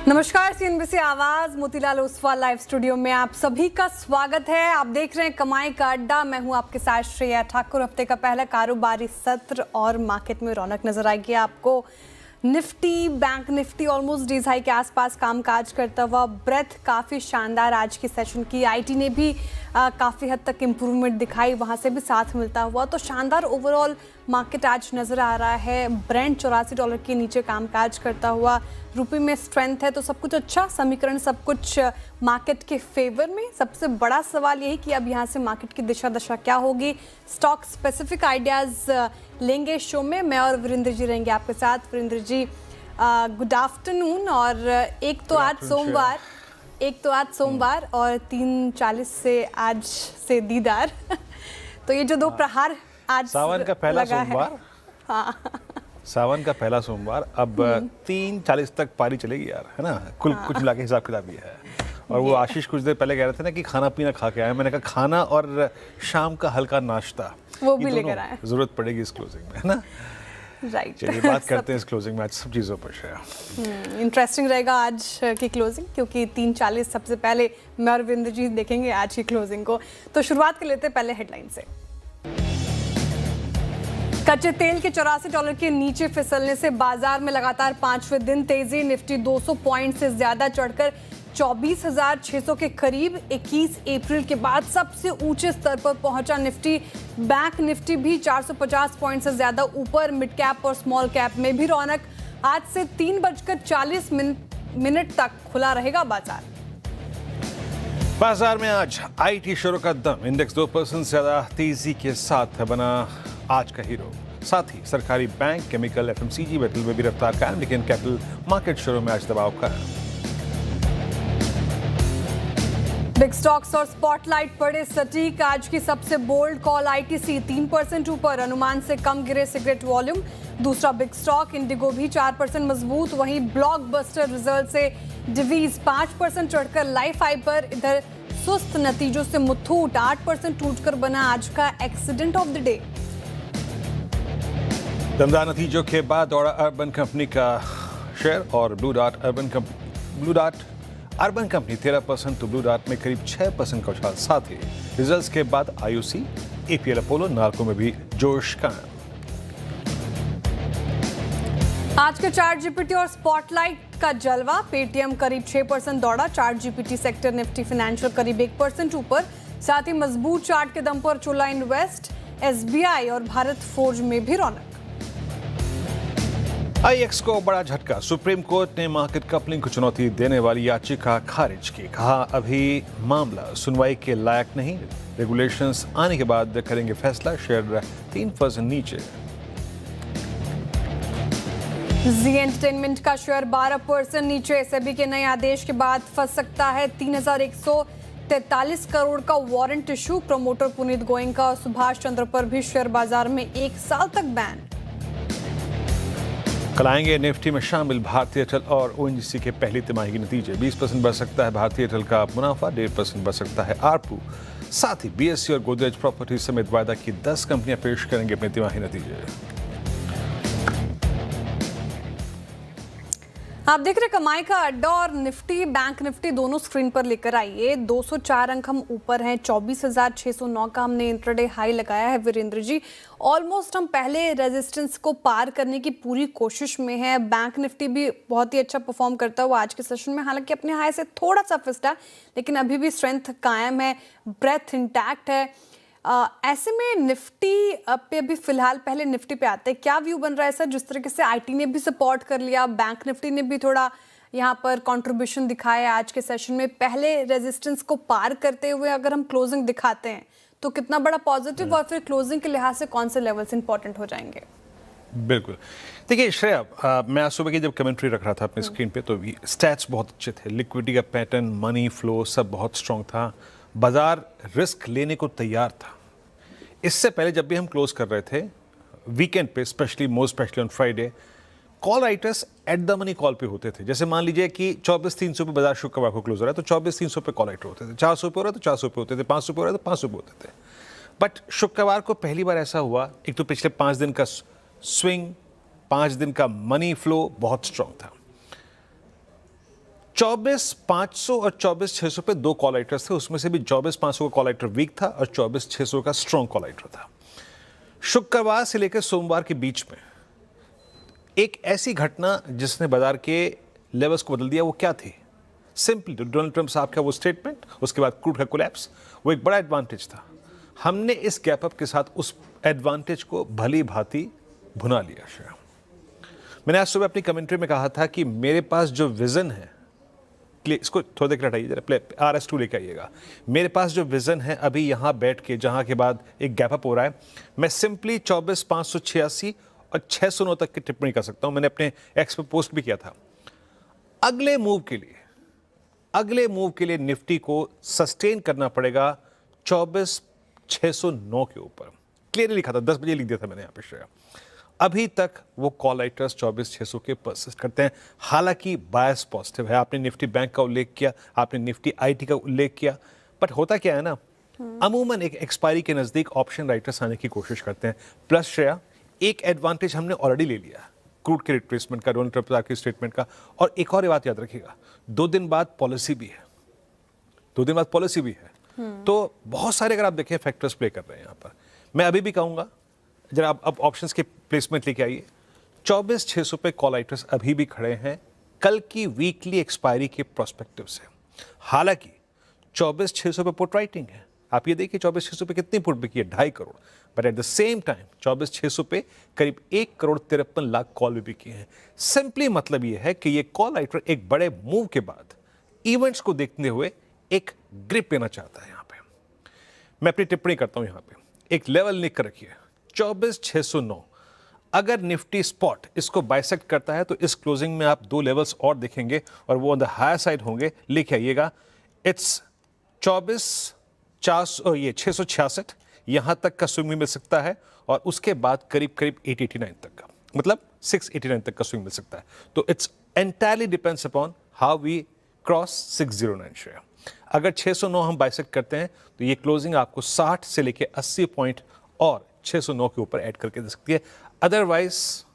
नमस्कार, सीएनबीसी आवाज Motilal Oswal live studio में आप सभी का स्वागत है। आप देख रहे हैं कमाई का अड्डा। मैं हूं आपके साथ श्रेया ठाकुर। हफ्ते का पहला कारोबारी सत्र और मार्केट में रौनक नजर आएगी आपको। Nifty, bank Nifty almost days high के आसपास कामकाज करता हुआ। ब्रेथ काफ़ी शानदार आज की सेशन की। आईटी ने भी काफ़ी हद तक इम्प्रूवमेंट दिखाई, वहाँ से भी साथ मिलता हुआ। तो शानदार ओवरऑल मार्केट आज नज़र आ रहा है। ब्रेंट $84 के नीचे कामकाज करता हुआ। रुपये में स्ट्रेंथ है तो सब कुछ अच्छा, समीकरण सब कुछ मार्केट के फेवर में। सबसे बड़ा सवाल यही कि अब यहाँ से मार्केट की दिशा दशा क्या होगी। स्टॉक स्पेसिफिक आइडियाज़ लेंगे शो में। मैं और वीरेंद्र जी रहेंगे आपके साथ। Virendra ji good afternoon. और एक तो आज सोमवार और 3:40 से आज से दीदार तो ये जो दो प्रहार आज सावन का पहला सोमवार। हाँ, सावन का पहला सोमवार। अब 3:40 तक पारी चलेगी यार, है ना। कुछ मिला के हिसाब किताब ये है। और वो आशीष कुछ देर पहले कह रहे थे ना कि खाना पीना खा के आए। मैंने कहा खाना और शाम का हल्का नाश्ता वो भी लेकर आए। जरूरत पड़ेगी इस क्लोजिंग में, है ना। राइट, चलिए बात करते हैं इस क्लोजिंग में आज सब चीज़ों पर शेयर। इंटरेस्टिंग रहेगा आज की क्लोजिंग, क्योंकि 3:40 सबसे पहले मैं और विंद्र जी देखेंगे आज की क्लोजिंग को। तो शुरुआत कर लेते हैं पहले हेडलाइन से। कच्चे तेल के $84 के नीचे फिसलने से बाजार में लगातार 5वें दिन तेजी। निफ्टी 200 पॉइंट से ज्यादा चढ़कर 24,600 के करीब 21 अप्रैल के बाद सबसे ऊंचे स्तर पर पहुंचा निफ्टी। बैंक निफ्टी भी 450 पॉइंट से ज्यादा ऊपर। मिड कैप और स्मॉल कैप में भी रौनक। आज से 3:40 तक खुला रहेगा बाजार। बाजार में आज आईटी शेयरों का दम। इंडेक्स 2% से ज्यादा तेजी के साथ बना आज का हीरो। साथ ही सरकारी बैंक, केमिकल, एफएमसीजी, मेटल में भी रफ्तार कायम, लेकिन कैपिटल मार्केट शेयरों में आज दबाव का। बिग स्टॉक्स और स्पॉटलाइट पड़े सटीक। आज की सबसे बोल्ड कॉल आईटीसी 3% ऊपर, अनुमान से कम गिरे सिगरेट वॉल्यूम। दूसरा बिग स्टॉक इंडिगो भी 4% मजबूत। वहीं ब्लॉकबस्टर रिजल्ट से डिवीज 5% चढ़कर लाइफ हाई पर। इधर सुस्त नतीजों से मुथूट 8% टूटकर बना आज का एक्सीडेंट ऑफ द डे। दमदार नतीजों के बाद दौड़ा अर्बन कंपनी का शेयर और ब्लू डार्ट अर्बन कंपनी 13% तो ब्लू डार्ट में करीब 6% का उछाल। साथ ही रिजल्ट्स के बाद आईओसी, एपीएल अपोलो, नार्को में भी जोश कायम। आज के चार्ट जीपीटी और स्पॉटलाइट का जलवा। पेटीएम करीब 6% दौड़ा। Chart GPT sector Nifty financial करीब 1% ऊपर। साथ ही मजबूत चार्ट के दम पर चोला इन्वेस्ट, एसबीआई और भारत फोर्ज में भी रौनक। आईएक्स को बड़ा झटका। सुप्रीम कोर्ट ने मार्केट कपलिंग को चुनौती देने वाली याचिका खारिज की। कहा अभी मामला सुनवाई के लायक नहीं, रेगुलेशंस आने के बाद करेंगे फैसला। शेयर 3% नीचे। जी एंटरटेनमेंट का शेयर 12% नीचे। सेबी के नए आदेश के बाद फंस सकता है। 3,143 करोड़ का warrant issue. Promoter Puneet Goenka और सुभाष चंद्र पर भी शेयर बाजार में 1 साल तक बैन। कल आएंगे निफ्टी में शामिल भारतीय एयरटेल और ओएनजीसी के पहली तिमाही के नतीजे। 20% बढ़ सकता है भारतीय एयरटेल का मुनाफा, 1.5% बढ़ सकता है आरपू। साथ ही बीएससी और गोदरेज प्रॉपर्टी समेत वायदा की 10 कंपनियां पेश करेंगे अपने तिमाही नतीजे। आप देख रहे कमाई का अड्डा और निफ्टी, बैंक निफ्टी दोनों स्क्रीन पर लेकर आइए। 204 अंक हम ऊपर हैं। 24,609 का हमने इंट्राडे हाई लगाया है वीरेंद्र जी। ऑलमोस्ट हम पहले रेजिस्टेंस को पार करने की पूरी कोशिश में है। बैंक निफ्टी भी बहुत ही अच्छा परफॉर्म करता हुआ आज के सेशन में, हालांकि अपने हाई से थोड़ा सा फिसला, लेकिन अभी भी स्ट्रेंथ कायम है। ब्रेथ इंटैक्ट है। ऐसे में निफ्टी पे अभी फिलहाल पहले निफ्टी पे आते हैं। क्या व्यू बन रहा है सर? जिस तरीके से आईटी ने भी सपोर्ट कर लिया, बैंक निफ्टी ने भी थोड़ा यहाँ पर कंट्रीब्यूशन दिखाया आज के सेशन में। पहले रेजिस्टेंस को पार करते हुए अगर हम क्लोजिंग दिखाते हैं तो कितना बड़ा पॉजिटिव, और फिर क्लोजिंग के लिहाज से कौन से लेवल्स इंपॉर्टेंट हो जाएंगे? बिल्कुल। देखिए श्रेया, मैं आज सुबह की जब कमेंट्री रख रहा था अपने स्क्रीन पे तो स्टैट्स बहुत अच्छे थे। लिक्विडिटी का पैटर्न, मनी फ्लो सब बहुत स्ट्रांग था। बाजार रिस्क लेने को तैयार था। इससे पहले जब भी हम क्लोज कर रहे थे वीकेंड पे, most specially on Friday, call writers at the money call पे होते थे। जैसे मान लीजिए कि 24,300 पे बाजार शुक्रवार को क्लोज हो रहा है तो 24,300 पे कॉल राइटर होते थे। 400 पे हो रहा है तो 400 पे होते थे, 500 पे हो रहा है तो 500 पे होते थे। बट शुक्रवार को पहली बार ऐसा हुआ, एक तो पिछले 5 दिन का स्विंग, 5 दिन का मनी फ्लो बहुत स्ट्रांग था। 24,500 और 24,600 पे दो कॉल राइटर्स थे, उसमें से भी 24,500 का कॉल राइटर वीक था और 24,600 का स्ट्रॉन्ग कॉल राइटर था। शुक्रवार से लेकर सोमवार के बीच में एक ऐसी घटना जिसने बाजार के लेवल्स को बदल दिया, वो क्या थी? सिंपली डोनाल्ड ट्रंप साहब का वो स्टेटमेंट, उसके बाद क्रूड का कोलैप्स, वो एक बड़ा एडवांटेज था। हमने इस गैप अप के साथ उस एडवांटेज को भली भांति भुना लिया। श्रेया, मैंने आज सुबह अपनी कमेंट्री में कहा था कि मेरे पास जो विजन है, इसको थोड़ा देख हटाइए जरा, प्ले RS2 लेके आइएगा। मेरे पास जो विजन है अभी यहाँ बैठ के, जहाँ के बाद एक गैप अप हो रहा है, मैं सिंपली 24,586 और 609 तक की टिप्पणी कर सकता हूँ। मैंने अपने एक्स पे पोस्ट भी किया था। अगले मूव के लिए निफ्टी को सस्टेन करना पड़ेगा 24,609 के ऊपर। क्लियरली लिखा था, 10 बजे लिख दिया था मैंने यहाँ पे श्रेया। अभी तक वो कॉल राइटर्स 24,600 के परसिस्ट करते हैं, हालांकि बायस पॉजिटिव है। आपने निफ्टी बैंक का उल्लेख किया, आपने निफ्टी IT का उल्लेख किया, बट होता क्या है ना, अमूमन एक एक्सपायरी के नजदीक ऑप्शन राइटर्स आने की कोशिश करते हैं। प्लस श्रेया, एक एडवांटेज हमने ऑलरेडी ले लिया, क्रूड के रिट्रेसमेंट का, डोनाल्ड ट्रंप के स्टेटमेंट का। और एक और बात याद रखिएगा, 2 दिन बाद पॉलिसी भी है, 2 दिन बाद पॉलिसी भी है। तो बहुत सारे अगर आप देखें फैक्टर्स प्ले कर रहे हैं यहाँ पर। मैं अभी भी कहूँगा जरा आप अब ऑप्शंस के प्लेसमेंट लेके आइए। 24,600 पे कॉल राइटर्स अभी भी खड़े हैं कल की वीकली एक्सपायरी के प्रोस्पेक्टिव से। हालांकि 24,600 पे पुट राइटिंग है। आप ये देखिए 24,600 पे कितनी पुट बिकी है, 2.5 crore. But at the same time 24,600 पे करीब 1,53,00,000 कॉल भी बिकी हैं। सिंपली मतलब ये है कि ये कॉल राइटर एक बड़े मूव के बाद इवेंट्स को देखते हुए एक ग्रिप लेना चाहता है। यहाँ पे मैं अपनी टिप्पणी करता हूं, यहाँ पे एक लेवल लिख कर रखिए 24,609। अगर निफ्टी स्पॉट इसको बाइसेक्ट करता है तो इस क्लोजिंग में आप 2 लेवल्स और देखेंगे और वो ऑन द हायर साइड होंगे। लिख आइएगा, इट्स 24,400, ये 666 यहां तक का स्विंग मिल सकता है और उसके बाद करीब करीब 889 तक का, मतलब 689 तक का स्विंग मिल सकता है। तो it's entirely depends upon how we cross 609 share. अगर 609 हम बाइसेक्ट करते हैं तो ये क्लोजिंग आपको 60 से लेके 80 पॉइंट और 609 के ऊपर ऐड करके दे सकती है। अदरवाइज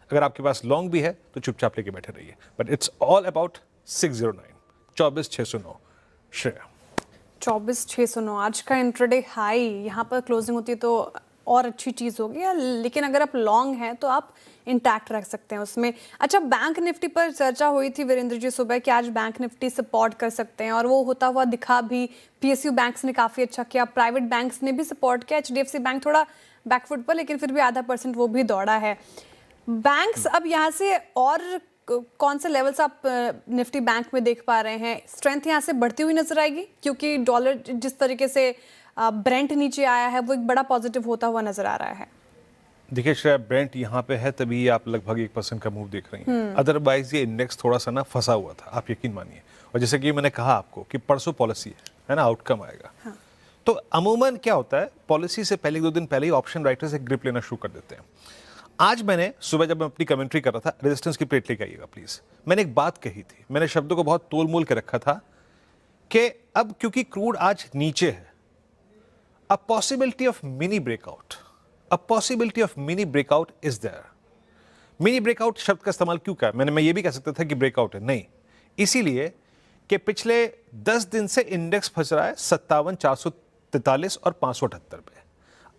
अगर आपके पास लॉन्ग भी है तो चुपचाप लेके बैठे रहिए। But it's all about 609, 24,609 Shreya. 24,609 आज का इंट्राडे हाई, यहाँ पर क्लोजिंग होती है तो और अच्छी चीज़ होगी। लेकिन अगर आप लॉन्ग हैं तो आप इंटैक्ट रख सकते हैं उसमें। अच्छा, बैंक निफ्टी पर चर्चा हुई थी वीरेंद्र जी सुबह कि आज बैंक निफ्टी सपोर्ट कर सकते हैं और वो होता हुआ दिखा भी। PSU बैंक्स ने काफ़ी अच्छा किया, प्राइवेट बैंक्स ने भी सपोर्ट किया। HDFC बैंक थोड़ा बैकफुट पर, लेकिन फिर भी 0.5% वो भी दौड़ा है। बैंक्स अब यहाँ से और कौन से लेवल्स आप निफ्टी बैंक में देख पा रहे हैं? स्ट्रेंथ यहाँ से बढ़ती हुई नजर आएगी क्योंकि डॉलर जिस तरीके से ब्रेंट नीचे आया है वो एक बड़ा पॉजिटिव होता हुआ नजर आ रहा है। देखिए श्रेया, ब्रेंट यहाँ पे है तभी आप लगभग 1% का मूव देख रही हैं। अदरवाइज ये इंडेक्स थोड़ा सा ना फंसा हुआ था, आप यकीन मानिए। और जैसे कि मैंने कहा आपको कि परसों पॉलिसी है ना, आउटकम आएगा। हाँ। तो अमूमन क्या होता है, पॉलिसी से पहले 2 दिन पहले ही ऑप्शन राइटर्स एक ग्रिप लेना शुरू कर देते हैं। आज मैंने सुबह जब मैं अपनी कमेंट्री कर रहा था, रेजिस्टेंस की प्लेट लेके आइएगा प्लीज, मैंने एक बात कही थी, मैंने शब्दों को बहुत तोल मोल के रखा था कि अब क्योंकि क्रूड आज नीचे है, a possibility of mini breakout, a possibility of mini breakout is there. Mini breakout शब्द का इस्तेमाल क्यों किया? मैं ये भी कह सकता था कि ब्रेकआउट है, नहीं, इसीलिए कि पिछले 10 दिन से इंडेक्स फंस रहा है 57,443 और 578 पे।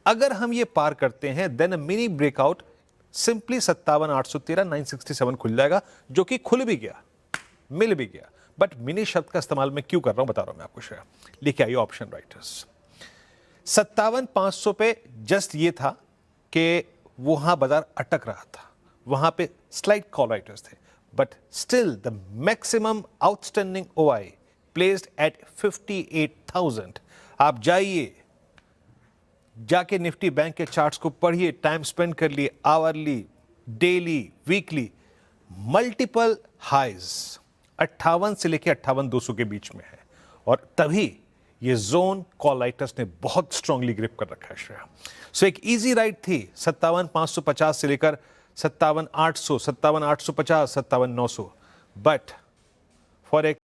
अगर हम ये पार करते हैं देन मिनी ब्रेकआउट सिंपली 57,813 967 खुल जाएगा, जो कि खुल भी गया, मिल भी गया। बट मिनी शब्द का इस्तेमाल मैं क्यों कर रहा हूं बता रहा हूं मैं आपको श्रेया। लिखे आइए ऑप्शन राइटर्स 57,500 पे जस्ट ये था कि वहां बाजार अटक रहा था, वहां पे स्लाइट कॉल राइटर्स थे, but still the maximum outstanding OI placed at 58,000। आप जाइए, जाके निफ्टी बैंक के चार्ट्स को पढ़िए, टाइम स्पेंड कर लिए, hourly, daily, weekly, multiple highs 58 से लेके 58,200 के बीच में है। और तभी ये जोन कॉल राइटर्स ने बहुत स्ट्रांगली ग्रिप कर रखा है श्रेया। सो एक इजी राइड थी 57,550 से लेकर 57,800, 57,850, 57,900, बट फॉर एक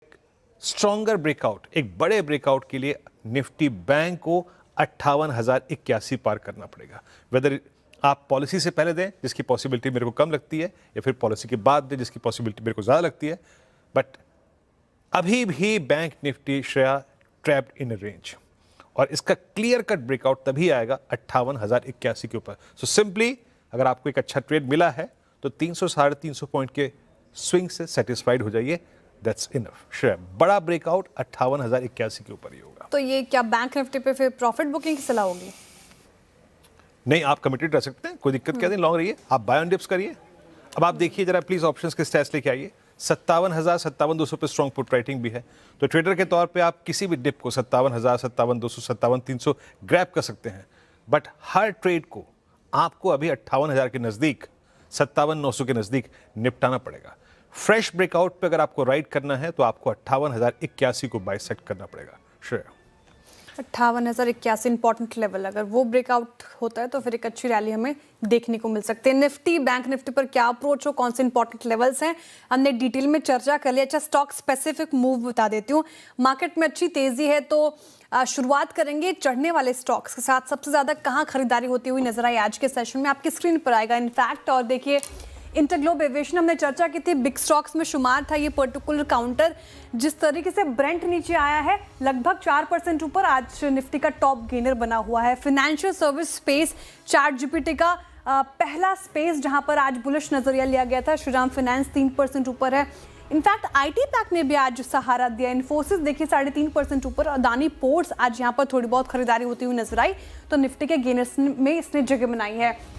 स्ट्रॉन्गर ब्रेकआउट, एक बड़े ब्रेकआउट के लिए निफ्टी बैंक को 58,081 पार करना पड़ेगा। वेदर आप पॉलिसी से पहले दें जिसकी पॉसिबिलिटी मेरे को कम लगती है, या फिर पॉलिसी के बाद दें जिसकी पॉसिबिलिटी मेरे को ज़्यादा लगती है, बट अभी भी bank Nifty Shreya trapped in range और इसका क्लियर कट ब्रेकआउट तभी आएगा 58,081 के ऊपर। सो सिंपली अगर आपको एक अच्छा ट्रेड मिला है तो 300 साढ़े 300 पॉइंट के स्विंग से सेटिस्फाइड हो जाइए। That's enough. श्रेया बड़ा ब्रेकआउट 58,081 के ऊपर ही होगा। तो ये क्या बैंक निफ्टी पे फिर प्रॉफिट बुकिंग की सलाह होगी? नहीं, आप कमिटेड रह सकते हैं, कोई दिक्कत क्या नहीं, लॉन्ग रहिए, आप बाय ऑन डिप्स करिए। अब आप देखिए जरा प्लीज ऑप्शंस के स्टैट्स लेके आइए। 57,000 57,200 पे स्ट्रॉन्ग पुट राइटिंग भी है, तो ट्रेडर के तौर पे आप किसी भी डिप को 57,000 57,200 57,300 ग्रैब कर सकते हैं। बट हर ट्रेड को आपको अभी 58,000 के नजदीक 57,900 के नजदीक निपटाना पड़ेगा। फ्रेश ब्रेकआउट पे अगर आपको राइड करना है तो आपको 58,081 को बाय सेट करना पड़ेगा। श्रेया 58,081 इंपॉर्टेंट लेवल, अगर वो ब्रेकआउट होता है तो फिर एक अच्छी रैली हमें देखने को मिल सकती है। निफ्टी बैंक निफ्टी पर क्या अप्रोच हो, कौन से इंपॉर्टेंट लेवल्स हैं, हमने डिटेल में चर्चा कर लिया। अच्छा, स्टॉक स्पेसिफिक मूव बता देती हूँ। मार्केट में अच्छी तेजी है तो शुरुआत करेंगे चढ़ने वाले स्टॉक्स के साथ। सबसे ज्यादा कहाँ खरीदारी होती हुई नजर आई आज के सेशन में, आपकी स्क्रीन पर आएगा इनफैक्ट। और देखिए इंटरग्लोब एविएशन हमने चर्चा की थी, बिग स्टॉक्स में शुमार था ये पर्टिकुलर काउंटर। जिस तरीके से ब्रेंट नीचे आया है लगभग 4% ऊपर, आज निफ्टी का टॉप गेनर बना हुआ है। फाइनेंशियल सर्विस स्पेस, चैटजीपीटी का पहला स्पेस जहां पर आज बुलिश नजरिया लिया गया था। श्रीराम फाइनेंस 3% ऊपर है। इनफैक्ट आईटी पैक ने भी आज सहारा दिया। इन्फोसिस देखिए 3.5% ऊपर। अदानी पोर्ट्स आज यहाँ पर थोड़ी बहुत खरीदारी होती हुई नजर आई, तो निफ्टी के गेनर्स में इसने जगह बनाई है।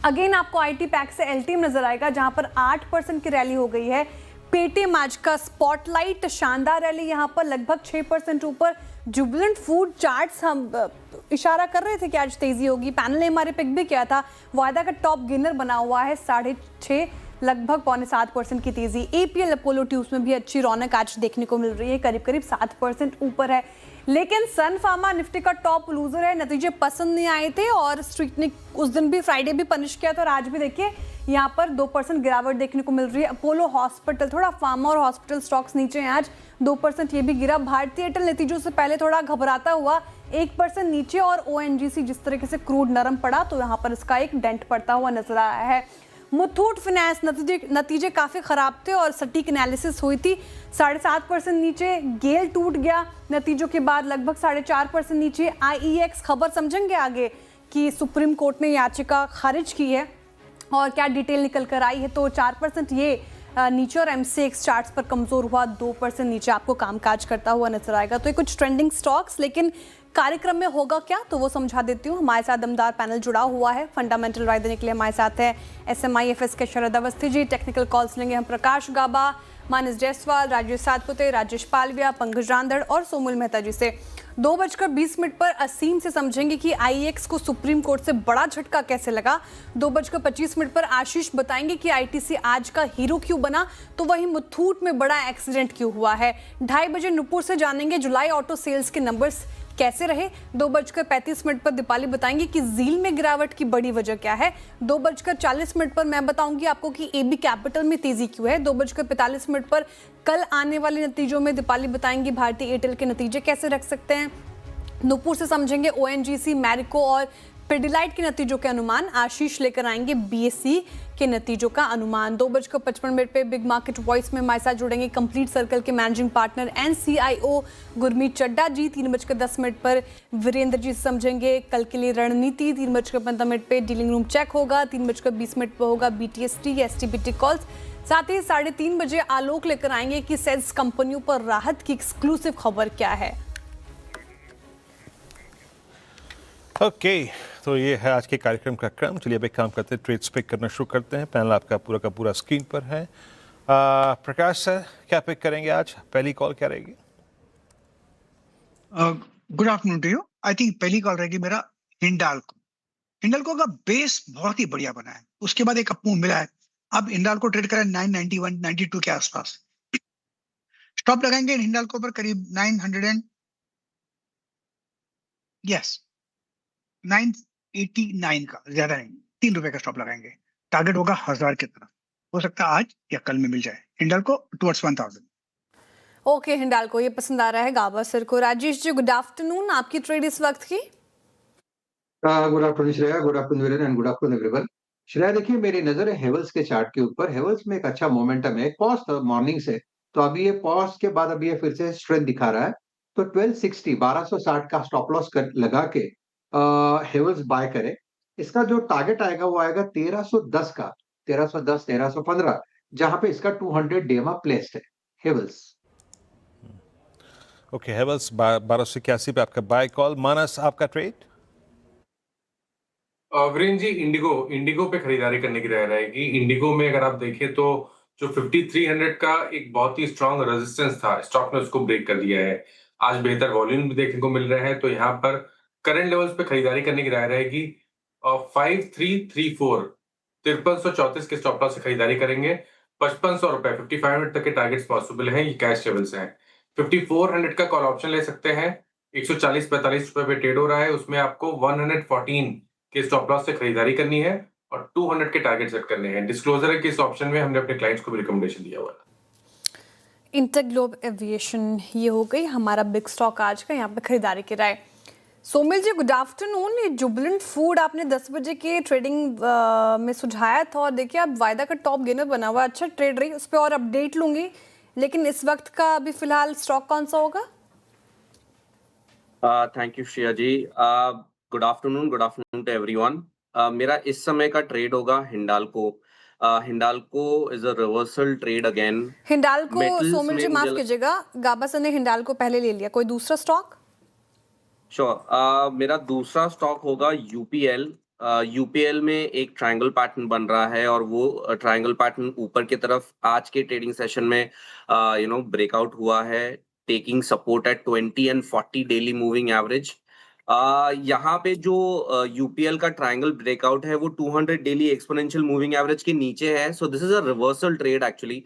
अगेन आपको आईटी पैक से एलटीएम नजर आएगा जहां पर 8% की रैली हो गई है। पेटीएम आज का स्पॉटलाइट, शानदार रैली यहां पर लगभग 6% ऊपर। जुबिलेंट फूड चार्ट्स हम इशारा कर रहे थे कि आज तेजी होगी, पैनल ने हमारे पिक भी किया था। वायदा का टॉप गेनर बना हुआ है 6.5 लगभग 6.25% की तेजी। एपीएल अपोलो ट्यूब्स में भी अच्छी रौनक आज देखने को मिल रही है, करीब करीब 7% ऊपर है। लेकिन सन फार्मा निफ्टी का टॉप लूजर है, नतीजे पसंद नहीं आए थे और स्ट्रीट ने उस दिन भी फ्राइडे भी पनिश किया था और आज भी देखिए यहाँ पर 2% गिरावट देखने को मिल रही है। अपोलो हॉस्पिटल, थोड़ा फार्मा और हॉस्पिटल स्टॉक्स नीचे हैं आज, 2% ये भी गिरा। भारतीय एयरटेल नतीजों से पहले थोड़ा घबराता हुआ 1% नीचे। और ओएनजीसी जिस तरीके से क्रूड नरम पड़ा तो यहाँ पर इसका एक डेंट पड़ता हुआ नजर आया है। मुथूट फाइनेंस नतीजे काफी खराब थे और सटीक एनालिसिस हुई थी, 7.5% नीचे। गेल टूट गया नतीजों के बाद, लगभग 4.5% नीचे। आईईएक्स खबर समझेंगे आगे कि सुप्रीम कोर्ट ने याचिका खारिज की है और क्या डिटेल निकल कर आई है, तो 4% ये नीचे। और एमसीएक्स चार्ट्स पर कमजोर हुआ, 2% नीचे आपको कामकाज करता हुआ नजर आएगा। तो ये कुछ ट्रेंडिंग स्टॉक्स, लेकिन कार्यक्रम में होगा क्या तो वो समझा देती हूँ। हमारे साथ दमदार पैनल जुड़ा हुआ है, फंडामेंटल राय देने के लिए हमारे साथ है SMIFS के शरद अवस्थी जी। टेक्निकल कॉल्स लेंगे हम प्रकाश गाबा, मानस जायसवाल, राजेश सातपुते, राजेश पालविया, पंकज रांदड़ और सोमुल मेहता जी से। 2:20 पर असीम से समझेंगे कि आईएक्स को सुप्रीम कोर्ट से बड़ा झटका कैसे लगा। 2:25 पर आशीष बताएंगे कि आईटीसी आज का हीरो क्यों बना, तो वहीं मुथूट में बड़ा एक्सीडेंट क्यों हुआ है। 2:30 नुपुर से जानेंगे जुलाई ऑटो सेल्स के नंबर्स कैसे रहे। 2:35 पर दीपाली बताएंगे कि जील में गिरावट की बड़ी वजह क्या है। 2:40 पर मैं बताऊंगी आपको कि एबी कैपिटल में तेजी क्यों है। 2:45 पर कल आने वाले नतीजों में दीपाली बताएंगी भारतीय एयरटेल के नतीजे कैसे रख सकते हैं। नुपुर से समझेंगे ओएनजीसी, मैरिको और पिडिलाइट के नतीजों के अनुमान। आशीष लेकर आएंगे बीएससी के नतीजों का अनुमान। 2:55 पे बिग मार्केट वॉइस में हमारे साथ जुड़ेंगे कंप्लीट सर्कल के managing partner and CIO Gurmeet Chadha ji. 3:10 पर वीरेंद्र जी से समझेंगे कल के लिए रणनीति। 3:15 पे डीलिंग रूम चेक होगा। 3:20 पर होगा BTST STBT कॉल्स। साथ ही 3:30 बजे आलोक लेकर आएंगे कि सेल्स कंपनियों पर राहत की एक्सक्लूसिव खबर क्या है। ओके, तो ये है आज के कार्यक्रम का क्रम। चलिए अब एक काम करते हैं, ट्रेड्स पिक करना शुरू करते हैं। पैनल आपका पूरा का पूरा स्क्रीन पर है। प्रकाश सर, क्या पिक करेंगे आज? पहली कॉल क्या रहेगी? Good afternoon to you. I think पहली कॉल रहेगी मेरा हिंडाल्को। हिंडाल्को का बेस बहुत ही बढ़िया बना है, उसके बाद एक अपमूव मिला है। अब हिंडाल्को ट्रेड करें 991 92 के आसपास। स्टॉप लगाएंगे हिंडाल्को पर करीब 989 का, ज्यादा नहीं, ₹3 का स्टॉप लगाएंगे। टारगेट होगा 1000 की तरफ, हो सकता है आज या कल में मिल जाए। हिंडाल्को टुवर्ड्स 1000। ओके, हिंडाल्को ये पसंद आ रहा है गाबा सर को। राजेश जी, गुड आफ्टरनून, आपकी ट्रेड इस वक्त की? Good afternoon Shreya, good afternoon Viren and good afternoon everyone. Shreya देखिए, मेरी नजर है हेवल्स के चार्ट के ऊपर। हेवल्स में एक अच्छा मोमेंटम है, पॉज था मॉर्निंग से, तो अभी ये पॉज के बाद अभी ये फिर से स्ट्रेंथ दिखा रहा है। तो 1260 1260 का स्टॉप लॉस लगा के हेवल्स बाय करे। इसका जो टारगेट आएगा वो आएगा 1310 का, 1310 1315, जहां पे इसका 200 डेमा प्लेस्ड है हेवल्स। ओके, हेवल्स 1281 पे आपका बाय कॉल। मानस, आपका trade? Virendra ji, IndiGo IndiGo पे खरीदारी करने की राय रहेगी। इंडिगो में अगर आप देखें तो जो 5300 का एक बहुत ही स्ट्रांग रेजिस्टेंस था, स्टॉक ने उसको ब्रेक कर दिया है। आज बेहतर वॉल्यूम भी देखने को मिल रहे हैं, तो यहाँ पर करंट लेवल्स पे खरीदारी करने की राय रहेगी। और 5334 5334 के स्टॉप लॉस से खरीदारी करेंगे। 5500 रुपए 5500 तक के टारगेट्स पॉसिबल हैं, ये कैश लेवल्स हैं। 5400 का कॉल ऑप्शन ले सकते हैं। 140-45 रुपए पे ट्रेड हो रहा है, उसमें आपको 114 के स्टॉप लॉस से खरीदारी करनी है और 200 के टारगेट सेट करने हैं। डिस्क्लोजर है कि इस ऑप्शन में हमने अपने क्लाइंट्स को भी रिकमेंडेशन दिया हुआ है। इंटरग्लोब एविएशन ये हो गई हमारा बिग स्टॉक आज का, यहाँ पे खरीदारी की राय। सोमिल जी, गुड आफ्टरनून। ये जुबिलेंट फूड आपने 10 बजे के ट्रेडिंग में सुझाया था और देखिए अब वायदा का टॉप गेनर बना हुआ, अच्छा ट्रेड रही, उस पर और अपडेट लूंगी, लेकिन इस वक्त का अभी फिलहाल स्टॉक कौन सा होगा? Thank you Shreya ji. Good afternoon to everyone. मेरा इस समय का ट्रेड होगा Hindalco. Hindalco is a reversal trade again. Hindalco, Metals Somil ji में माफ मुझे कीजिएगा, गाबा ने हिंडाल्को पहले ले लिया, कोई दूसरा स्टॉक? श्योर। मेरा दूसरा स्टॉक होगा यूपीएल। यूपीएल में एक ट्रायंगल पैटर्न बन रहा है और वो ट्रायंगल पैटर्न ऊपर की तरफ आज के ट्रेडिंग सेशन में ब्रेकआउट हुआ है, taking support at 20 and 40 daily moving average. यहाँ पे जो यूपीएल का ट्रायंगल ब्रेकआउट है वो 200 डेली एक्सपोनेंशियल मूविंग एवरेज के नीचे है, so this is a reversal trade actually.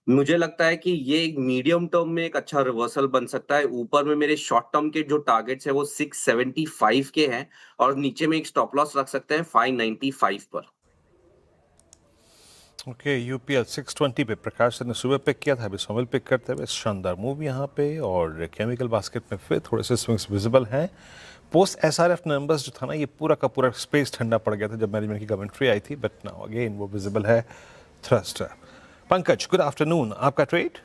मुझे लगता है कि ये एक मीडियम टर्म में एक अच्छा रिवर्सल बन सकता है। ऊपर में मेरे शॉर्ट टर्म के जो टारगेट्स है वो 675 के हैं और नीचे में एक स्टॉप लॉस रख सकते हैं 595 पर। ओके, यूपीएल 620 पे प्रकाश सर ने सुबह पिक किया था, अभी सोमिल पिक करते हुए शानदार मूव यहाँ पे। और केमिकल बास्केट में फिर थोड़े से स्विंग्स विजिबल हैं। पोस्ट एसआरएफ नंबर्स जो था ना, ये पूरा का पूरा स्पेस ठंडा पड़ गया था जब मैनेजमेंट की कमेंट्री आई थी, बट नाउ अगेन वो विजिबल है। थ्रस्ट पंकज, गुड आफ्टरनून, आपका trade?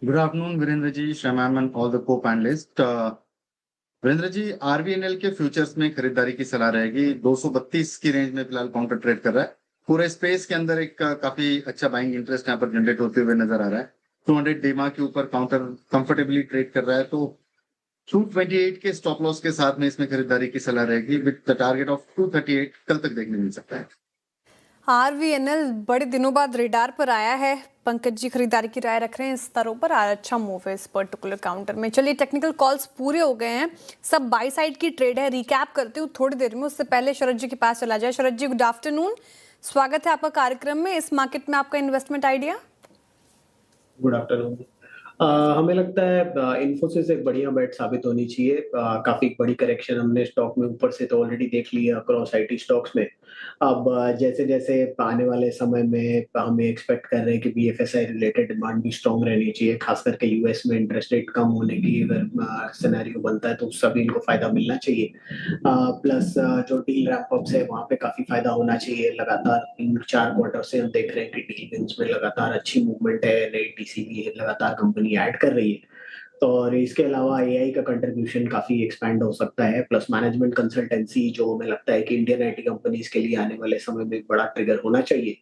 Good afternoon Virendra ji, शैमान and all the co panelist. Virendra ji, RVNL के फ्यूचर्स में खरीदारी की सलाह रहेगी। 232 की रेंज में फिलहाल काउंटर ट्रेड कर रहा है। पूरे स्पेस के अंदर एक काफी अच्छा बाइंग इंटरेस्ट यहाँ पर जनरेट होते हुए नजर आ रहा है। 200 डेमा के ऊपर काउंटर कंफर्टेबली ट्रेड कर रहा है, तो 228 के स्टॉप लॉस के साथ में इसमें खरीदारी की सलाह रहेगी विद द टारगेट ऑफ 238 कल तक देखने मिल सकता है। आरवीएनएल बड़े दिनों बाद रेडार पर आया है। पंकज जी खरीदारी की राय रख रहे हैं इस स्तरों पर, अच्छा मूव है इस पर्टिकुलर काउंटर में। चलिए, टेक्निकल कॉल्स पूरे हो गए हैं, सब बाई साइड की ट्रेड है। रिकैप करती हूँ थोड़ी देर में, उससे पहले शरद जी के पास चला जाए। शरद जी, गुड आफ्टरनून, स्वागत है आपका कार्यक्रम में। इस मार्केट में आपका इन्वेस्टमेंट आइडिया? Good afternoon. हमें लगता है इन्फोसिस एक बढ़िया बेट साबित होनी चाहिए। काफी बड़ी करेक्शन हमने स्टॉक में ऊपर से तो ऑलरेडी देख ली है अक्रॉस आईटी स्टॉक्स में। अब जैसे जैसे आने वाले समय में हमें एक्सपेक्ट कर रहे हैं कि बीएफएसआई रिलेटेड डिमांड भी स्ट्रॉन्ग रहनी चाहिए, खास करके यूएस में इंटरेस्ट रेट कम होने की अगर सिनेरियो बनता है तो सभी इनको फायदा मिलना चाहिए। प्लस जो डील रैंप अप्स है वहाँ पे काफी फायदा होना चाहिए। लगातार 3-4 क्वार्टर से हम देख रहे हैं कि डील विंस में लगातार अच्छी मूवमेंट है, नई टीसीवी लगातार कंपनी ऐड कर रही है। तो और इसके अलावा एआई का कंट्रीब्यूशन काफी एक्सपैंड हो सकता है। प्लस मैनेजमेंट कंसल्टेंसी जो हमें लगता है कि इंडियन आईटी कंपनीज के लिए आने वाले समय में एक बड़ा ट्रिगर होना चाहिए,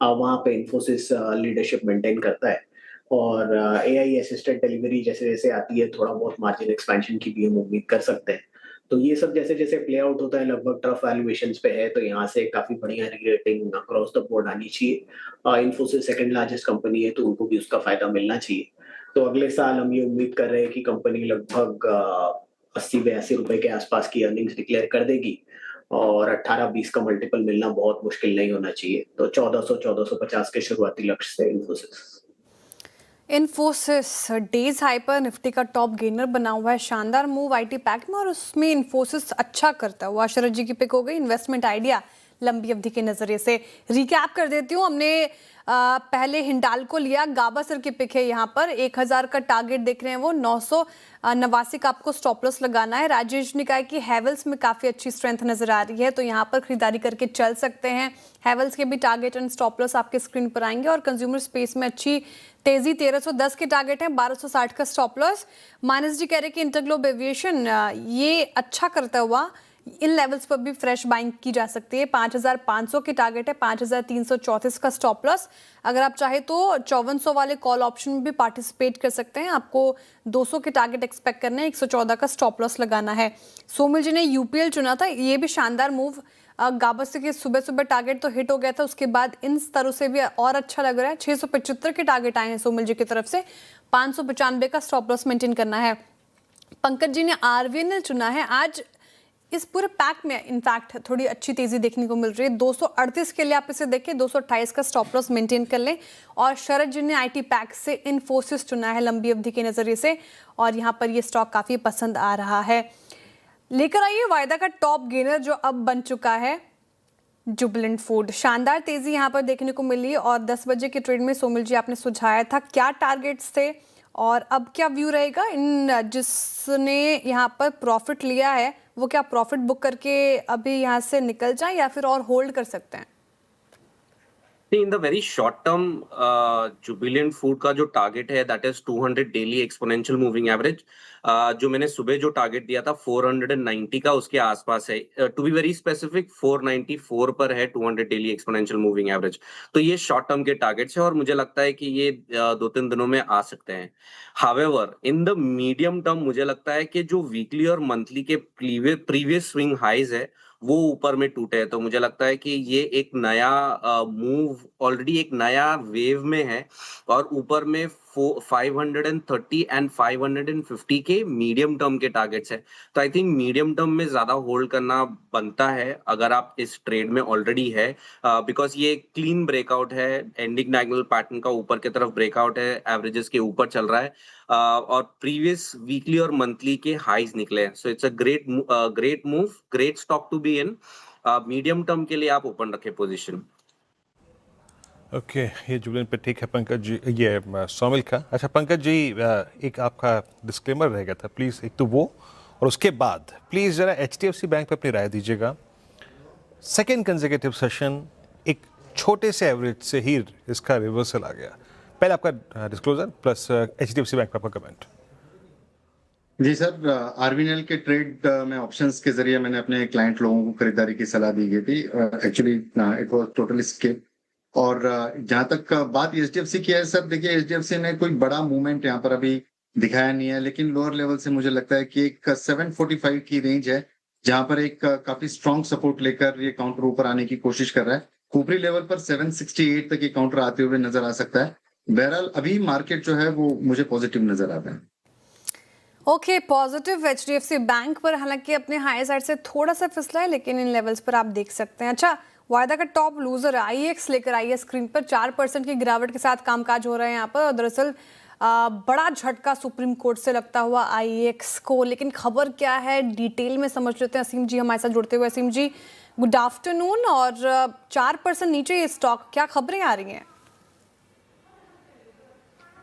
वहाँ पे इन्फोसिस लीडरशिप मेंटेन करता है। और एआई असिस्टेड डिलीवरी जैसे जैसे आती है, थोड़ा बहुत मार्जिन एक्सपेंशन की भी हम उम्मीद कर सकते हैं। तो ये सब जैसे जैसे प्ले आउट होता है, लगभग टफ वैल्यूएशंस पे है, तो यहाँ से काफी बढ़िया रेटिंग अक्रॉस द बोर्ड आनी चाहिए। इन्फोसिस सेकंड लार्जेस्ट कंपनी है, तो उनको भी उसका फायदा मिलना चाहिए। तो अगले साल हम ये उम्मीद कर रहे हैं कि कंपनी लगभग 80-82 रुपए के आसपास की अर्निंग्स डिक्लेयर कर देगी और 18-20 का मल्टीपल मिलना बहुत मुश्किल नहीं होना चाहिए। तो 1400-1450 के शुरुआती लक्ष्य से इन्फोसिस डेज हाई पर निफ्टी का टॉप गेनर बना हुआ है। शानदार मूव आईटी पैक में और उसमें इन्फोसिस अच्छा करता हुआ। शरद जी की पिक हो गई, इन्वेस्टमेंट आइडिया लंबी अवधि के नजरिए से। रिकैप कर देती हूँ, हमने पहले हिंडाल्को लिया, गाबासर की पिक है यहाँ पर, 1000 का टारगेट देख रहे हैं वो, 989 का आपको स्टॉप लॉस लगाना है। राजेश ने कहा कि हैवेल्स में काफी अच्छी स्ट्रेंथ नजर आ रही है, तो यहाँ पर खरीदारी करके चल सकते हैं। हैवेल्स के भी टारगेट एंड स्टॉप लॉस आपके स्क्रीन पर आएंगे। और कंज्यूमर स्पेस में अच्छी तेजी, 1310 के टारगेट है, 1260 का स्टॉप लॉस। मानस जी कह रहे हैं कि इंटरग्लोब एविएशन ये अच्छा करता हुआ इन लेवल्स पर भी फ्रेश बाइंग की जा सकती है। 5500 के टारगेट है, 5334 का स्टॉप लॉस। अगर आप चाहे तो 5400 वाले कॉल ऑप्शन में भी पार्टिसिपेट कर सकते हैं। आपको 200 के टारगेट एक्सपेक्ट करना है, 114 का स्टॉप लॉस लगाना है। सोमिल जी ने यूपीएल चुना था, ये भी शानदार मूव। गाबासर के सुबह सुबह टारगेट तो हिट हो गया था, उसके बाद इन स्तरों से भी और अच्छा लग रहा है। 675 के टारगेट आए हैं सोमिल जी की तरफ से, 595 का स्टॉप लॉस मेंटेन करना है। पंकज जी ने आरवीएनएल चुना है। आज इस पूरे पैक में इनफैक्ट थोड़ी अच्छी तेजी देखने को मिल रही है। 238 के लिए आप इसे देखें, 228 का स्टॉप लॉस मेंटेन कर लें। और शरद जी ने आईटी पैक से इन्फोसिस चुना है लंबी अवधि के नजरिए से, और यहाँ पर ये स्टॉक काफी पसंद आ रहा है। लेकर आइए वायदा का टॉप गेनर जो अब बन चुका है जुबिलेंट फूड। शानदार तेजी यहाँ पर देखने को मिली, और 10 बजे के ट्रेड में सोमिल जी आपने सुझाया था क्या टारगेट्स थे और अब क्या व्यू रहेगा इन जिसने यहाँ पर प्रॉफिट लिया है, वो क्या प्रॉफिट बुक करके अभी यहाँ से निकल जाए या फिर और होल्ड कर सकते हैं? In the very short term Jubilant food का जो टारगेट है that is 200 daily exponential moving average. जो मैंने सुबह जो टारगेट दिया था 490 का, उसके आसपास है। टू बी वेरी स्पेसिफिक 494 पर है 200 डेली एक्सपोनेंशियल मूविंग एवरेज। तो ये शॉर्ट टर्म के टारगेट्स है और मुझे लगता है कि ये 2-3 दिनों में आ सकते हैं। However in the medium term मुझे लगता है कि जो वीकली और मंथली के प्रीवियस स्विंग हाइज है वो ऊपर में टूटे हैं, तो मुझे लगता है कि ये एक नया मूव ऑलरेडी एक नया वेव में है और ऊपर में 530 एंड 550 के मीडियम टर्म के टारगेट्स है। तो आई थिंक मीडियम टर्म में ज्यादा होल्ड करना बनता है अगर आप इस ट्रेड में ऑलरेडी है, बिकॉज ये क्लीन ब्रेकआउट है, एंडिंग डायगोनल पैटर्न का ऊपर की तरफ ब्रेकआउट है, एवरेजेस के ऊपर चल रहा है और प्रीवियस वीकली और मंथली के हाईज निकले हैं। So it's a great move, great stock to be in. Medium term के लिए आप ओपन रखें पोजीशन। ओके, ये जुबिलेंट पे ठीक है पंकज जी, ये सोमिल का। अच्छा पंकज जी, एक आपका डिस्क्लेमर रहेगा था प्लीज़, एक तो वो, और उसके बाद प्लीज़ ज़रा HDFC बैंक पे अपनी राय दीजिएगा। सेकेंड कंसेक्यूटिव सेशन एक छोटे से एवरेज से ही इसका रिवर्सल आ गया। पहले आपका डिस्क्लोजर प्लस HDFC बैंक पे आपका कमेंट। जी सर, आरवीएनएल के ट्रेड में ऑप्शंस के जरिए मैंने अपने क्लाइंट लोगों को खरीदारी की सलाह दी गई थी। Actually it was totally skip. और जहां तक बात HDFC की है सर, देखिए HDFC ने कोई बड़ा मूवमेंट यहाँ पर अभी दिखाया नहीं है, लेकिन लोअर लेवल से मुझे लगता है कि एक 745 की रेंज है जहां पर एक काफी स्ट्रॉन्ग सपोर्ट लेकर ये काउंटर ऊपर आने की कोशिश कर रहा है। ऊपरी लेवल पर 768 तक ये काउंटर आते हुए नजर आ सकता है। बहरहाल अभी मार्केट जो है वो मुझे पॉजिटिव नजर आता है। ओके, पॉजिटिव HDFC बैंक पर, हालांकि अपने हाई साइड से थोड़ा सा फिसला है, लेकिन इन लेवल्स पर आप देख सकते हैं। अच्छा, वायदा का टॉप लूजर IEX लेकर आई है स्क्रीन पर, 4% की गिरावट के साथ कामकाज हो रहे हैं यहाँ पर। और दरअसल बड़ा झटका सुप्रीम कोर्ट से लगता हुआ IEX को, लेकिन खबर क्या है डिटेल में समझ लेते हैं। असीम जी हमारे साथ जुड़ते हुए। असीम जी गुड आफ्टरनून। और 4% नीचे ये स्टॉक, क्या खबरें आ रही हैं?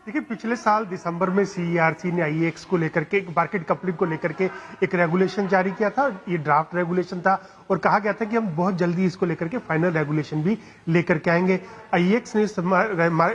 देखिए, पिछले साल दिसंबर में CERC ने IEX को लेकर के, मार्केट कपलिंग को लेकर के एक रेगुलेशन जारी किया था। ये ड्राफ्ट रेगुलेशन था और कहा गया था कि हम बहुत जल्दी इसको लेकर के फाइनल रेगुलेशन भी लेकर के आएंगे। IEX ने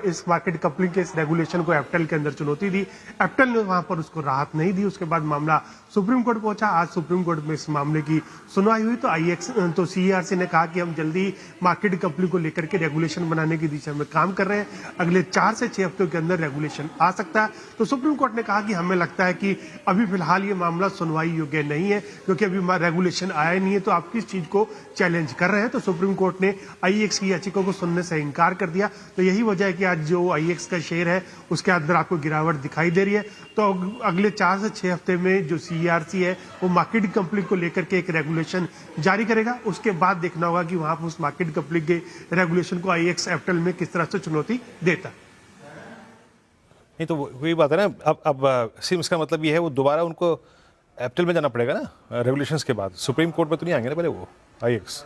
इस मार्केट कपलिंग के इस रेगुलेशन को एप्टल के अंदर चुनौती दी। एप्टल ने वहां पर उसको राहत नहीं दी। उसके बाद मामला सुप्रीम कोर्ट पहुंचा। आज सुप्रीम कोर्ट में इस मामले की सुनवाई हुई तो CERC ने कहा कि हम जल्दी मार्केट कपलिंग को लेकर के रेगुलेशन बनाने की दिशा में काम कर रहे हैं। अगले 4 से 6 हफ्तों के अंदर रेगुलेशन आ सकता है। तो सुप्रीम कोर्ट ने कहा कि हमें लगता है कि अभी फिलहाल ये मामला सुनवाई योग्य नहीं है, क्योंकि अभी रेगुलेशन आया नहीं है, तो आप किस चीज को चैलेंज कर रहे हैं। तो सुप्रीम कोर्ट ने IEX की याचिका को सुनने से इनकार कर दिया। तो यही वजह है कि आज जो IEX का शेयर है उसके अंदर आपको गिरावट दिखाई दे रही है। तो अगले 4 से 6 हफ्ते में जो CERC है वो मार्केट कपलिंग को लेकर के एक रेगुलेशन जारी करेगा। उसके बाद देखना होगा कि वहां पर उस मार्केट कपलिंग के रेगुलेशन को IEX एप्टल में किस तरह से चुनौती देता है। नहीं तो वही बात है ना, अब सिम इसका मतलब ये है वो दोबारा उनको एप्टल में जाना पड़ेगा ना रेगुलेशंस के बाद, सुप्रीम कोर्ट में तो नहीं आएंगे ना पहले वो IEX।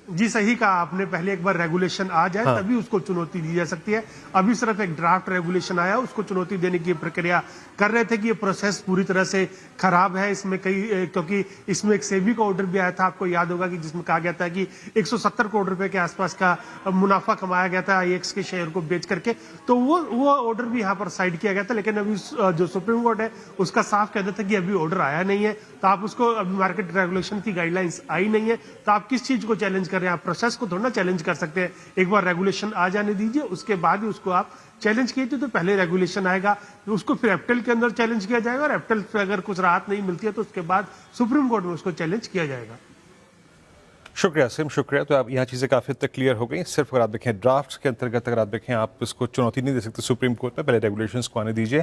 जी सही कहा आपने, पहले एक बार रेगुलेशन आ जाए तभी उसको चुनौती दी जा सकती है। अभी सिर्फ एक ड्राफ्ट रेगुलेशन आया, उसको चुनौती देने की प्रक्रिया कर रहे थे कि ये प्रोसेस पूरी तरह से खराब है। इसमें क्योंकि इसमें एक सेबी का ऑर्डर भी आया था, आपको याद होगा कि जिसमें कहा गया था कि 170 करोड़ रुपए के आसपास का मुनाफा कमाया गया था IEX के शेयर को बेच करके, तो वो ऑर्डर भी यहाँ पर साइड किया गया था। लेकिन अभी जो सुप्रीम कोर्ट है उसका साफ कह देता है कि अभी ऑर्डर आया नहीं है, तो आप उसको, अभी मार्केट रेगुलेशन की गाइडलाइंस आई नहीं है, तो आप किस चीज को चैलेंज कर रहे हैं? आप प्रोसेस को थोड़ा ना चैलेंज कर सकते हैं। एक बार रेगुलेशन आ जाने दीजिए, उसके बाद ही उसको आप चैलेंज कीजिए। तो पहले रेगुलेशन आएगा, उसको फिर एप्टल के अंदर चैलेंज किया जाएगा, और एप्टल से अगर कुछ राहत नहीं मिलती है तो उसके बाद सुप्रीम कोर्ट में उसको चैलेंज किया जाएगा। शुक्रिया सिम, शुक्रिया। तो आप यहाँ चीज़ें काफ़ी हद तक क्लियर हो गई। सिर्फ अगर आप देखें ड्राफ्ट के अंतर्गत, अगर आप देखें, आप इसको चुनौती नहीं दे सकते सुप्रीम कोर्ट में, पहले रेगुलेशंस को आने दीजिए।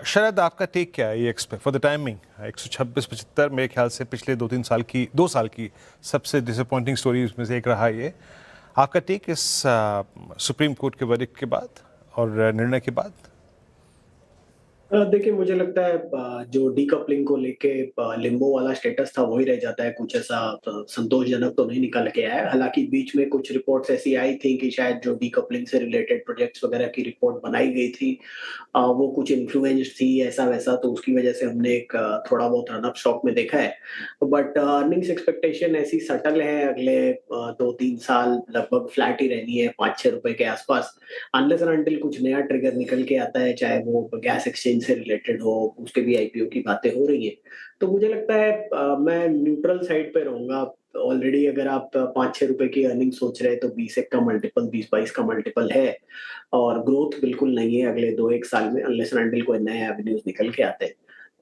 शरद, आपका टेक क्या है IEX पे फॉर द टाइमिंग? 126-75 मेरे ख्याल से पिछले 2 साल की सबसे डिसअपॉइंटिंग स्टोरी में से एक रहा ये। आपका टेक इस सुप्रीम कोर्ट के वर्डिक्ट के बाद और निर्णय के बाद? देखिए, मुझे लगता है जो डीकपलिंग को लेके लिम्बो वाला स्टेटस था वही रह जाता है, कुछ ऐसा संतोषजनक तो नहीं निकल के आया। हालांकि बीच में कुछ रिपोर्ट्स ऐसी आई थी कि शायद जो डीकपलिंग से रिलेटेड प्रोजेक्ट्स वगैरह की रिपोर्ट बनाई गई थी वो कुछ इन्फ्लुएंस्ड थी, ऐसा वैसा, तो उसकी वजह से हमने एक थोड़ा बहुत रनअप स्टॉक में देखा है। बट अर्निंग्स एक्सपेक्टेशन ऐसी सटल है, अगले 2-3 साल लगभग फ्लैट ही रहनी है 5-6 रुपए के आसपास, अनलेस एंड अनटिल कुछ नया ट्रिगर निकल के आता है, चाहे वो गैस एक्सचेंज से रिलेटेड हो, उसके भी IPO की बातें हो रही है। तो मुझे लगता है मैं न्यूट्रल साइड पे रहूंगा। ऑलरेडी अगर आप 5-6 रुपए की अर्निंग सोच रहे हैं तो 20 का मल्टीपल, 20-22 का मल्टीपल है, और ग्रोथ बिल्कुल नहीं है अगले 2-1 साल में, अनलेस एंड अनटिल कोई नए एवेन्यूज निकल के आते हैं।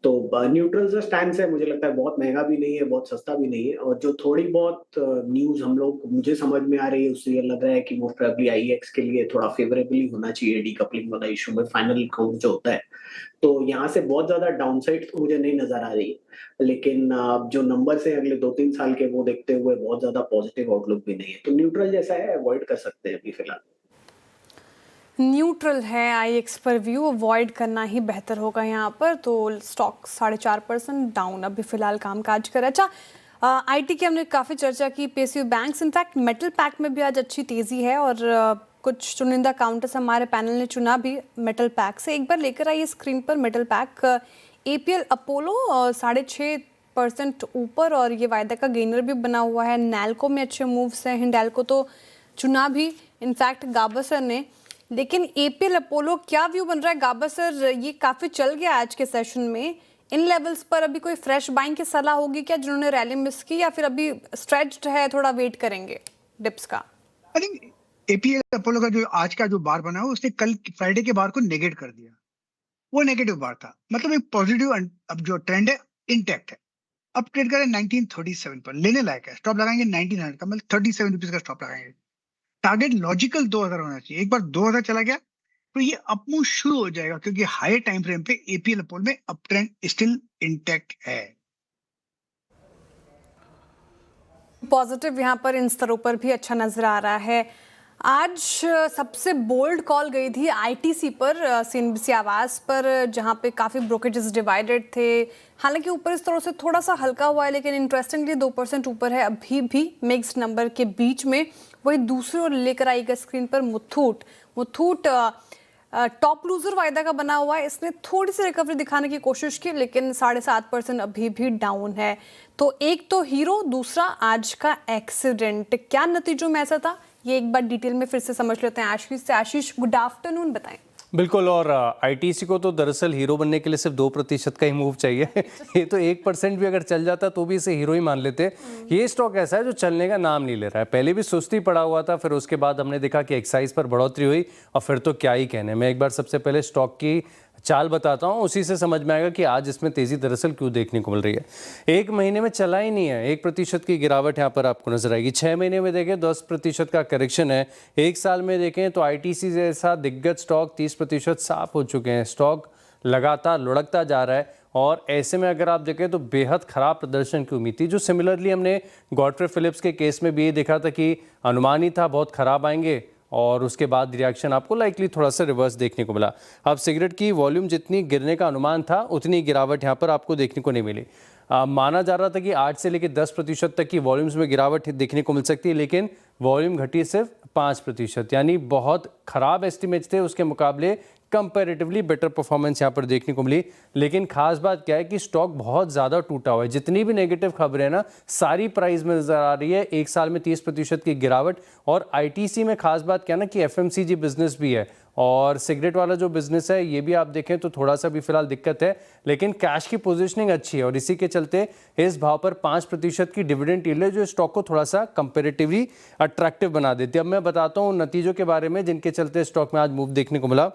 तो न्यूट्रल सा स्टैंड है, मुझे लगता है बहुत महंगा भी नहीं है, बहुत सस्ता भी नहीं है। और जो थोड़ी बहुत न्यूज मुझे समझ में आ रही है, उससे ये लग रहा है कि मोस्ट प्रोबेबली IEX के लिए थोड़ा फेवरेबली होना चाहिए डीकपलिंग वाला इशू में फाइनल काउंट जो होता है। तो यहाँ से बहुत ज्यादा डाउनसाइड तो मुझे नहीं नजर आ रही है, लेकिन जो नंबर्स है अगले 2-3 साल के वो देखते हुए बहुत ज्यादा पॉजिटिव आउटलुक भी नहीं है। तो न्यूट्रल जैसा है, अवॉइड कर सकते हैं अभी फिलहाल। न्यूट्रल है IEX पर व्यू, अवॉइड करना ही बेहतर होगा यहाँ पर। तो स्टॉक 4.5% डाउन अभी फिलहाल कामकाज कर। अच्छा, IT की हमने काफ़ी चर्चा की, PSU banks, in fact metal pack में भी आज अच्छी तेज़ी है, और कुछ चुनिंदा काउंटर्स हमारे पैनल ने चुना भी मेटल पैक से। एक बार लेकर आइए स्क्रीन पर मेटल पैक। APL अपोलो 6.5% ऊपर, और ये वायदा का गेनर भी बना हुआ है। नैल्को में अच्छे मूव्स हैं, हिंडाल्को तो चुना भी इनफैक्ट गाबसर ने। लेकिन APL अपोलो क्या व्यू बन रहा है? गाबसर ये काफ़ी चल गया आज के सेशन में, इन लेवल्स पर अभी कोई फ्रेश बाइंग की सलाह होगी क्या जिन्होंने रैली मिस की, या फिर अभी स्ट्रेच्ड है, थोड़ा वेट करेंगे डिप्स का? आई थिंक APL अपोलो का जो आज का जो बार बना है उसने कल फ्राइडे के बार को नेगेट कर दिया। वो नेगेटिव बार था, मतलब एक पॉजिटिव अब जो ट्रेंड है इंटैक्ट है। अब ट्रेड करें 1937 पर, लेने लायक है। स्टॉप लगाएंगे 1900 का, मतलब 37 रुपीज का स्टॉप लगाएंगे। टारगेट लॉजिकल 2000 होना चाहिए। एक बार 2000 चला गया तो ये अपमूव शुरू हो जाएगा, क्योंकि हाई टाइम फ्रेम पे APL अपोलो में अप ट्रेंड स्टिल इंटैक्ट है। पॉजिटिव यहाँ पर इन स्तरों पर भी अच्छा नजर आ रहा है। आज सबसे बोल्ड कॉल गई थी ITC पर, CNBC आवाज पर, जहाँ पे काफ़ी ब्रोकरेजेस डिवाइडेड थे। हालांकि ऊपर इस तरह से थोड़ा सा हल्का हुआ है, लेकिन इंटरेस्टिंगली 2% ऊपर है अभी भी मिक्स्ड नंबर के बीच में। वही दूसरी ओर लेकर आएगा स्क्रीन पर मुथूट टॉप लूजर वायदा का बना हुआ है। इसने थोड़ी सी रिकवरी दिखाने की कोशिश की, लेकिन 7.5% अभी भी डाउन है। तो एक तो हीरो, दूसरा आज का एक्सीडेंट। क्या नतीजों में ऐसा था, ये एक बार डिटेल में फिर से समझ लेते हैं आशीष से। आशीष, गुड आफ्टरनून, बताएं। बिल्कुल, और ITC को तो दरअसल हीरो बनने के लिए सिर्फ 2% का ही मूव चाहिए। ये तो 1% भी अगर चल जाता तो भी इसे हीरो ही मान लेते। ये स्टॉक ऐसा है जो चलने का नाम नहीं ले रहा है। पहले भी सुस्ती पड़ा हुआ था, फिर उसके बाद हमने देखा कि एक्साइज पर बढ़ोतरी हुई, और फिर तो क्या ही कहने। मैं एक बार सबसे पहले स्टॉक की चाल बताता हूँ, उसी से समझ में आएगा कि आज इसमें तेज़ी दरअसल क्यों देखने को मिल रही है। एक महीने में चला ही नहीं है, 1% की गिरावट यहाँ पर आपको नजर आएगी। 6 महीने में देखें 10% का करेक्शन है। एक साल में देखें तो ITC जैसा दिग्गज स्टॉक 30% साफ हो चुके हैं। स्टॉक लगातार लुढ़कता जा रहा है, और ऐसे में अगर आप देखें तो बेहद ख़राब प्रदर्शन की उम्मीद थी, जो सिमिलरली हमने गॉडफ्रे फिलिप्स के केस में भी ये देखा था कि अनुमान ही था बहुत ख़राब आएंगे, और उसके बाद रिएक्शन आपको लाइकली थोड़ा सा रिवर्स देखने को मिला। अब सिगरेट की वॉल्यूम जितनी गिरने का अनुमान था, उतनी गिरावट यहाँ पर आपको देखने को नहीं मिली। माना जा रहा था कि 8 से लेकर 10% तक की वॉल्यूम्स में गिरावट देखने को मिल सकती है, लेकिन वॉल्यूम घटी सिर्फ 5%, यानी बहुत खराब एस्टिमेट्स थे, उसके मुकाबले कंपैरेटिवली बेटर परफॉर्मेंस यहाँ पर देखने को मिली। लेकिन खास बात क्या है कि स्टॉक बहुत ज़्यादा टूटा हुआ है। जितनी भी नेगेटिव खबरें हैं ना, सारी प्राइस में नज़र आ रही है। एक साल में 30% की गिरावट। और आईटीसी में खास बात क्या है ना कि एफएमसीजी बिजनेस भी है, और सिगरेट वाला जो बिजनेस है ये भी आप देखें तो थोड़ा सा भी फिलहाल दिक्कत है, लेकिन कैश की पोजीशनिंग अच्छी है, और इसी के चलते इस भाव पर 5% की डिविडेंड यील्ड है, जो स्टॉक को थोड़ा सा कंपेरेटिवली अट्रैक्टिव बना देती है। अब मैं बताता हूँ नतीजों के बारे में जिनके चलते स्टॉक में आज मूव देखने को मिला।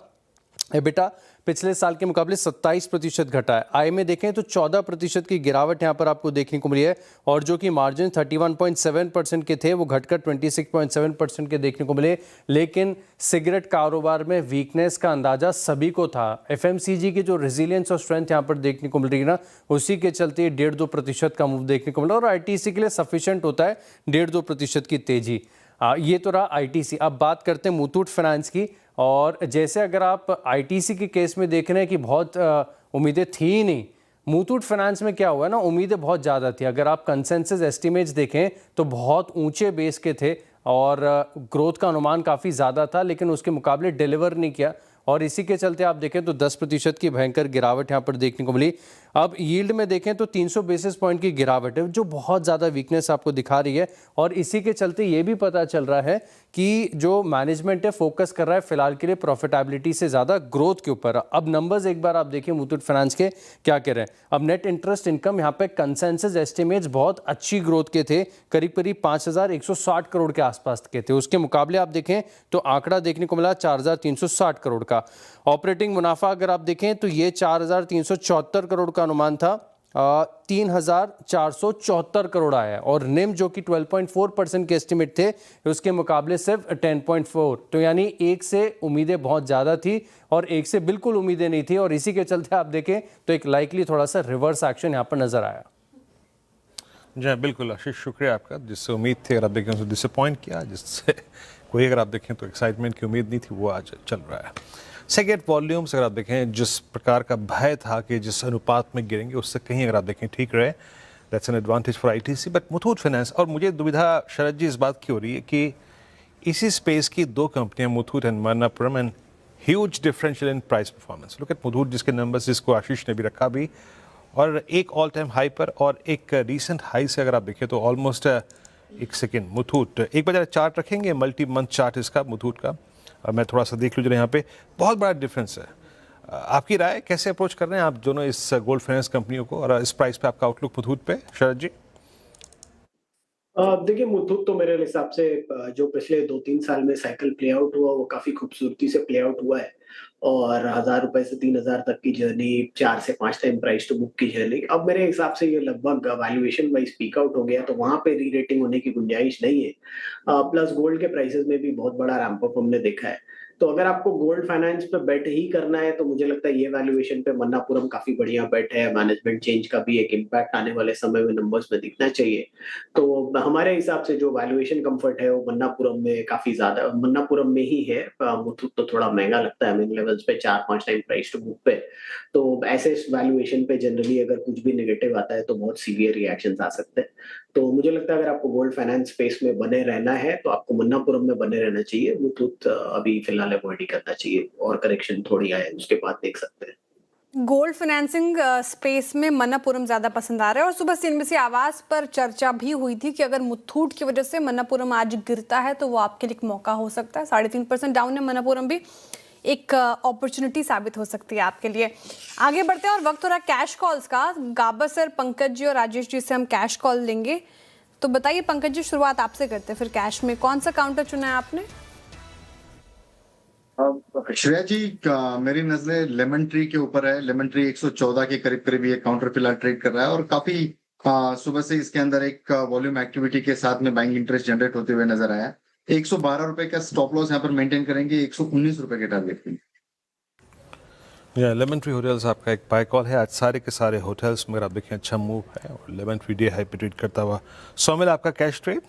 एबिटा पिछले साल के मुकाबले 27% घटा है। आय में देखें तो 14% की गिरावट यहाँ पर आपको देखने को मिली है, और जो कि मार्जिन 31.7% के थे वो घटकर 26.7% के देखने को मिले। लेकिन सिगरेट कारोबार में वीकनेस का अंदाजा सभी को था। एफएमसीजी की जो रेजिलियंस और स्ट्रेंथ यहाँ पर देखने को मिल रही है ना, उसी के चलते 1.5-2% का मूव देखने को मिला, और आईटीसी के लिए सफिशिएंट होता है 1.5-2% की तेजी। ये तो रहा आईटीसी। अब बात करते हैं मुथूट फाइनेंस की। और जैसे अगर आप आईटीसी के केस में देख रहे हैं कि बहुत उम्मीदें थी ही नहीं, मुथूट फाइनेंस में क्या हुआ है ना, उम्मीदें बहुत ज़्यादा थी। अगर आप कंसेंसस एस्टिमेट्स देखें तो बहुत ऊंचे बेस के थे, और ग्रोथ का अनुमान काफ़ी ज़्यादा था, लेकिन उसके मुकाबले डिलीवर नहीं किया, और इसी के चलते आप देखें तो 10% की भयंकर गिरावट यहाँ पर देखने को मिली। अब यील्ड में देखें तो 300 बेसिस पॉइंट की गिरावट है, जो बहुत ज़्यादा वीकनेस आपको दिखा रही है, और इसी के चलते ये भी पता चल रहा है कि जो मैनेजमेंट है फोकस कर रहा है फिलहाल के लिए प्रॉफिटेबिलिटी से ज़्यादा ग्रोथ के ऊपर। अब नंबर्स एक बार आप देखिए मुथूट फाइनेंस के क्या कह रहे हैं। अब नेट इंटरेस्ट इनकम यहाँ पे कंसेंसस एस्टिमेट्स बहुत अच्छी ग्रोथ के थे, करीब करीब 5160 करोड़ के आसपास के थे। उसके मुकाबले आप देखें तो आंकड़ा देखने को मिला 4360 करोड़ का। ऑपरेटिंग मुनाफा अगर आप देखें तो ये 4374 करोड़ का अनुमान था, 3474 करोड़ आया, और निम जो कि 12.4% के एस्टिमेट थे उसके मुकाबले सिर्फ 10.4। तो यानी एक से उम्मीदें बहुत ज़्यादा थी और एक से बिल्कुल उम्मीदें नहीं थी, और इसी के चलते आप देखें तो एक लाइकली थोड़ा सा रिवर्स एक्शन यहाँ पर नजर आया। जी बिल्कुल आशीष, शुक्रिया आपका। जिससे उम्मीद थी अगर आप देखें तो डिसअपॉइंट किया, जिससे कोई अगर आप देखें तो एक्साइटमेंट की उम्मीद नहीं थी, वो आज चल रहा है। सेकेंड वॉल्यूम्स अगर आप देखें जिस प्रकार का भय था कि जिस अनुपात में गिरेंगे उससे कहीं अगर आप देखें ठीक रहे, that's an advantage for ITC. But Muthoot finance, और मुझे दुविधा शरद जी इस बात की हो रही है कि इसी स्पेस की दो कंपनियां Muthoot and Manappuram, and huge differential in price performance. Look at Muthoot जिसके नंबर्स जिसको आशीष ने भी रखा भी, और एक ऑल टाइम हाई पर और एक रीसेंट हाई से अगर आप देखें तो ऑलमोस्ट एक सेकेंड मुथूट एक बार चार्ट रखेंगे, मल्टी मंथ चार्ट इसका मुथूट का, और मैं थोड़ा सा देख लूँ जरा यहाँ पे बहुत बड़ा डिफरेंस है। आपकी राय कैसे अप्रोच कर रहे हैं आप दोनों इस गोल्ड फाइनेंस कंपनियों को, और इस प्राइस पे आपका आउटलुक मुथूट पे शरद जी? देखिए मुथूट तो मेरे हिसाब से जो पिछले 2-3 साल में साइकिल प्ले आउट हुआ वो काफी खूबसूरती से प्ले आउट हुआ है, और 1000 रुपए से 3000 तक की जर्नी, 4 से 5 टाइम प्राइस टू बुक की जर्नी, अब मेरे हिसाब से ये लगभग वैल्यूएशन वाइज पीक आउट हो गया, तो वहां पे री रेटिंग होने की गुंजाइश नहीं है। प्लस गोल्ड के प्राइसेस में भी बहुत बड़ा रैंप अप हमने देखा है, तो अगर आपको गोल्ड फाइनेंस पे बेट ही करना है तो मुझे लगता है ये वैल्यूएशन पे मन्नापुरम काफी बढ़िया बेट है। मैनेजमेंट चेंज का भी एक इम्पैक्ट आने वाले समय में नंबर्स में दिखना चाहिए, तो हमारे हिसाब से जो वैल्यूएशन कंफर्ट है वो मन्नापुरम में काफी ज्यादा, मन्नापुरम में ही है। मुथूट तो थोड़ा महंगा लगता है इन लेवल्स पे, 4-5 टाइम प्राइस टू बुक पे, तो ऐसे वैल्यूएशन पे जनरली अगर कुछ भी नेगेटिव आता है तो बहुत सीवियर रिएक्शंस आ सकते हैं। तो मुझे लगता है अगर आपको गोल्ड फाइनेंस स्पेस में बने रहना है तो आपको मन्नापुरम में बने रहना चाहिए। मुथूट अभी फिलहाल अवॉइड ही करना चाहिए, और करेक्शन थोड़ी आए उसके बाद देख सकते हैं। गोल्ड फाइनेंसिंग स्पेस में मन्नापुरम ज़्यादा पसंद आ रहा है, और सुबह सीएनबीसी आवाज़ पर चर्चा भी हुई थी कि अगर मुथूट की वजह से मन्नापुरम आज गिरता है तो वो आपके लिए एक मौका हो सकता है। 3.5% डाउन है मन्नापुरम भी, एक अपॉर्चुनिटी साबित हो सकती है आपके लिए। आगे बढ़ते हैं और वक्त हो रहा है कैश कॉल्स का। गाबा सर, पंकज जी और राजेश जी से हम कैश कॉल लेंगे। तो बताइए पंकज जी, शुरुआत आपसे करते हैं फिर कैश में। कौन सा काउंटर चुना है आपने? श्रेया जी, मेरी नजरें लेमन ट्री के ऊपर है। लेमन ट्री 114 के करीब करीब ये काउंटर फिलहाल ट्रेड कर रहा है, और काफी सुबह से इसके अंदर एक वॉल्यूम एक्टिविटी के साथ में बाइंग इंटरेस्ट जनरेट होते हुए नजर आया। 112 रुपए का स्टॉप लॉस यहाँ पर मेंटेन करेंगे, 119 रुपए के टारगेट पे। लेमन ट्री होटल्स आपका एक बाय कॉल है। आज सारे के सारे होटल्स में आप देखें अच्छा मूव है, और लेमन ट्री डे हाई पे ट्रेड करता हुआ। सौमिल आपका कैश ट्रेड,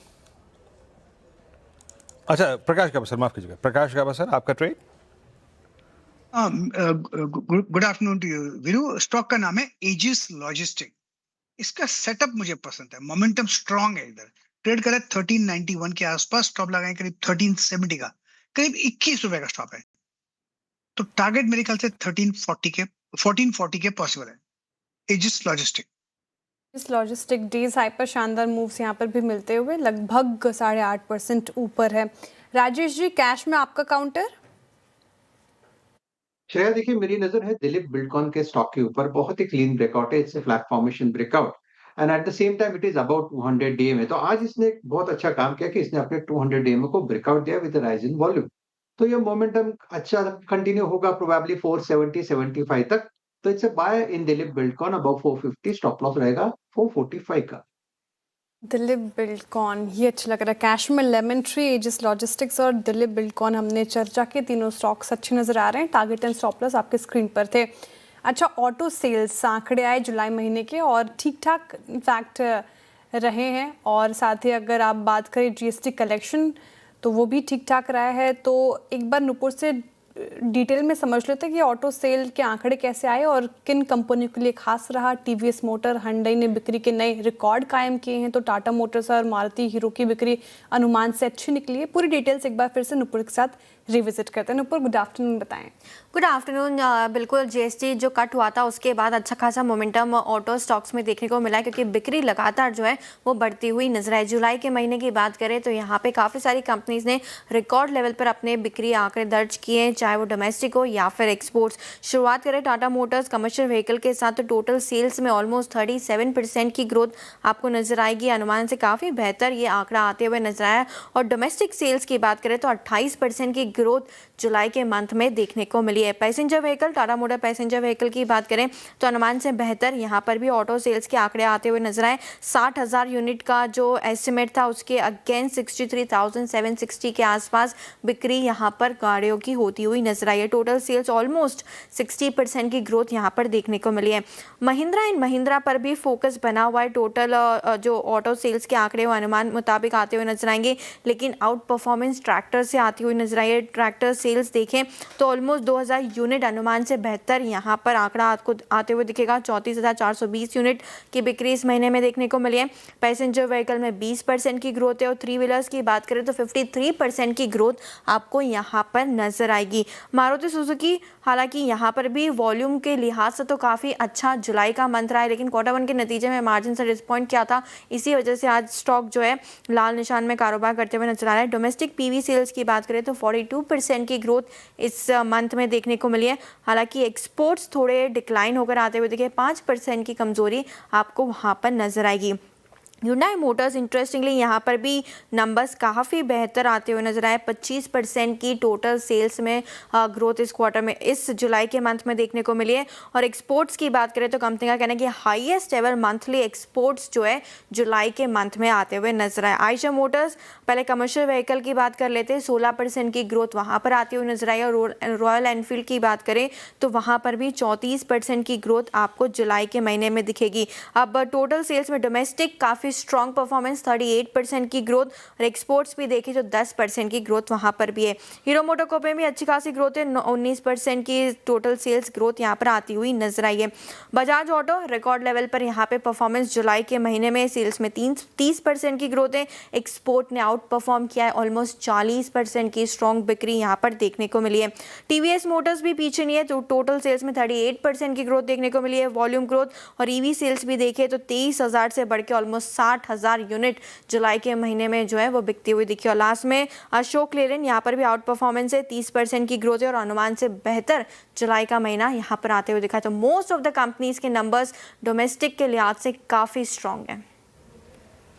अच्छा प्रकाश गाबा सर, माफ कीजिएगा, प्रकाश गाबा सर आपका trade. Good afternoon to you Veeru. Stock का नाम है एजिस लॉजिस्टिक। इसका सेटअप मुझे पसंद है, मोमेंटम स्ट्रांग है। इधर ट्रेड करे 1391 के आसपास, स्टॉप लगाए करीब 1370 का, करीब 21 रुपए का स्टॉप है। तो टारगेट मेरे ख्याल से 1440 के पॉसिबल है। एजिस लॉजिस्टिक, इस लॉजिस्टिक डीज हाइपर शानदार मूव्स यहाँ पर भी मिलते हुए लगभग 8.5% ऊपर है। राजेश जी, कैश में आपका काउंटर? श्रेया देखिए, मेरी नजर है दिलीप बिल्डकॉन के स्टॉक के ऊपर, बहुत ही क्लीन ब्रेकआउट है, it's flat formation breakout and at the same time it is about 200 day में। तो आज इसने एक बहुत अच्छा काम किया कि इसने अपने 200 डे में को ब्रेकआउट दिया विद राइज इन वॉल्यूम। तो ये मोमेंटम अच्छा कंटिन्यू होगा प्रोबेबली 470-75 तक। तो it's a buy in Dilip Buildcon about 450, stop loss रहेगा 445 का। दिलीप बिल्डकॉन, ये अच्छा लग रहा है। कैश में लेमन ट्री, एजिस लॉजिस्टिक्स और दिलीप बिल्डकॉन हमने चर्चा की, तीनों स्टॉक्स अच्छे नजर आ रहे हैं। टारगेट एंड स्टॉप लॉस आपके स्क्रीन पर थे। अच्छा, ऑटो सेल्स आंकड़े आए जुलाई महीने के और ठीक ठाक इनफैक्ट रहे हैं, और साथ ही अगर आप बात करें जीएसटी कलेक्शन तो वो भी ठीक ठाक रहा है। तो एक बार नुपुर से डिटेल में समझ लेते हैं कि ऑटो सेल के आंकड़े कैसे आए और किन कंपनियों के लिए खास रहा। टीवीएस मोटर, हुंडई ने बिक्री के नए रिकॉर्ड कायम किए हैं, तो टाटा मोटर्स और मारुति हीरो की बिक्री अनुमान से अच्छी निकली है। पूरी डिटेल्स एक बार फिर से नुपुर के साथ रिविजिट करते हैं। नुपुर, गुड आफ्टरनून, बताएं। Good afternoon. बिल्कुल, जीएसटी जो कट हुआ था उसके बाद अच्छा खासा मोमेंटम ऑटो स्टॉक्स में देखने को मिला है, क्योंकि बिक्री लगातार जो है वो बढ़ती हुई नजर आई। जुलाई के महीने की बात करें तो यहाँ पे काफ़ी सारी कंपनीज ने रिकॉर्ड लेवल पर अपने बिक्री आंकड़े दर्ज किए, चाहे वो डोमेस्टिक हो या फिर एक्सपोर्ट्स। शुरुआत करें टाटा मोटर्स कमर्शियल व्हीकल के साथ, तो टोटल सेल्स में ऑलमोस्ट 37% की ग्रोथ आपको नजर आएगी। अनुमान से काफ़ी बेहतर ये आंकड़ा आते हुए नजर आया। और डोमेस्टिक सेल्स की बात करें तो 28% की ग्रोथ जुलाई के मंथ में देखने को मिली है। Passenger vehicle, Tata motor passenger vehicle की बात करें तो अनुमान से बेहतर यहाँ पर भी ऑटो सेल्स के आंकड़े आते हुए नजर आए। 60,000 यूनिट का जो एस्टिमेट था उसके अगेंस्ट 63,760 के आसपास बिक्री यहाँ पर गाड़ियों की होती हुई नजर आई है। टोटल सेल्स ऑलमोस्ट 60% की ग्रोथ यहाँ पर देखने को मिली है। महिंद्रा एंड महिंद्रा पर भी फोकस बना हुआ है। टोटल जो ऑटो सेल्स के आंकड़े वो अनुमान मुताबिक आते हुए नजर आएंगे, लेकिन आउट परफॉर्मेंस ट्रैक्टर से आती हुई नजर आई है। ट्रैक्टर सेल्स देखें तो ऑलमोस्ट 2000 यूनिट अनुमान से बेहतर यहाँ पर आंकड़ा आपको आते हुए दिखेगा। 34,420 यूनिट की बिक्री इस महीने में देखने को मिली है। पैसेंजर व्हीकल में 20% की ग्रोथ है और थ्री व्हीलर्स की बात करें तो 53% की ग्रोथ आपको यहाँ पर नजर आएगी। मारुति सुजुकी, हालांकि यहाँ पर भी वॉल्यूम के लिहाज से तो काफ़ी अच्छा जुलाई का मंथ रहा है, लेकिन क्वार्टर वन के नतीजे में मार्जिन से डिसपॉइंट किया था, इसी वजह से आज स्टॉक जो है लाल निशान में कारोबार करते हुए नजर आ रहा है। डोमेस्टिक पीवी सेल्स की बात करें तो 42% की ग्रोथ इस मंथ में देखने को मिली है। हालांकि एक्सपोर्ट्स थोड़े डिक्लाइन होकर आते हुए दिखे, 5% की कमजोरी आपको वहाँ पर नजर आएगी। Hyundai मोटर्स इंटरेस्टिंगली यहाँ पर भी नंबर्स काफ़ी बेहतर आते हुए नजर आए। 25% की टोटल सेल्स में ग्रोथ इस क्वार्टर में, इस जुलाई के मंथ में देखने को मिली है। और एक्सपोर्ट्स की बात करें तो कंपनी का कहना है कि हाईएस्ट एवर मंथली एक्सपोर्ट्स जो है जुलाई के मंथ में आते हुए नजर आए। आयशर मोटर्स, पहले कमर्शियल व्हीकल की बात कर लेते हैं, 16% की ग्रोथ वहाँ पर आती हुई नजर आई। और रॉयल एनफील्ड की बात करें तो वहाँ पर भी 34% की ग्रोथ आपको जुलाई के महीने में दिखेगी। अब टोटल सेल्स में डोमेस्टिक काफ़ी स्ट्रॉन्ग परफॉर्मेंस, 38% की ग्रोथ, और एक्सपोर्ट्स भी देखें तो 10% की ग्रोथ वहां पर भी है। हीरो मोटोकॉर्प में भी अच्छी खासी ग्रोथ है, 19% की टोटल सेल्स ग्रोथ यहां पर आती हुई नजर आई है। बजाज ऑटो रिकॉर्ड लेवल पर यहां पे परफॉर्मेंस जुलाई के महीने में सेल्स में 30% की ग्रोथ है। एक्सपोर्ट ने आउट परफॉर्म किया है, ऑलमोस्ट 40% की स्ट्रॉन्ग बिक्री यहाँ पर देखने को मिली है। टीवीएस मोटर्स भी पीछे नहीं है, तो टोटल सेल्स में 38% की ग्रोथ देखने को मिली है, वॉल्यूम ग्रोथ। और ईवी सेल्स भी देखें तो 23,000 से बढ़ के ऑलमोस्ट 60,000 यूनिट जुलाई के महीने में जो है वो बिकती हुई दिखी। और लास्ट में अशोक लेलैंड, यहाँ पर भी आउट परफॉर्मेंस है, 30% की ग्रोथ है और अनुमान से बेहतर जुलाई का महीना यहाँ पर आते हुए दिखा। तो मोस्ट ऑफ द कंपनीज के नंबर्स डोमेस्टिक के लिहाज से काफी स्ट्रॉन्ग है।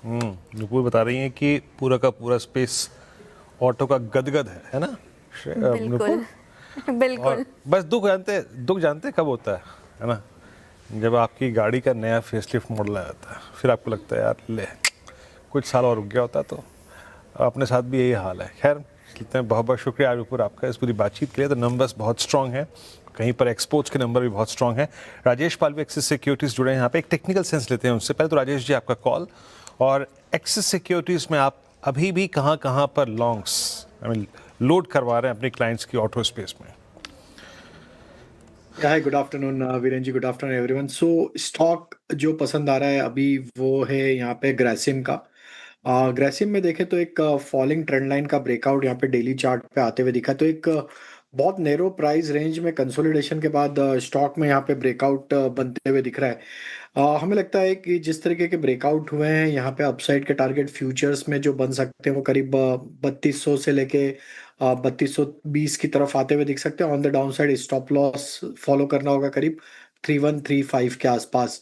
नुपुर बता रही हैं कि पूरा का पूरा स्पेस ऑटो का गदगद है ना? बिल्कुल बिल्कुल। बस दुख जानते कब होता है ना? जब आपकी गाड़ी का नया फेसलिफ्ट मॉडल आ जाता है, फिर आपको लगता है यार ले कुछ साल और रुक गया होता। तो अपने साथ भी यही हाल है। खैर, कहते हैं बहुत बहुत शुक्रिया आरुपुर आपका इस पूरी बातचीत के लिए। तो नंबर्स बहुत स्ट्रॉन्ग हैं, कहीं पर एक्सपोर्ट्स के नंबर भी बहुत स्ट्रॉन्ग हैं। राजेश पाल भी एक्सिस सिक्योरिटीज़ जुड़े हैं यहाँ पे, एक टेक्निकल सेंस लेते हैं उनसे। पहले तो राजेश जी आपका कॉल, और एक्सिस सिक्योरिटीज़ में आप अभी भी कहाँ पर लॉन्ग्स लोड करवा रहे हैं अपने क्लाइंट्स की ऑटो स्पेस में? Hi, good afternoon Viren ji, good afternoon everyone. So stock जो पसंद आ रहा है अभी वो है यहाँ पे ग्रासिम का। ग्रासिम में देखें तो एक फॉलिंग ट्रेंड लाइन का ब्रेकआउट यहाँ पे डेली चार्ट पे आते हुए दिखा, तो एक बहुत नैरो प्राइस रेंज में कंसोलिडेशन के बाद स्टॉक में यहाँ पे ब्रेकआउट बनते हुए दिख रहा है। हमें लगता है कि जिस तरीके के ब्रेकआउट हुए हैं यहाँ पे अपसाइड के टारगेट फ्यूचर्स में जो बन सकते हैं वो करीब 3200 से लेके 3220 की तरफ आते हुए दिख सकते हैं। On the down side stop loss follow करना होगा करीब 3135 के आसपास।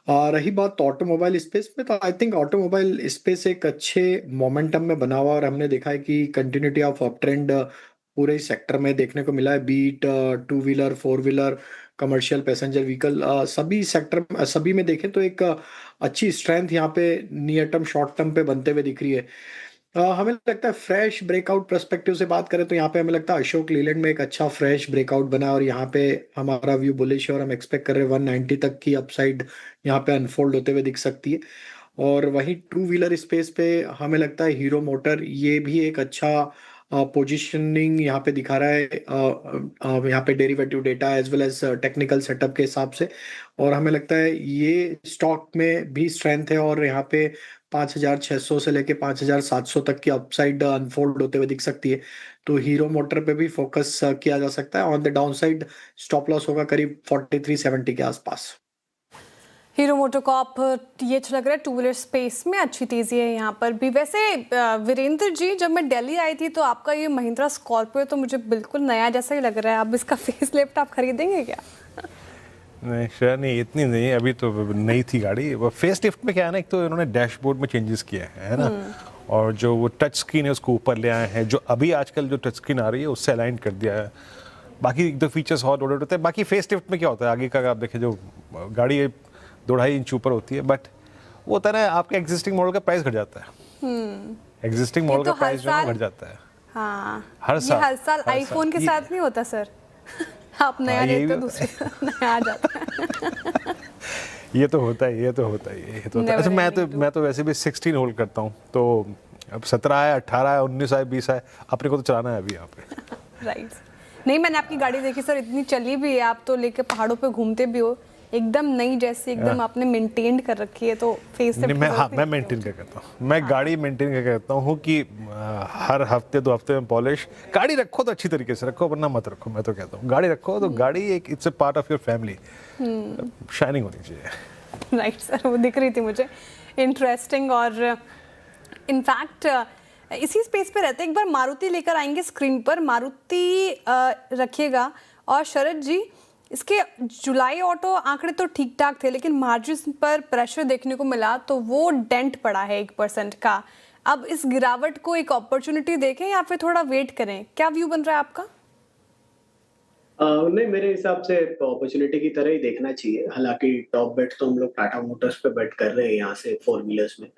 रही बात ऑटोमोबाइल स्पेस में, तो आई थिंक ऑटोमोबाइल स्पेस एक अच्छे मोमेंटम में बना हुआ और हमने देखा है कि कंटिन्यूटी ऑफ अप ट्रेंड पूरे सेक्टर में देखने को मिला है। Be it two wheeler, four wheeler, commercial passenger vehicle, सभी सेक्टर सभी में देखें तो एक अच्छी स्ट्रेंथ यहाँ पे नियर टर्म शॉर्ट टर्म पे बनते हुए दिख रही है। हमें लगता है फ्रेश ब्रेकआउट पर्सपेक्टिव से बात करें तो यहाँ पे हमें लगता है अशोक लीलैंड में एक अच्छा फ्रेश ब्रेकआउट बना और यहाँ पे हमारा व्यू बुलिश है और हम एक्सपेक्ट कर रहे हैं 190 तक की अपसाइड यहाँ पे अनफोल्ड होते हुए दिख सकती है। और वहीं टू व्हीलर स्पेस पे हमें लगता है हीरो मोटर ये भी एक अच्छा पोजीशनिंग यहाँ पे दिखा रहा है यहाँ पे derivative data as well as technical setup के हिसाब से, और हमें लगता है ये स्टॉक में भी स्ट्रेंथ है और यहाँ पे 5600 से लेके 5700 तक की अपसाइड अनफोल्ड होते हुए दिख सकती है। तो हीरो मोटर पे भी फोकस किया जा सकता है। On the down side stop loss होगा करीब 4370 के आसपास। हीरो मोटोकॉर्प ये अच्छा लग रहा है, टू व्हीलर स्पेस में अच्छी तेजी है यहाँ पर भी। वैसे वीरेंद्र जी, जब मैं दिल्ली आई थी तो आपका ये महिंद्रा स्कॉर्पियो तो मुझे बिल्कुल नया जैसा ही लग रहा है। अब इसका फेस लिफ्ट आप खरीदेंगे क्या? नहीं शायद नहीं, इतनी नहीं, अभी तो नई थी गाड़ी। वो फेस लिफ्ट में क्या है ना, एक तो इन्होंने डैशबोर्ड में चेंजेस किए हैं, है ना, और जो वो टच स्क्रीन है उसको ऊपर ले आए हैं, जो अभी आजकल जो टच स्क्रीन आ रही है उससे अलाइन कर दिया है। बाकी एक दो फीचर्स और लोडेड होते हैं। बाकी फेस लिफ्ट में क्या होता है, आगे का आप देखें जो गाड़ी 2.5 इंच ऊपर होती है, बट वो होता है ना, आपके एग्जिस्टिंग मॉडल का प्राइस घट जाता है। एग्जिस्टिंग मॉडल का प्राइस जो है घट जाता है। हाँ, हर साल आईफोन के साथ नहीं होता सर। आप नया लेते हो दूसरे नया आ जाता है। ये तो होता है, ये तो होता है, ये तो होता है। अच्छा, मैं तो वैसे भी 16 होल्ड करता हूँ, तो अब 17 है, 18 है, 19 है, 20 है, अपने को तो चलाना है अभी यहाँ पे। राइट। नहीं, मैंने आपकी गाड़ी देखी सर, इतनी चली भी है, आप तो लेके पहाड़ों पे घूमते भी हो, एकदम नई जैसी, एकदम आपने मेंटेन कर रखी है। तो फेस लिफ्ट मैं मेंटेन क्या करता हूँ, मैं गाड़ी मेंटेन क्या करता हूँ कि हर हफ्ते 2 हफ्ते में पॉलिश। गाड़ी रखो तो अच्छी तरीके से रखो, वरना मत रखो। मैं तो कहता हूँ गाड़ी रखो तो गाड़ी एक it's a part of your family, shining होनी चाहिए। राइट सर, वो दिख रही थी मुझे इंटरेस्टिंग। और इनफैक्ट इसी स्पेस पे रहते एक बार मारुति लेकर आएंगे स्क्रीन पर, मारुति रखिएगा। और शरद जी, इसके जुलाई ऑटो आंकड़े तो ठीक ठाक थे, लेकिन मार्जिन पर प्रेशर देखने को मिला, तो वो डेंट पड़ा है 1% का। अब इस गिरावट को एक अपॉर्चुनिटी देखें या फिर थोड़ा वेट करें, क्या व्यू बन रहा है आपका? नहीं, मेरे हिसाब से अपॉर्चुनिटी की तरह ही देखना चाहिए। हालांकि टॉप बेट तो हम लोग टाटा मोटर्स पे बेट कर रहे हैं यहाँ से 4 व्हीलर्स में,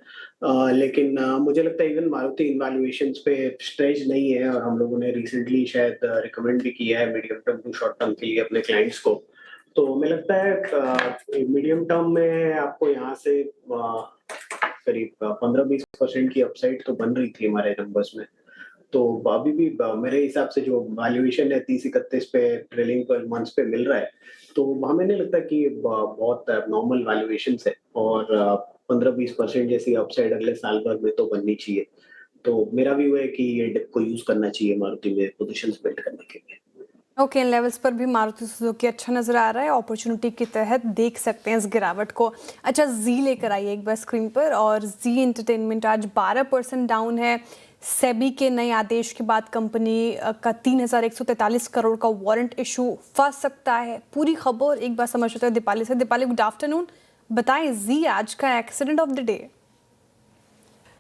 लेकिन मुझे लगता है इवन मारुति इन वैल्यूएशंस पे स्ट्रेच नहीं है, और हम लोगों ने रिसेंटली शायद रिकमेंड भी किया है medium term to short term के लिए अपने क्लाइंट्स को। तो हमें लगता है मीडियम टर्म में आपको यहाँ से करीब 15-20% की अपसाइड तो बन रही थी हमारे नंबर्स में। तो अभी भी मेरे हिसाब से जो वैल्यूएशन है 30-31 पे ट्रेलिंग 12 मंथ्स पे मिल रहा है, तो हमें नहीं लगता कि बहुत नॉर्मल वैल्यूएशन है, और 15-20% जैसी अपसाइड अगले साल भर में तो बननी चाहिए। तो मेरा व्यू है कि ये डिप को यूज करना चाहिए मारुति में पोजीशंस बिल्ड करने के लिए। ओके, इन लेवल्स पर भी मारुति सुजुकी अच्छा नजर आ रहा है, अपॉर्चुनिटी के तहत देख सकते हैं इस गिरावट को। अच्छा, जी लेकर आइए एक बार स्क्रीन पर, और जी एंटरटेनमेंट आज 12% डाउन है। सेबी के नए आदेश के बाद कंपनी का 3143 करोड़ का वारंट इशू फंस सकता है। पूरी खबर एक बार समझ लेते हैं दीपाली से। दीपाली, गुड आफ्टरनून, बताएं जी आज का accident of the day.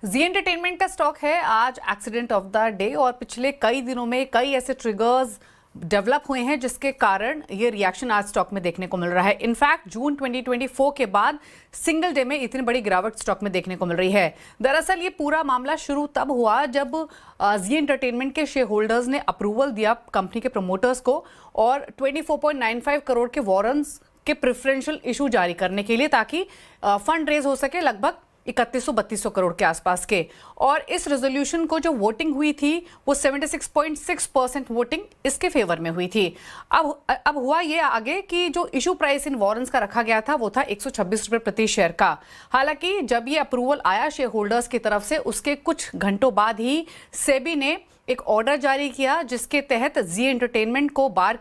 Zee entertainment का स्टॉक है आज एक्सीडेंट ऑफ द डे, और पिछले कई दिनों में कई ऐसे ट्रिगर्स डेवलप हुए हैं जिसके कारण ये रिएक्शन आज स्टॉक में देखने को मिल रहा है। इनफैक्ट जून 2024 के बाद सिंगल डे में इतनी बड़ी गिरावट स्टॉक में देखने को मिल रही है। दरअसल ये पूरा मामला शुरू तब हुआ जब जी एंटरटेनमेंट के शेयर होल्डर्स ने अप्रूवल दिया कंपनी के प्रमोटर्स को, और 24.95 करोड़ के वारंट्स के प्रेफरेंशियल इशू जारी करने के लिए, ताकि फंड रेज हो सके लगभग 3100-3200 करोड़ के आसपास के। और इस रेजोल्यूशन को जो वोटिंग हुई थी वो 76.6% वोटिंग इसके फेवर में हुई थी। अब हुआ ये आगे कि जो इशू प्राइस इन वारंट्स का रखा गया था वो था 126 रुपए प्रति शेयर का। हालांकि जब ये अप्रूवल आया शेयर होल्डर्स की तरफ से उसके कुछ घंटों बाद ही सेबी ने एक ऑर्डर जारी किया जिसके तहत जी एंटरटेनमेंट को बैन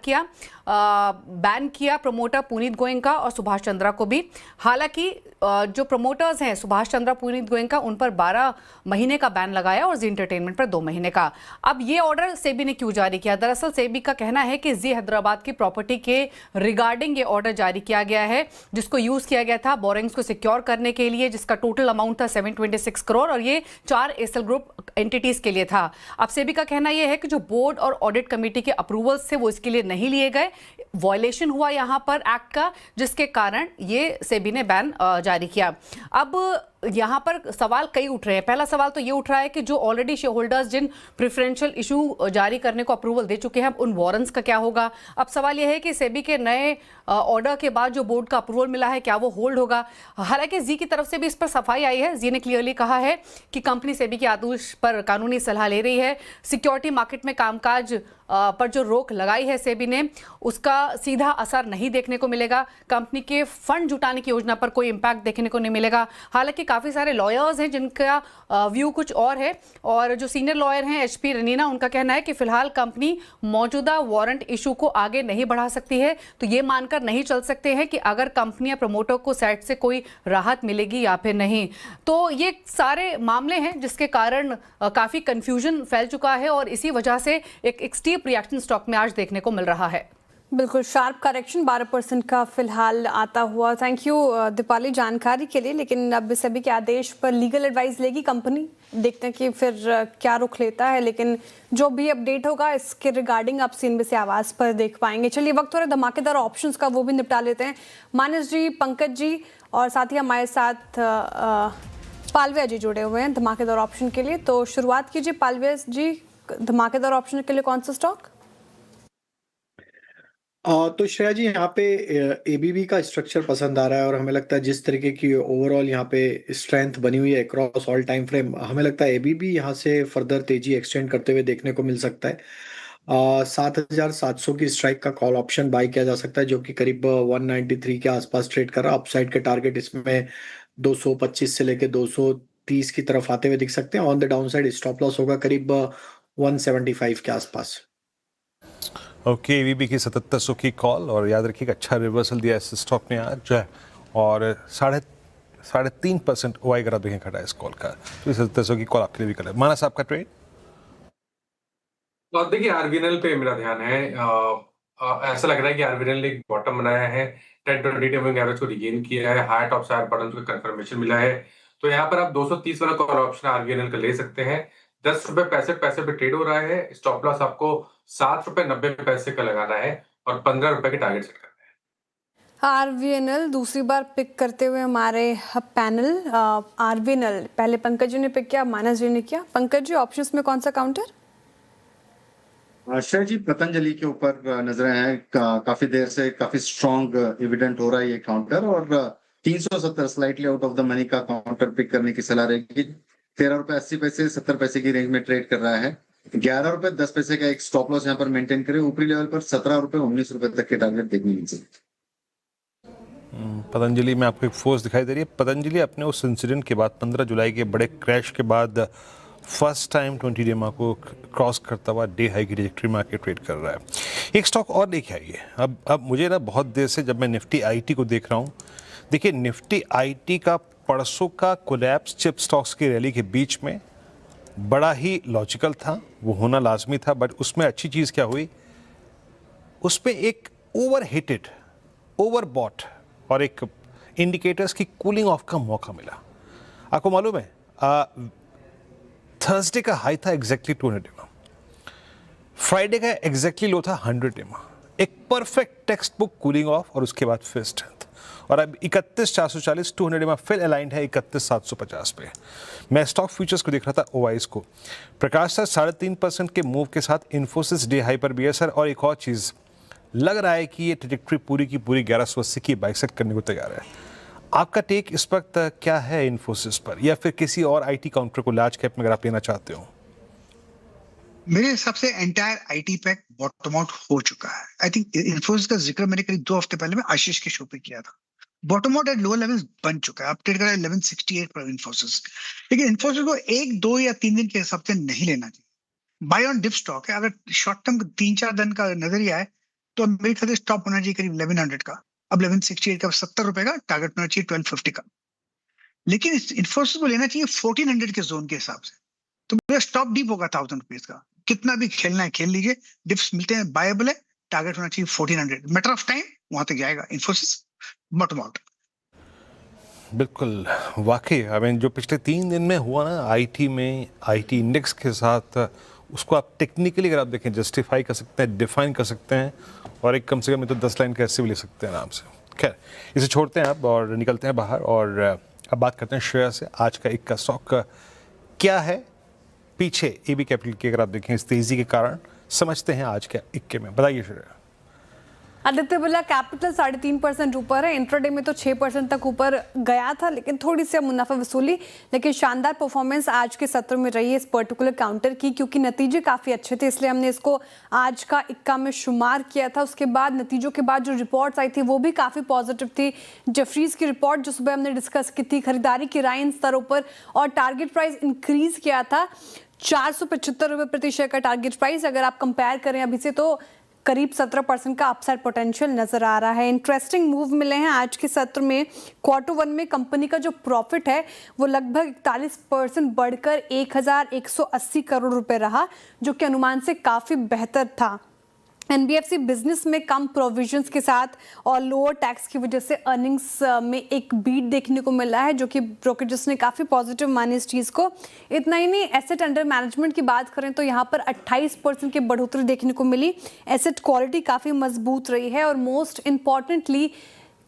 किया, प्रमोटर पुनीत गोयनका और सुभाष चंद्रा को भी। हालांकि जो प्रमोटर्स हैं सुभाष चंद्रा, पुनीत गोयनका, उन पर 12 महीने का बैन लगाया और जी एंटरटेनमेंट पर 2 महीने का। अब ये ऑर्डर सेबी ने क्यों जारी किया? दरअसल सेबी का कहना है कि जी हैदराबाद की प्रॉपर्टी के रिगार्डिंग ये ऑर्डर जारी किया गया है जिसको यूज किया गया था बोरिंग्स को सिक्योर करने के लिए, जिसका टोटल अमाउंट था 726 करोड़ और ये 4 एसएल ग्रुप एंटिटीज के लिए था। अब सेबी का कहना यह है कि जो बोर्ड और ऑडिट कमेटी के अप्रूवल्स थे वो इसके लिए नहीं लिए गए, वायलेशन हुआ यहां पर एक्ट का, जिसके कारण ये सेबी ने बैन जारी किया। अब यहां पर सवाल कई उठ रहे हैं। पहला सवाल तो ये उठ रहा है कि जो ऑलरेडी शेयर होल्डर्स जिन प्रेफरेंशियल इशू जारी करने को अप्रूवल दे चुके हैं उन वारंट्स का क्या होगा। अब सवाल यह है कि सेबी के नए ऑर्डर के बाद जो बोर्ड का अप्रूवल मिला है क्या वो होल्ड होगा। हालांकि जी की तरफ से भी इस पर सफाई आई है। जी ने क्लियरली कहा है कि कंपनी सेबी के आदेश पर कानूनी सलाह ले रही है। सिक्योरिटी मार्केट में कामकाज पर जो रोक लगाई है सेबी ने उसका सीधा असर नहीं देखने को मिलेगा। कंपनी के फंड जुटाने की योजना पर कोई इंपैक्ट देखने को नहीं मिलेगा। हालांकि काफ़ी सारे लॉयर्स हैं जिनका व्यू कुछ और है और जो सीनियर लॉयर हैं HP रनीना, उनका कहना है कि फिलहाल कंपनी मौजूदा वारंट इशू को आगे नहीं बढ़ा सकती है। तो ये मानकर नहीं चल सकते हैं कि अगर कंपनी या प्रमोटर को सेट से कोई राहत मिलेगी या फिर नहीं। तो ये सारे मामले हैं जिसके कारण काफ़ी कंफ्यूजन फैल चुका है और इसी वजह से एक स्टीप रिएक्शन स्टॉक में आज देखने को मिल रहा है। बिल्कुल शार्प करेक्शन 12% का फिलहाल आता हुआ। थैंक यू दीपाली जानकारी के लिए। लेकिन अब सेबी के आदेश पर लीगल एडवाइस लेगी कंपनी, देखते हैं कि फिर क्या रुख लेता है। लेकिन जो भी अपडेट होगा इसके रिगार्डिंग आप CNBC आवाज़ पर देख पाएंगे। चलिए वक्त हो रहा है धमाकेदार ऑप्शंस का, वो भी निपटा लेते हैं। मानस जी, पंकज जी और साथ ही हमारे साथ पालविया जी जुड़े हुए हैं धमाकेदार ऑप्शन के लिए। तो शुरुआत कीजिए पालविया जी, धमाकेदार ऑप्शन के लिए कौन सा स्टॉक? तो श्रेया जी, यहाँ पे एबीबी का स्ट्रक्चर पसंद आ रहा है और हमें लगता है जिस तरीके की ओवरऑल यहाँ पे स्ट्रेंथ बनी हुई है अक्रॉस ऑल टाइम फ्रेम, हमें लगता है एबीबी यहाँ से फर्दर तेजी एक्सटेंड करते हुए देखने को मिल सकता है। 7,700 की स्ट्राइक का कॉल ऑप्शन बाय किया जा सकता है जो कि करीब 193 के आसपास ट्रेड कर रहा है। अपसाइड के टारगेट इसमें 225 से लेके 230 की तरफ आते हुए दिख सकते हैं। On the down side stop loss होगा करीब 175 के आसपास। ओके, एबीबी की 7700 की कॉल और याद रखिएगा अच्छा रिवर्सल दिया इस स्टॉक ने आज जो है और 3.5% OI अगर आप देखें घटा इस कॉल का, तो 7700 की कॉल आपके लिए भी कर। मानस आपका ट्रेड? तो देखिए आरबीएनएल पे मेरा ध्यान है। ऐसा लग रहा है कि आरबीएनएल ने एक बॉटम बनाया है, 10-20 मूविंग एवरेज को रिगेन किया है, हायर टॉप हायर बॉटम को कंफर्मेशन मिला है। तो यहाँ पर आप 230 वाला कॉल ऑप्शन आरबीएनएल का ले सकते हैं। 10 रुपए 65 पैसे पे ट्रेड हो रहा है। स्टॉप लॉस आपको 7 रुपए 90 पैसे का लगाना है और 15 रुपए के टारगेट सेट करना है। आरबीएनएल दूसरी बार पिक करते हुए हमारे पैनल। आरबीएनएल पहले पंकज जी ने पिक किया, मानस जी ने किया। पंकज जी, ऑप्शंस में कौन सा काउंटर? श्रेया जी, पतंजलि के ऊपर नजरें हैं। काफी देर से काफी स्ट्रॉन्ग एविडेंट हो रहा है ये काउंटर और 370 slightly out of the money का काउंटर पिक करने की सलाह रहेगी। 13 रुपए 80 पैसे 70 पैसे की रेंज में ट्रेड कर रहा है। 11 रुपए 10 पैसे का एक स्टॉप लॉस यहाँ पर मेंटेन करें। ऊपरी लेवल पर 17 रुपए 19 रुपए तक के टारगेट देखने मिल। पतंजलि में आपको एक फोर्स दिखाई दे रही है। पतंजलि अपने उस इंसिडेंट के बाद 15 जुलाई के बड़े क्रैश के बाद फर्स्ट टाइम 20 डे मार्क को क्रॉस करता हुआ डे हाई की ट्रैजेक्टरी में आके ट्रेड कर रहा है। एक स्टॉक और देखिए आइए। अब मुझे ना बहुत देर से जब मैं निफ्टी आईटी को देख रहा हूँ, देखिए निफ्टी आईटी का परसों का कोलैप्स चिप स्टॉक्स की रैली के बीच में बड़ा ही लॉजिकल था, वो होना लाजमी था। बट उसमें अच्छी चीज़ क्या हुई, उसमें एक ओवरहिटेड, ओवरबॉट और एक इंडिकेटर्स की कूलिंग ऑफ का मौका मिला। आपको मालूम है थर्सडे का हाई था एग्जैक्टली 200 एमए, फ्राइडे का एग्जैक्टली लो था 100 एमए। एक perfect text book cooling of और उसके बाद फिर स्ट्रेंथ। और अब 31,440 200 एमए फिर अलाइंड है 31,750 पे। मैं स्टॉक फ्यूचर्स को देख रहा था, ओवाइस को। प्रकाश सर 3.5% के मूव के साथ इन्फोसिस डे हाई पर भी है सर। और एक और चीज़ लग रहा है कि ये ट्रैजेक्टरी पूरी की पूरी 1180 की बाइसेक्ट करने को तैयार है। आपका टेक इस वक्त क्या है इन्फोसिस पर, या फिर किसी और आईटी काउंटर को लार्ज कैप में अगर आप लेना चाहते हो? मेरे हिसाब से entire IT pack bottom out हो चुका है। आई थिंक इन्फोसिस का जिक्र मैंने करीब 2 हफ्ते पहले में आशीष के शो पे किया था। Bottom out at lower levels बन चुका है। आप ट्रेड कर रहे हैं 1168 पर इन्फोसिस। लेकिन इन्फोसिस को 1, 2 या 3 दिन के हिसाब से नहीं लेना चाहिए। बाय ऑन डिप स्टॉक है। अगर शॉर्ट टर्म 3-4 दिन का नजरिया है तो मेरे ख्याल से स्टॉप होना चाहिए करीब 1100 का। अब 1168 का 70 रुपए का टारगेट होना चाहिए 1250 का। लेकिन इन्फोसिस को लेना चाहिए 1400 के जोन के हिसाब से। तो मेरा स्टॉप डीप होगा 1000 रुपीज का। कितना भी खेलना है खेल लीजिए। डिप्स मिलते हैं, बायबल है। टारगेट होना चाहिए 1400। मैटर ऑफ टाइम वहां तक जाएगा इन्फोसिस बॉटम आउट। बिल्कुल, वाकई आई मीन जो पिछले 3 दिन में हुआ ना आईटी में, आईटी इंडेक्स के साथ, उसको आप टेक्निकली अगर आप देखें जस्टिफाई कर सकते हैं, डिफाइन कर सकते हैं, और एक कम से कम तो 10 लाइन कैसे भी ले सकते हैं आराम से। खैर, इसे छोड़ते हैं अब और निकलते हैं बाहर, और अब बात करते हैं श्रेया से। आज का एक का स्टॉक क्या है, पीछे एबी कैपिटल की अगर आप देखें इस तेजी के कारण, समझते हैं आज के इक्के में। बताइए श्रेया। आदित्य बिरला कैपिटल 3.5% ऊपर है। इंट्राडे में तो 6% तक ऊपर गया था, लेकिन थोड़ी सी मुनाफा वसूली। लेकिन शानदार परफॉर्मेंस आज के सत्र में रही है इस पर्टिकुलर काउंटर की, क्योंकि नतीजे काफ़ी अच्छे थे, इसलिए हमने इसको आज का इक्का में शुमार किया था। उसके बाद नतीजों के बाद जो रिपोर्ट्स आई थी वो भी काफ़ी पॉजिटिव थी। जेफरीज की रिपोर्ट जो सुबह हमने डिस्कस की थी, खरीदारी की राय इन स्तरों पर, और टारगेट प्राइस इंक्रीज किया था 475 रुपये प्रति शेयर का टारगेट प्राइस। अगर आप कंपेयर करें अभी से तो करीब 17% का अपसाइड पोटेंशियल नजर आ रहा है। इंटरेस्टिंग मूव मिले हैं आज के सत्र में। Q1 में कंपनी का जो प्रॉफिट है वो लगभग 41% बढ़कर 1180 करोड़ रुपए रहा, जो कि अनुमान से काफी बेहतर था। एनबीएफसी बिजनेस में कम प्रोविजंस के साथ और लोअर टैक्स की वजह से अर्निंग्स में एक बीट देखने को मिला है, जो कि ब्रोकरेजेस ने काफ़ी पॉजिटिव मानी इस चीज़ को। इतना ही नहीं, एसेट अंडर मैनेजमेंट की बात करें तो यहाँ पर 28% की बढ़ोतरी देखने को मिली। एसेट क्वालिटी काफ़ी मजबूत रही है, और मोस्ट इम्पॉर्टेंटली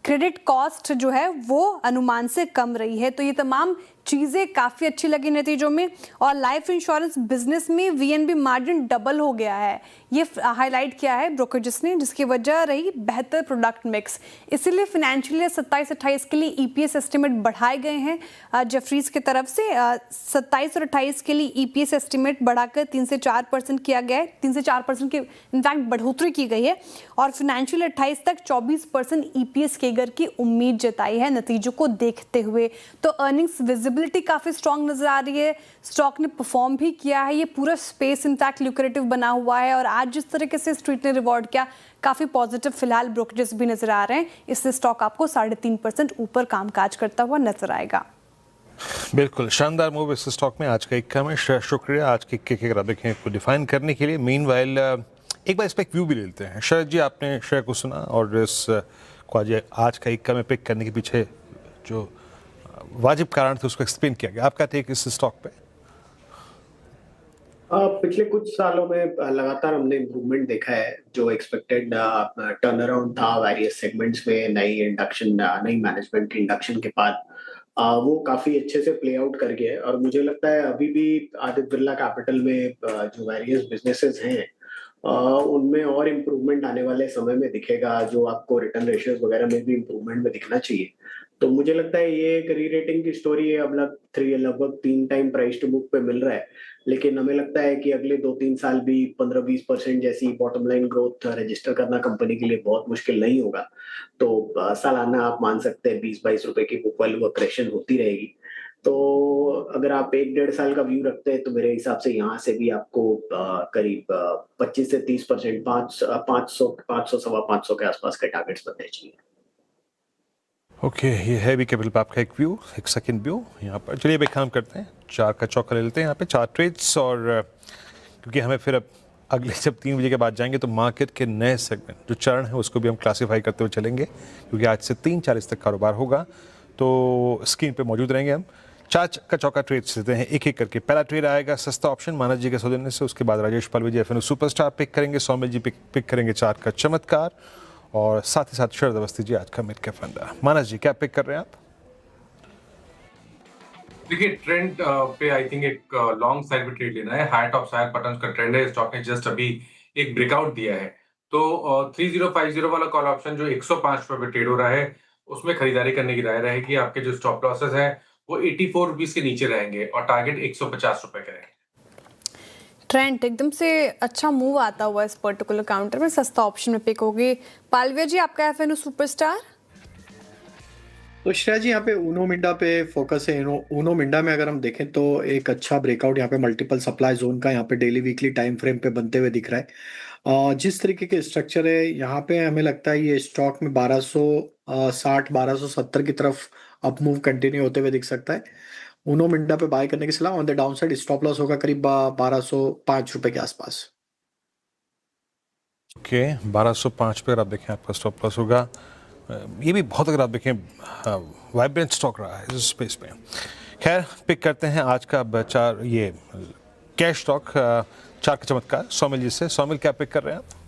क्रेडिट कॉस्ट जो है वो अनुमान से कम रही है। तो ये तमाम चीज़ें काफ़ी अच्छी लगी नतीजों में। और लाइफ इंश्योरेंस बिजनेस में वीएनबी मार्जिन डबल हो गया है, ये हाईलाइट किया है ब्रोकरेजेस ने, जिसकी वजह रही बेहतर प्रोडक्ट मिक्स। इसीलिए फाइनेंशियल ईयर 27-28 के लिए ईपीएस एस्टिमेट बढ़ाए गए हैं जेफरीज की तरफ से। 27 और 28 के लिए ईपीएस एस्टिमेट बढ़ाकर 3 से 4% किया गया है। 3 से 4% की इनफैक्ट बढ़ोतरी की गई है, और फाइनेंशियल 28 तक 24% ईपीएस केगर की उम्मीद जताई है नतीजों को देखते हुए। तो अर्निंग्स विजिबिलिटी काफ़ी स्ट्रॉन्ग नजर आ रही है। स्टॉक ने परफॉर्म भी किया है। ये पूरा स्पेस इनफैक्ट ल्यूक्रेटिव बना हुआ है, और आज जिस तरीके से स्ट्रीट ने रिवॉर्ड किया काफ़ी पॉजिटिव फिलहाल ब्रोकरेजेस भी नजर आ रहे हैं। इससे स्टॉक आपको 3.5% ऊपर कामकाज करता हुआ नजर आएगा। बिल्कुल शानदार मूव इस स्टॉक में आज का इक्का में। श्रेया शुक्रिया आज के इक्के के ग्राफिक को डिफाइन करने के लिए। मीनवाइल एक बार इस पर एक व्यू भी ले लेते हैं। शरद जी, आपने श्रेया को सुना, और इस को आज का इक्का में पिक करने के पीछे जो वाजिब कारण थे उसको एक्सप्लेन किया गया। आपका टेक इस स्टॉक पे? पिछले कुछ सालों में लगातार हमने इम्प्रूवमेंट देखा है। जो एक्सपेक्टेड टर्न अराउंड था वेरियस सेगमेंट्स में, नई मैनेजमेंट इंडक्शन के बाद वो काफी अच्छे से प्ले आउट कर गया है। और मुझे लगता है अभी भी आदित्य बिरला कैपिटल में जो वेरियस बिजनेसेस हैं उनमें और इम्प्रूवमेंट आने वाले समय में दिखेगा, जो आपको रिटर्न रेशियोज वगैरह में भी इम्प्रूवमेंट में दिखना चाहिए। तो मुझे लगता है ये एक री रेटिंग की स्टोरी है। अब लगभग 3 टाइम प्राइस टू बुक पे मिल रहा है, लेकिन हमें लगता है कि अगले 2-3 साल भी 15-20% जैसी बॉटम लाइन ग्रोथ रजिस्टर करना कंपनी के लिए बहुत मुश्किल नहीं होगा। तो सालाना आप मान सकते हैं 20-22 रुपए की बुक वैल्यू एक्रेशन होती रहेगी। तो अगर आप 1-1.5 साल का व्यू रखते हैं तो मेरे हिसाब से यहाँ से भी आपको करीब 25 से 30% 500 सवा 500 के आसपास के टारगेट्स बनने चाहिए। ओके, ये है भी केवल आपका एक व्यू, एक सेकंड व्यू यहाँ पर। चलिए अब एक काम करते हैं, 4 का चौका ले लेते हैं यहाँ पे 4 ट्रेड्स। और क्योंकि हमें फिर अब अगले जब 3 बजे के बाद जाएंगे तो मार्केट के नए सेगमेंट जो चरण है उसको भी हम क्लासीफाई करते हुए चलेंगे, क्योंकि आज से 3:40 तक कारोबार होगा। तो स्क्रीन पे मौजूद रहेंगे हम। 4 का चौका ट्रेड्स लेते हैं एक एक करके। पहला ट्रेड आएगा सस्ता ऑप्शन मानस जी के सौजन्य से, उसके बाद Rajesh Pal ji F&O superstar pick करेंगे, सौमिल जी पिक करेंगे 4 का चमत्कार, और साथ ही साथ शरद अवस्थी जी आज का मिड कैप फंड। मानस जी क्या पिक कर रहे हैं आप? देखिए ट्रेंड पे आई थिंक एक लॉन्ग साइड पे ट्रेड लेना है। हाई टॉप हायर बटन का ट्रेंड है। स्टॉक ने जस्ट अभी एक ब्रेकआउट दिया है। तो 3050 वाला कॉल ऑप्शन जो 105 रुपए पे ट्रेड हो रहा है, उसमें खरीदारी करने की राय रहेगी। आपके जो स्टॉप लॉसेस है वो 84 रुपीज के नीचे रहेंगे और टारगेट 150 रुपए के रहेंगे। ट्रेंड एकदम से अच्छा मूव आता हुआ इस पर्टिकुलर काउंटर में, सस्ता ऑप्शन में पिक होगी। पालविया जी, आपका एफएनओ सुपरस्टार? तो श्रेया जी, यहाँ पे ऊनो मिंडा पे फोकस है। ऊनो मिंडा में अगर हम देखें तो एक अच्छा ब्रेकआउट यहाँ पे मल्टीपल सप्लाई जोन का यहाँ पे डेली वीकली टाइम फ्रेम पे बनते हुए दिख रहा है। जिस तरीके के स्ट्रक्चर है यहाँ पे, हमें लगता है ये स्टॉक में 1260 1270 की तरफ अप मूव कंटिन्यू होते हुए दिख सकता है। ऊनो मिंडा पे बाय करने की सलाह। On the down side stop loss होगा करीब 1205 रुपए के आसपास। ओके, 1205 पे अगर आप देखें आपका स्टॉप लॉस होगा। ये भी बहुत, अगर आप देखें, वाइब्रेंट स्टॉक रहा है इस स्पेस पे। खैर, पिक करते हैं आज का ये कैश स्टॉक, चार का चमत्कार, सौमिल जी से। सौमिल, क्या पिक कर रहे हैं आप?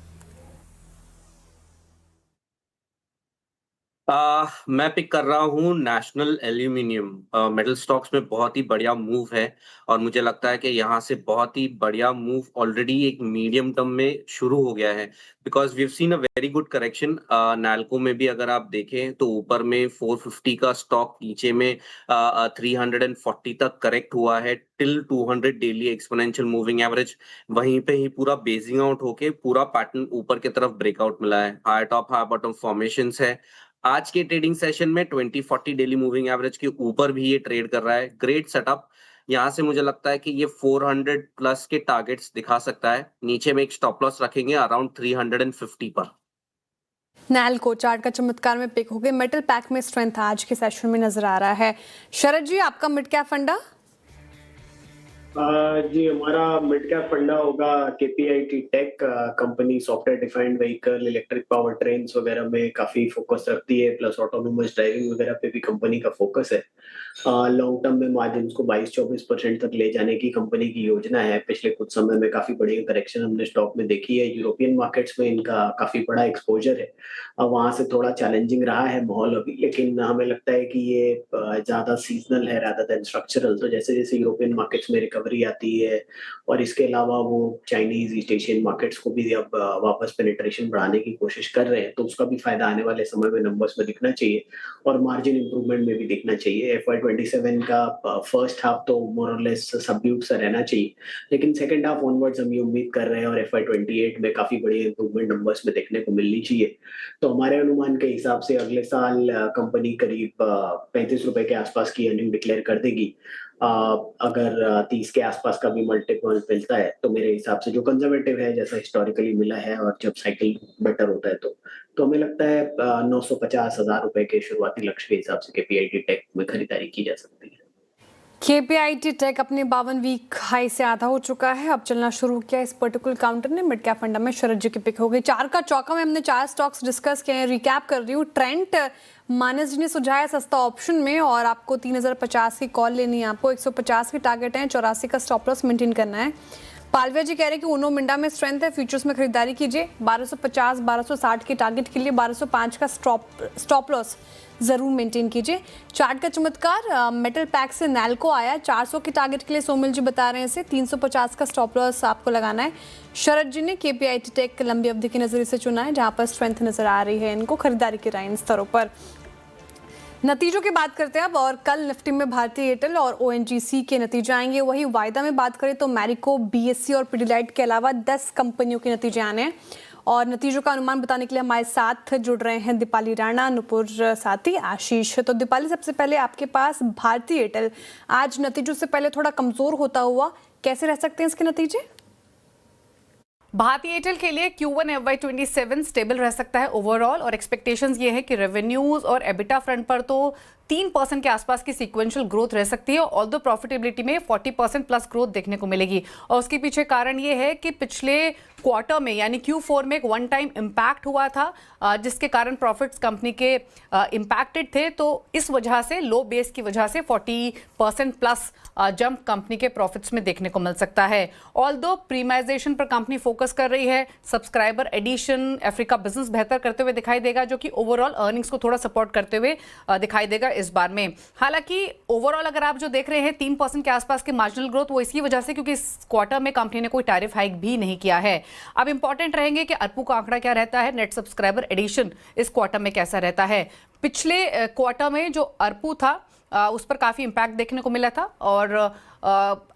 मैं पिक कर रहा हूँ नेशनल एल्यूमिनियम। मेटल स्टॉक्स में बहुत ही बढ़िया मूव है और मुझे लगता है कि यहाँ से बहुत ही बढ़िया मूव ऑलरेडी एक मीडियम टर्म में शुरू हो गया है, because we have seen a very good correction. Nelco में भी अगर आप देखें तो ऊपर में 450 का स्टॉक, नीचे में 340 तक करेक्ट हुआ है till 200 daily exponential moving average. वहीं पे ही पूरा बेसिंग आउट होके पूरा पैटर्न ऊपर की तरफ ब्रेकआउट मिला है। High top high bottom formations है। आज के ट्रेडिंग सेशन में 2040 डेली मूविंग एवरेज के ऊपर भी ये ट्रेड कर रहा है। Great setup. यहाँ से मुझे लगता है कि ये 400 प्लस के टारगेट्स दिखा सकता है। नीचे में एक स्टॉप लॉस रखेंगे अराउंड 350 पर। नैल्को चार्ट का चमत्कार में पिक हो गए। मेटल पैक में स्ट्रेंथ आज के सेशन में नजर आ रहा है। शरद जी, आपका मिड कैप फंडा? जी, हमारा मिड कैप फंडा होगा KPIT tech. Company software defined vehicle, electric power trains वगैरह में काफी फोकस रखती है, प्लस ऑटोनोमस ड्राइविंग वगैरह पे भी कंपनी का फोकस है। लॉन्ग टर्म में मार्जिन को 22-24% तक ले जाने की कंपनी की योजना है। पिछले कुछ समय में काफी बड़ी करेक्शन हमने स्टॉक में देखी है। यूरोपियन मार्केट्स में इनका काफी बड़ा एक्सपोजर है। वहां से थोड़ा चैलेंजिंग रहा है माहौल अभी, लेकिन हमें लगता है कि ये ज्यादा सीजनल है रादर देन स्ट्रक्चरल। तो जैसे जैसे यूरोपियन मार्केट्स में रिकवरी आती है और इसके अलावा वो चाइनीज, ईस्ट एशियन मार्केट्स को भी अब वापस पेनिट्रेशन बढ़ाने की कोशिश कर रहे हैं, तो उसका भी फायदा आने वाले समय में नंबर्स में दिखना चाहिए और मार्जिन इंप्रूवमेंट में भी दिखना चाहिए। FY27 का फर्स्ट हाफ तो मोर और लेस सबड्यूड सा रहना चाहिए, लेकिन सेकंड हाफ ऑनवर्ड्स हम ये उम्मीद कर रहे हैं और FY28 में काफी बड़ी इंप्रूवमेंट नंबर्स में देखने को मिलनी चाहिए। तो हमारे अनुमान के हिसाब से अगले साल कंपनी करीब 35 रुपए के आसपास की अर्निंग डिक्लेयर कर देगी। अगर 30 के आसपास का भी मल्टीपल मिलता है तो मेरे हिसाब से जो कंजर्वेटिव है, जैसा हिस्टोरिकली मिला है और जब साइकिल बेटर होता है तो हमें लगता है 950,000 रुपए के शुरुआती लक्ष्य के हिसाब से केपीआईटी टेक में खरीदारी की जा सकती है। केपीआईटी टेक अपने 52 वीक हाई से आधा हो चुका है, अब चलना शुरू किया इस पर्टिकुलर काउंटर ने। मिड कैप फंडा में शरद जी की पिक हो गई। चार का चौका में हमने 4 स्टॉक्स डिस्कस किए हैं। रिकैप कर रही हूँ। ट्रेंड मानस जी ने सुझाया सस्ता ऑप्शन में और आपको 3050 की कॉल लेनी है। आपको 150 की टारगेट है, 84 का स्टॉप लॉस मेंटेन करना है। पालविया जी कह रहे हैं कि ऊनो मिंडा में स्ट्रेंथ है, फ्यूचर्स में खरीदारी कीजिए। 1250 1260 के टारगेट के लिए 1205 का स्टॉप लॉस जरूर मेंटेन कीजिए। चार्ट का चमत्कार, मेटल पैक से नैल्को आया, 400 के टारगेट के लिए सोमिल जी बता रहे हैं इसे, 350 का स्टॉप लॉस आपको लगाना है। शरद जी ने केपीआईटी टेक लंबी अवधि के नजरिए से चुना है, जहां पर स्ट्रेंथ नजर आ रही है इनको, खरीदारी की राय इन स्तरों पर। नतीजों की बात करते हैं अब, और कल निफ्टी में भारतीय एयरटेल और ओएनजीसी के नतीजे आएंगे। वही वायदा में बात करें तो मैरिको, बीएससी और पिडिलाइट के अलावा 10 कंपनियों के नतीजे आने हैं। और नतीजों का अनुमान बताने के लिए हमारे साथ जुड़ रहे हैं दीपाली राणा, नुपुर साथी, आशीष। तो दीपाली, सबसे पहले आपके पास भारतीय एयरटेल आज नतीजों से पहले थोड़ा कमजोर होता हुआ, कैसे रह सकते हैं इसके नतीजे? भारतीय एयरटेल के लिए Q1 FY27 स्टेबल रह सकता है ओवरऑल, और एक्सपेक्टेशंस ये है कि रेवेन्यूज और एबिटा फ्रंट पर तो 3% के आसपास की सीक्वेंशियल ग्रोथ रह सकती है, ऑल्दो प्रॉफिटेबिलिटी में 40% प्लस ग्रोथ देखने को मिलेगी। और उसके पीछे कारण ये है कि पिछले क्वार्टर में यानी Q4 में एक वन टाइम इम्पैक्ट हुआ था, जिसके कारण प्रॉफिट्स कंपनी के इम्पैक्टेड थे। तो इस वजह से, लो बेस की वजह से 40% प्लस जंप कंपनी के प्रॉफिट्स में देखने को मिल सकता है। ऑल्दो प्रीमाइजेशन पर कंपनी फोकस कर रही है, सब्सक्राइबर एडिशन, अफ्रीका बिजनेस बेहतर करते हुए दिखाई देगा, जो कि ओवरऑल अर्निंग्स को थोड़ा सपोर्ट करते हुए दिखाई देगा इस बार में। हालांकि ओवरऑल अगर आप जो देख रहे हैं 3% के आसपास के मार्जिनल ग्रोथ, वो इसकी वजह से क्योंकि इस क्वार्टर में कंपनी ने कोई टैरिफ हाइक भी नहीं किया है। अब इंपॉर्टेंट रहेंगे कि ARPU का आंकड़ा क्या रहता है, नेट सब्सक्राइबर एडिशन इस क्वार्टर में कैसा रहता है। पिछले क्वार्टर में जो ARPU था उस पर काफी इंपैक्ट देखने को मिला था और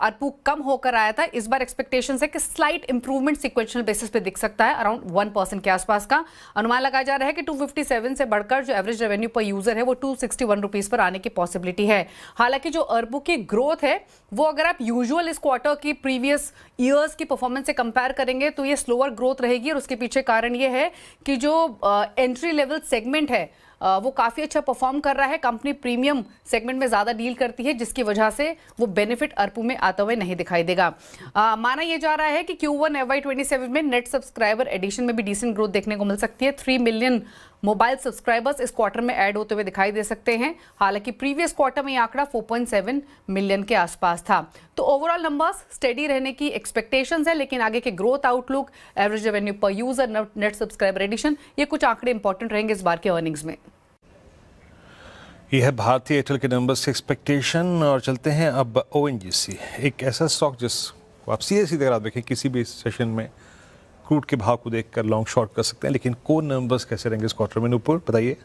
ARPU कम होकर आया था। इस बार एक्सपेक्टेशन है कि स्लाइट इंप्रूवमेंट सिक्वेंशियल बेसिस पे दिख सकता है, अराउंड 1% के आसपास का अनुमान लगाया जा रहा है कि 257 से बढ़कर जो एवरेज रेवेन्यू पर यूजर है वो 261 रुपीज पर आने की पॉसिबिलिटी है। हालांकि जो ARPU की ग्रोथ है वो अगर आप यूजुअल इस क्वार्टर की प्रीवियस ईयर्स की परफॉर्मेंस से कंपेयर करेंगे तो ये स्लोअर ग्रोथ रहेगी, और उसके पीछे कारण ये है कि जो एंट्री लेवल सेगमेंट है वो काफ़ी अच्छा परफॉर्म कर रहा है। कंपनी प्रीमियम सेगमेंट में ज़्यादा डील करती है, जिसकी वजह से वो बेनिफिट ARPU में आता हुए नहीं दिखाई देगा। माना यह जा रहा है कि Q1 FY27 में नेट सब्सक्राइबर एडिशन में भी डिसेंट ग्रोथ देखने को मिल सकती है। 3 मिलियन मोबाइल सब्सक्राइबर्स इस क्वार्टर में ऐड होते हुए दिखाई दे सकते हैं। हालांकि प्रीवियस क्वार्टर में ये आंकड़ा 4.7 मिलियन के आसपास था। तो ओवरऑल नंबर्स स्टेडी रहने की एक्सपेक्टेशंस है, लेकिन आगे के ग्रोथ आउटलुक, एवरेज रेवेन्यू पर यूजर, नेट सब्सक्राइबर एडिशन, ये कुछ आंकड़े इंपॉर्टेंट रहेंगे इस बार के अर्निंग्स में। ये है भारतीय एयरटेल के नंबर्स की एक्सपेक्टेशन। और चलते हैं अब ONGC, एक ऐसा स्टॉक जिसको आप सीधे सीधे अगर आप देखें किसी भी सेशन में क्रूड के भाव को देखकर लॉन्ग शॉर्ट कर सकते हैं, लेकिन कोर नंबर्स कैसे रहेंगे इस क्वार्टर में? ऊपर बताइए।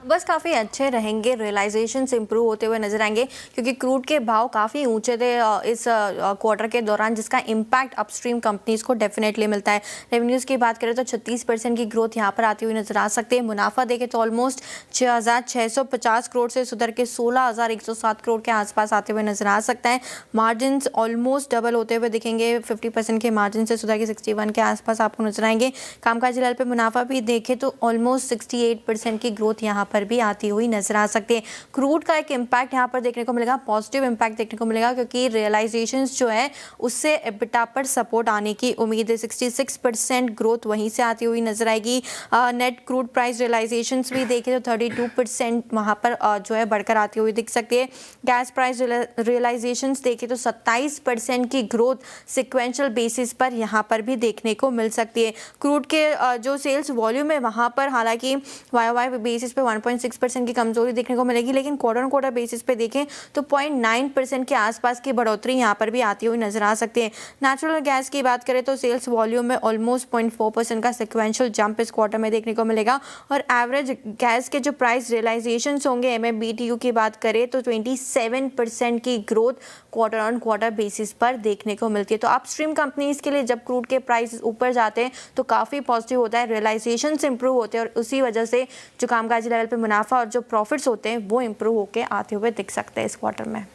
बस काफ़ी अच्छे रहेंगे, रियलाइजेशंस इंप्रूव होते हुए नजर आएंगे क्योंकि क्रूड के भाव काफ़ी ऊंचे थे इस क्वार्टर के दौरान, जिसका इम्पैक्ट अपस्ट्रीम कंपनीज को डेफिनेटली मिलता है। रेवेन्यूज़ की बात करें तो 36% की ग्रोथ यहाँ पर आती हुई नजर आ सकती है। मुनाफा देखें तो ऑलमोस्ट 6,650 करोड़ से सुधर के 16,107 करोड़ के आसपास आते हुए नजर आ सकता है। मार्जिन ऑलमोस्ट डबल होते हुए दिखेंगे, 50% के मार्जिन से सुधर के 61 के आसपास आपको नजर आएंगे। कामकाजी लेवल पर मुनाफा भी देखें तो ऑलमोस्ट 68% की ग्रोथ यहाँ पर भी आती हुई नजर आ सकती है। क्रूड का एक इम्पैक्ट यहाँ पर देखने को मिलेगा, पॉजिटिव इम्पैक्ट देखने को मिलेगा क्योंकि रियलाइजेशंस जो है उससे एबिटा पर सपोर्ट आने की उम्मीद है। 66% ग्रोथ वहीं से आती हुई नजर आएगी। नेट क्रूड प्राइस रियलाइजेशंस भी देखें तो 32% वहाँ पर जो है बढ़कर आती हुई दिख सकती है। गैस प्राइस रियलाइजेशंस देखें तो 27% की ग्रोथ सिक्वेंशियल बेसिस पर यहाँ पर भी देखने को मिल सकती है। क्रूड के जो सेल्स वॉल्यूम है वहाँ पर हालांकि YOY बेसिस पे 1.6% की कमजोरी देखने को मिलेगी, लेकिन क्वार्टर ऑन क्वार्टर बेसिस पे देखें तो 0.9% के आसपास की बढ़ोतरी यहाँ पर भी आती हुई नजर आ सकती है। नेचुरल गैस की बात करें तो सेल्स वॉल्यूम में ऑलमोस्ट 0.4% का सिक्वेंशियल जंप इस क्वार्टर में देखने को मिलेगा, और एवरेज गैस के जो प्राइस रियलाइजेशंस होंगे MMBTU की बात करें तो 27% की growth quarter on quarter basis पर देखने को मिलती है। तो अपस्ट्रीम कंपनीज के लिए जब क्रूड के प्राइस ऊपर जाते हैं तो काफ़ी पॉजिटिव होता है, रियलाइजेशंस इंप्रूव होते हैं, और उसी वजह से जो कामकाजी लेवल पे मुनाफा और जो प्रॉफिट्स होते हैं वो इंप्रूव होके आते हुए दिख सकते हैं इस क्वार्टर में।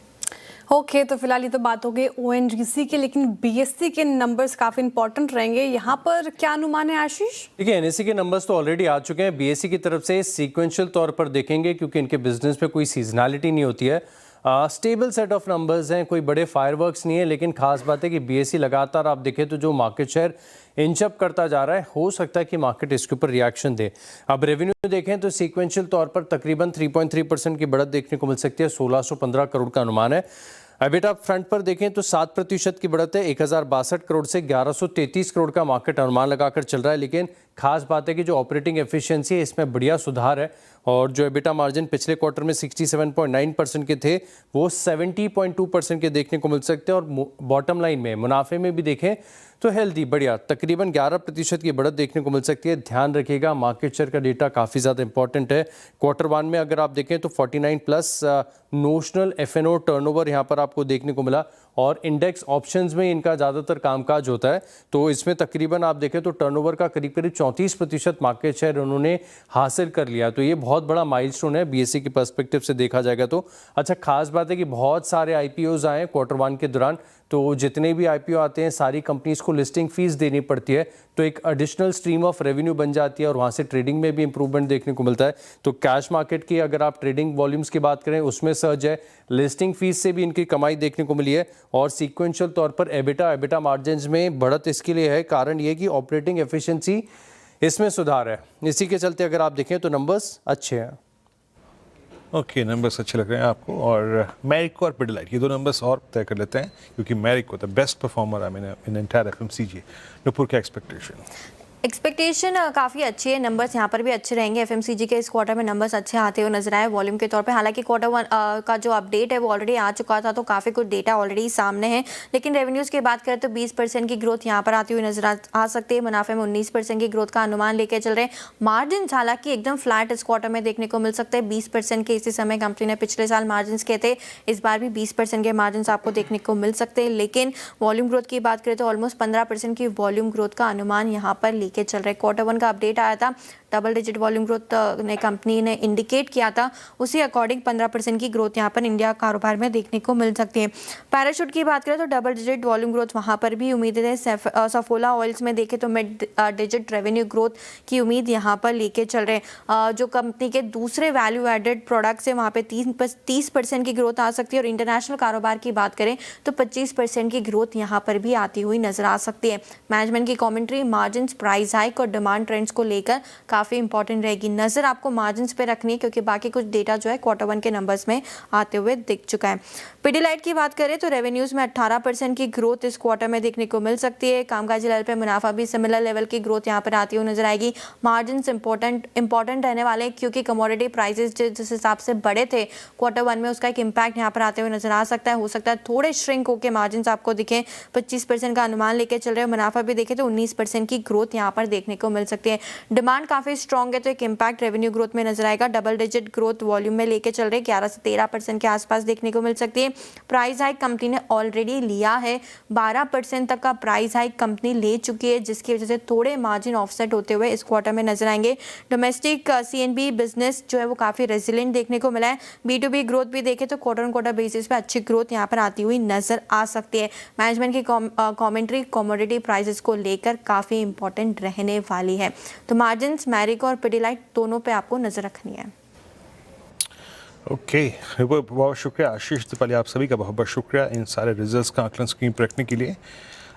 ओके, तो फिलहाल ये तो बात हो गई ONGC के, लेकिन BSE के नंबर्स काफ़ी इंपॉर्टेंट रहेंगे। यहाँ पर क्या अनुमान है आशीष? देखिए, NSE के नंबर्स तो ऑलरेडी आ चुके हैं। BSE की तरफ से सीक्वेंशियल तौर पर देखेंगे क्योंकि इनके बिजनेस में कोई सीजनैलिटी नहीं होती है। स्टेबल सेट ऑफ नंबर्स हैं, कोई बड़े फायरवर्क्स नहीं है, लेकिन खास बात है कि BSE लगातार आप देखें तो जो मार्केट शेयर इंचअप करता जा रहा है, हो सकता है कि मार्केट इसके ऊपर रिएक्शन दे। अब रेवेन्यू देखें तो सीक्वेंशियल तौर पर तकरीबन 3.3% की बढ़त देखने को मिल सकती है, 1615 करोड़ का अनुमान है। एबिटा फ्रंट पर देखें तो 7% की बढ़त है, 1062 करोड़ से 1133 करोड़ का मार्केट अनुमान लगाकर चल रहा है। लेकिन खास बात है कि जो ऑपरेटिंग एफिशिएंसी है इसमें बढ़िया सुधार है, और जो एबिटा मार्जिन पिछले क्वार्टर में 67.9% के थे वो 70.2% के देखने को मिल सकते हैं। और बॉटम लाइन में मुनाफे में भी देखें तो हेल्दी बढ़िया तकरीबन 11% की बढ़त देखने को मिल सकती है। ध्यान रखिएगा, मार्केट शेयर का डेटा काफ़ी ज़्यादा इंपॉर्टेंट है। क्वार्टर 1 में अगर आप देखें तो 49+ नोशनल FNO टर्नओवर यहाँ पर आपको देखने को मिला, और इंडेक्स ऑप्शंस में इनका ज़्यादातर कामकाज होता है, तो इसमें तकरीबन आप देखें तो टर्नओवर का करीब 34% मार्केट शेयर उन्होंने हासिल कर लिया। तो ये बहुत बड़ा माइलस्टोन है BSE के पर्सपेक्टिव से देखा जाएगा तो। अच्छा, खास बात है कि बहुत सारे IPOs आए क्वार्टर 1 के दौरान, तो जितने भी IPO आते हैं सारी कंपनीज को लिस्टिंग फीस देनी पड़ती है, तो एक एडिशनल स्ट्रीम ऑफ रेवेन्यू बन जाती है, और वहाँ से ट्रेडिंग में भी इंप्रूवमेंट देखने को मिलता है। तो कैश मार्केट की अगर आप ट्रेडिंग वॉल्यूम्स की बात करें उसमें सर्ज है, लिस्टिंग फीस से भी इनकी कमाई देखने को मिली है, और सीक्वेंशियल तौर पर एबिटा मार्जिन्स में बढ़त इसके लिए है, कारण ये कि ऑपरेटिंग एफिशिएंसी इसमें सुधार है। इसी के चलते अगर आप देखें तो नंबर्स अच्छे हैं। ओके, नंबर्स अच्छे लग रहे हैं आपको। और मैरिको और पिडिलाइट, ये 2 नंबर्स और तय कर लेते हैं क्योंकि Marico the best performer in entire FMCG। Nupur, क्या एक्सपेक्टेशन? एक्सपेक्टेशन काफ़ी अच्छी है, नंबर्स यहाँ पर भी अच्छे रहेंगे। एफएमसीजी के इस क्वार्टर में नंबर्स अच्छे आते हुए नजर आए वॉल्यूम के तौर पे। हालांकि क्वार्टर वन का जो अपडेट है वो ऑलरेडी आ चुका था, तो काफ़ी कुछ डेटा ऑलरेडी सामने है। लेकिन रेवेन्यूज़ की बात करें तो 20% की ग्रोथ यहाँ पर आती हुई नजर आ सकती है। मुनाफे में 19% की ग्रोथ का अनुमान लेके चल रहे हैं। मार्जिन हालांकि एकदम फ्लैट इस क्वार्टर में देखने को मिल सकते हैं। 20% के इसी समय कंपनी ने पिछले साल मार्जिन किए थे, इस बार भी 20% के मार्जिन आपको देखने को मिल सकते हैं। लेकिन वॉल्यूम ग्रोथ की बात करें तो ऑलमोस्ट 15% की वॉल्यूम ग्रोथ का अनुमान यहाँ पर लेके चल रहे हैं। क्वार्टर का अपडेट आया था, डबल डिजिट वॉल्यूम ग्रोथ ने कंपनी ने इंडिकेट किया था, उसी अकॉर्डिंग 15% की ग्रोथ यहाँ पर इंडिया कारोबार में देखने को मिल सकती है। पैराशूट की बात करें तो डबल डिजिट वॉल्यूम ग्रोथ वहाँ पर भी उम्मीदें है। सफोला ऑयल्स में देखें तो मिड डिजिट रेवेन्यू ग्रोथ की उम्मीद यहाँ पर लेके चल रहे हैं। जो कंपनी के दूसरे वैल्यू एडेड प्रोडक्ट्स है वहाँ पे 30% की ग्रोथ आ सकती है। और इंटरनेशनल कारोबार की बात करें तो 25% की ग्रोथ यहाँ पर भी आती हुई नजर आ सकती है। मैनेजमेंट की कमेंट्री मार्जिन, प्राइस हाइक और डिमांड ट्रेंड्स को लेकर काफ़ी इंपॉर्टेंट रहेगी। नज़र आपको मार्जिन्स पे रखनी है क्योंकि बाकी कुछ डेटा जो है क्वार्टर वन के नंबर्स में आते हुए दिख चुका है। पिडिलाइट की बात करें तो रेवेन्यूज़ में 18% की ग्रोथ इस क्वार्टर में देखने को मिल सकती है। कामकाजी लेवल पे मुनाफा भी सिमिलर लेवल की ग्रोथ यहाँ पर आती हुई नजर आएगी। मार्जिन्स इंपॉर्टेंट रहने वाले हैं क्योंकि कमोडिटी प्राइसेस जिस हिसाब से बढ़े थे क्वार्टर वन में, उसका एक इम्पैक्ट यहाँ पर आते हुए नजर आ सकता है। हो सकता है थोड़े श्रिंक होकर मार्जिन्स आपको दिखें। 25% का अनुमान लेके चल रहे हैं। मुनाफा भी देखें तो 19% की ग्रोथ यहाँ पर देखने को मिल सकती है। डिमांड काफ़ी स्ट्रॉन्ग है तो एक इम्पैक्ट रेवेन्यू ग्रोथ में नजर आएगा। डबल डिजिट ग्रोथ वॉल्यूम में लेके चल रहे 11 से 13% के आसपास देखने को मिल सकती है। प्राइस हाइक कंपनी ने ऑलरेडी लिया है, 12% तक का प्राइस हाइक कंपनी ले चुकी है, जिसकी वजह से थोड़े मार्जिन ऑफसेट होते हुए इस क्वार्टर में नजर आएंगे। डोमेस्टिक सीएनबी बिजनेस जो है वो काफ़ी रेजिलेंट देखने को मिला है। B2B ग्रोथ भी देखें तो क्वार्टर ऑन क्वार्टर बेसिस पे अच्छी ग्रोथ यहाँ पर आती हुई नजर आ सकती है। मैनेजमेंट की कमेंट्री कमोडिटी प्राइसेस को लेकर काफ़ी इंपॉर्टेंट रहने वाली है। तो मार्जिन्स, मैरिको और पिडिलाइट दोनों पे आपको नजर रखनी है। ओके, बहुत शुक्रिया आशीष दीपाली, आप सभी का बहुत बहुत शुक्रिया इन सारे रिजल्ट्स का आकलन स्क्रीन पर रखने के लिए।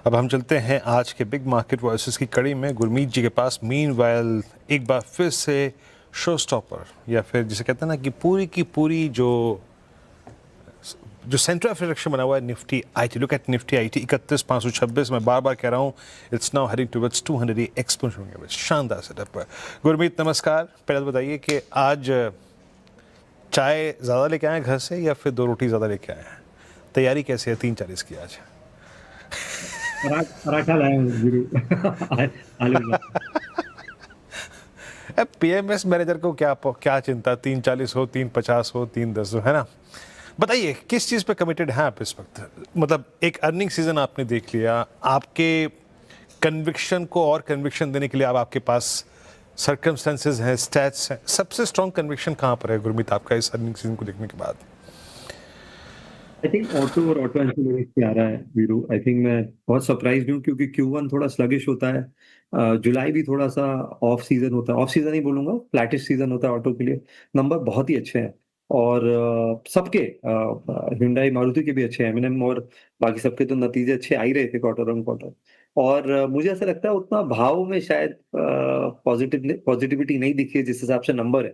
अब हम चलते हैं आज के बिग मार्केट वॉइसेस की कड़ी में गुरमीत जी के पास। मीनवाइल एक बार फिर से शो स्टॉपर या फिर जिसे कहते हैं ना कि पूरी की पूरी जो सेंटर ऑफ रिएक्शन बना हुआ है Nifty IT. Look at Nifty IT 31,526। मैं बार बार कह रहा हूँ it's now heading towards 200 exponential. शानदार सेटअप पर। गुरमीत नमस्कार, पहले तो बताइए कि आज चाय ज़्यादा लेके आए घर से या फिर 2 रोटी ज़्यादा लेके आए हैं? तैयारी कैसे है 3:40 की आज? पराठा लाया हूँ गुरु आलू का। पीएमएस मैनेजर को क्या चिंता, 3:40 हो, 3:50 हो, 3:10 हो, है ना? बताइए किस चीज़ पे कमिटेड हैं आप इस वक्त? मतलब एक अर्निंग सीजन आपने देख लिया, आपके कन्विक्शन को और कन्विक्शन देने के लिए अब आपके पास सर्कमस्टेंसेस हैं, स्टैट्स हैं। सबसे स्ट्रॉन्ग कन्विक्शन कहाँ पर है गुरमीत आपका इस अर्निंग सीजन को देखने के बाद? आई थिंक ऑटो और ऑटो एंसिलरीज पे आ रहा है वीरू। आई थिंक मैं बहुत सरप्राइज हूँ क्योंकि Q1 थोड़ा स्लगिश होता है। जुलाई भी थोड़ा सा ऑफ सीजन होता है, ऑफ सीजन ही बोलूंगा, फ्लैटिश सीजन होता है ऑटो के लिए। नंबर बहुत ही अच्छे हैं और सबके Hyundai मारुति के भी अच्छे हैं, M&M और बाकी सबके तो नतीजे अच्छे आ ही रहे थे क्वार्टर ऑन क्वार्टर। और मुझे ऐसा लगता है उतना भाव में शायद पॉजिटिविटी नहीं दिखी है जिस हिसाब से नंबर है।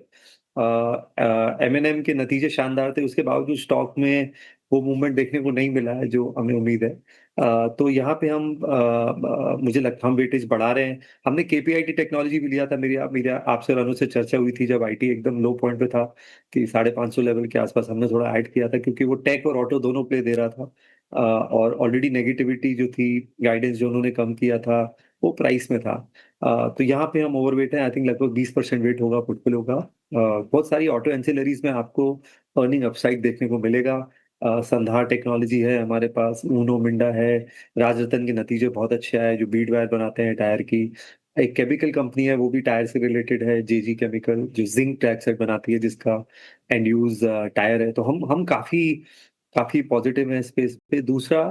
M&M के नतीजे शानदार थे, उसके बावजूद स्टॉक में वो मूवमेंट देखने को नहीं मिला है जो हमें उम्मीद है। तो यहाँ पे मुझे लगता हम वेटेज बढ़ा रहे हैं। हमने KPIT टेक्नोलॉजी भी लिया था, मेरी आपसे और अनु से चर्चा हुई थी जब आईटी एकदम लो पॉइंट पे था कि 550 लेवल के आसपास हमने थोड़ा ऐड किया था क्योंकि वो टेक और ऑटो दोनों प्ले दे रहा था। और ऑलरेडी नेगेटिविटी जो थी, गाइडेंस जो उन्होंने कम किया था वो प्राइस में था। तो यहाँ पे हम ओवरवेट हैं। आई थिंक लगभग 20% वेट होगा पोर्टफोलियो का। बहुत सारी ऑटो एंसिलरीज में आपको अर्निंग अपसाइड देखने को मिलेगा। संधार टेक्नोलॉजी है हमारे पास, ऊनो मिंडा है, राजरतन के नतीजे बहुत अच्छे आए जो बीड वायर बनाते हैं टायर की। एक केमिकल कंपनी है वो भी टायर से रिलेटेड है, JG केमिकल, जो जिंक ट्रैक्साइड बनाती है जिसका एंड यूज टायर है। तो हम काफी पॉजिटिव है स्पेस पे। दूसरा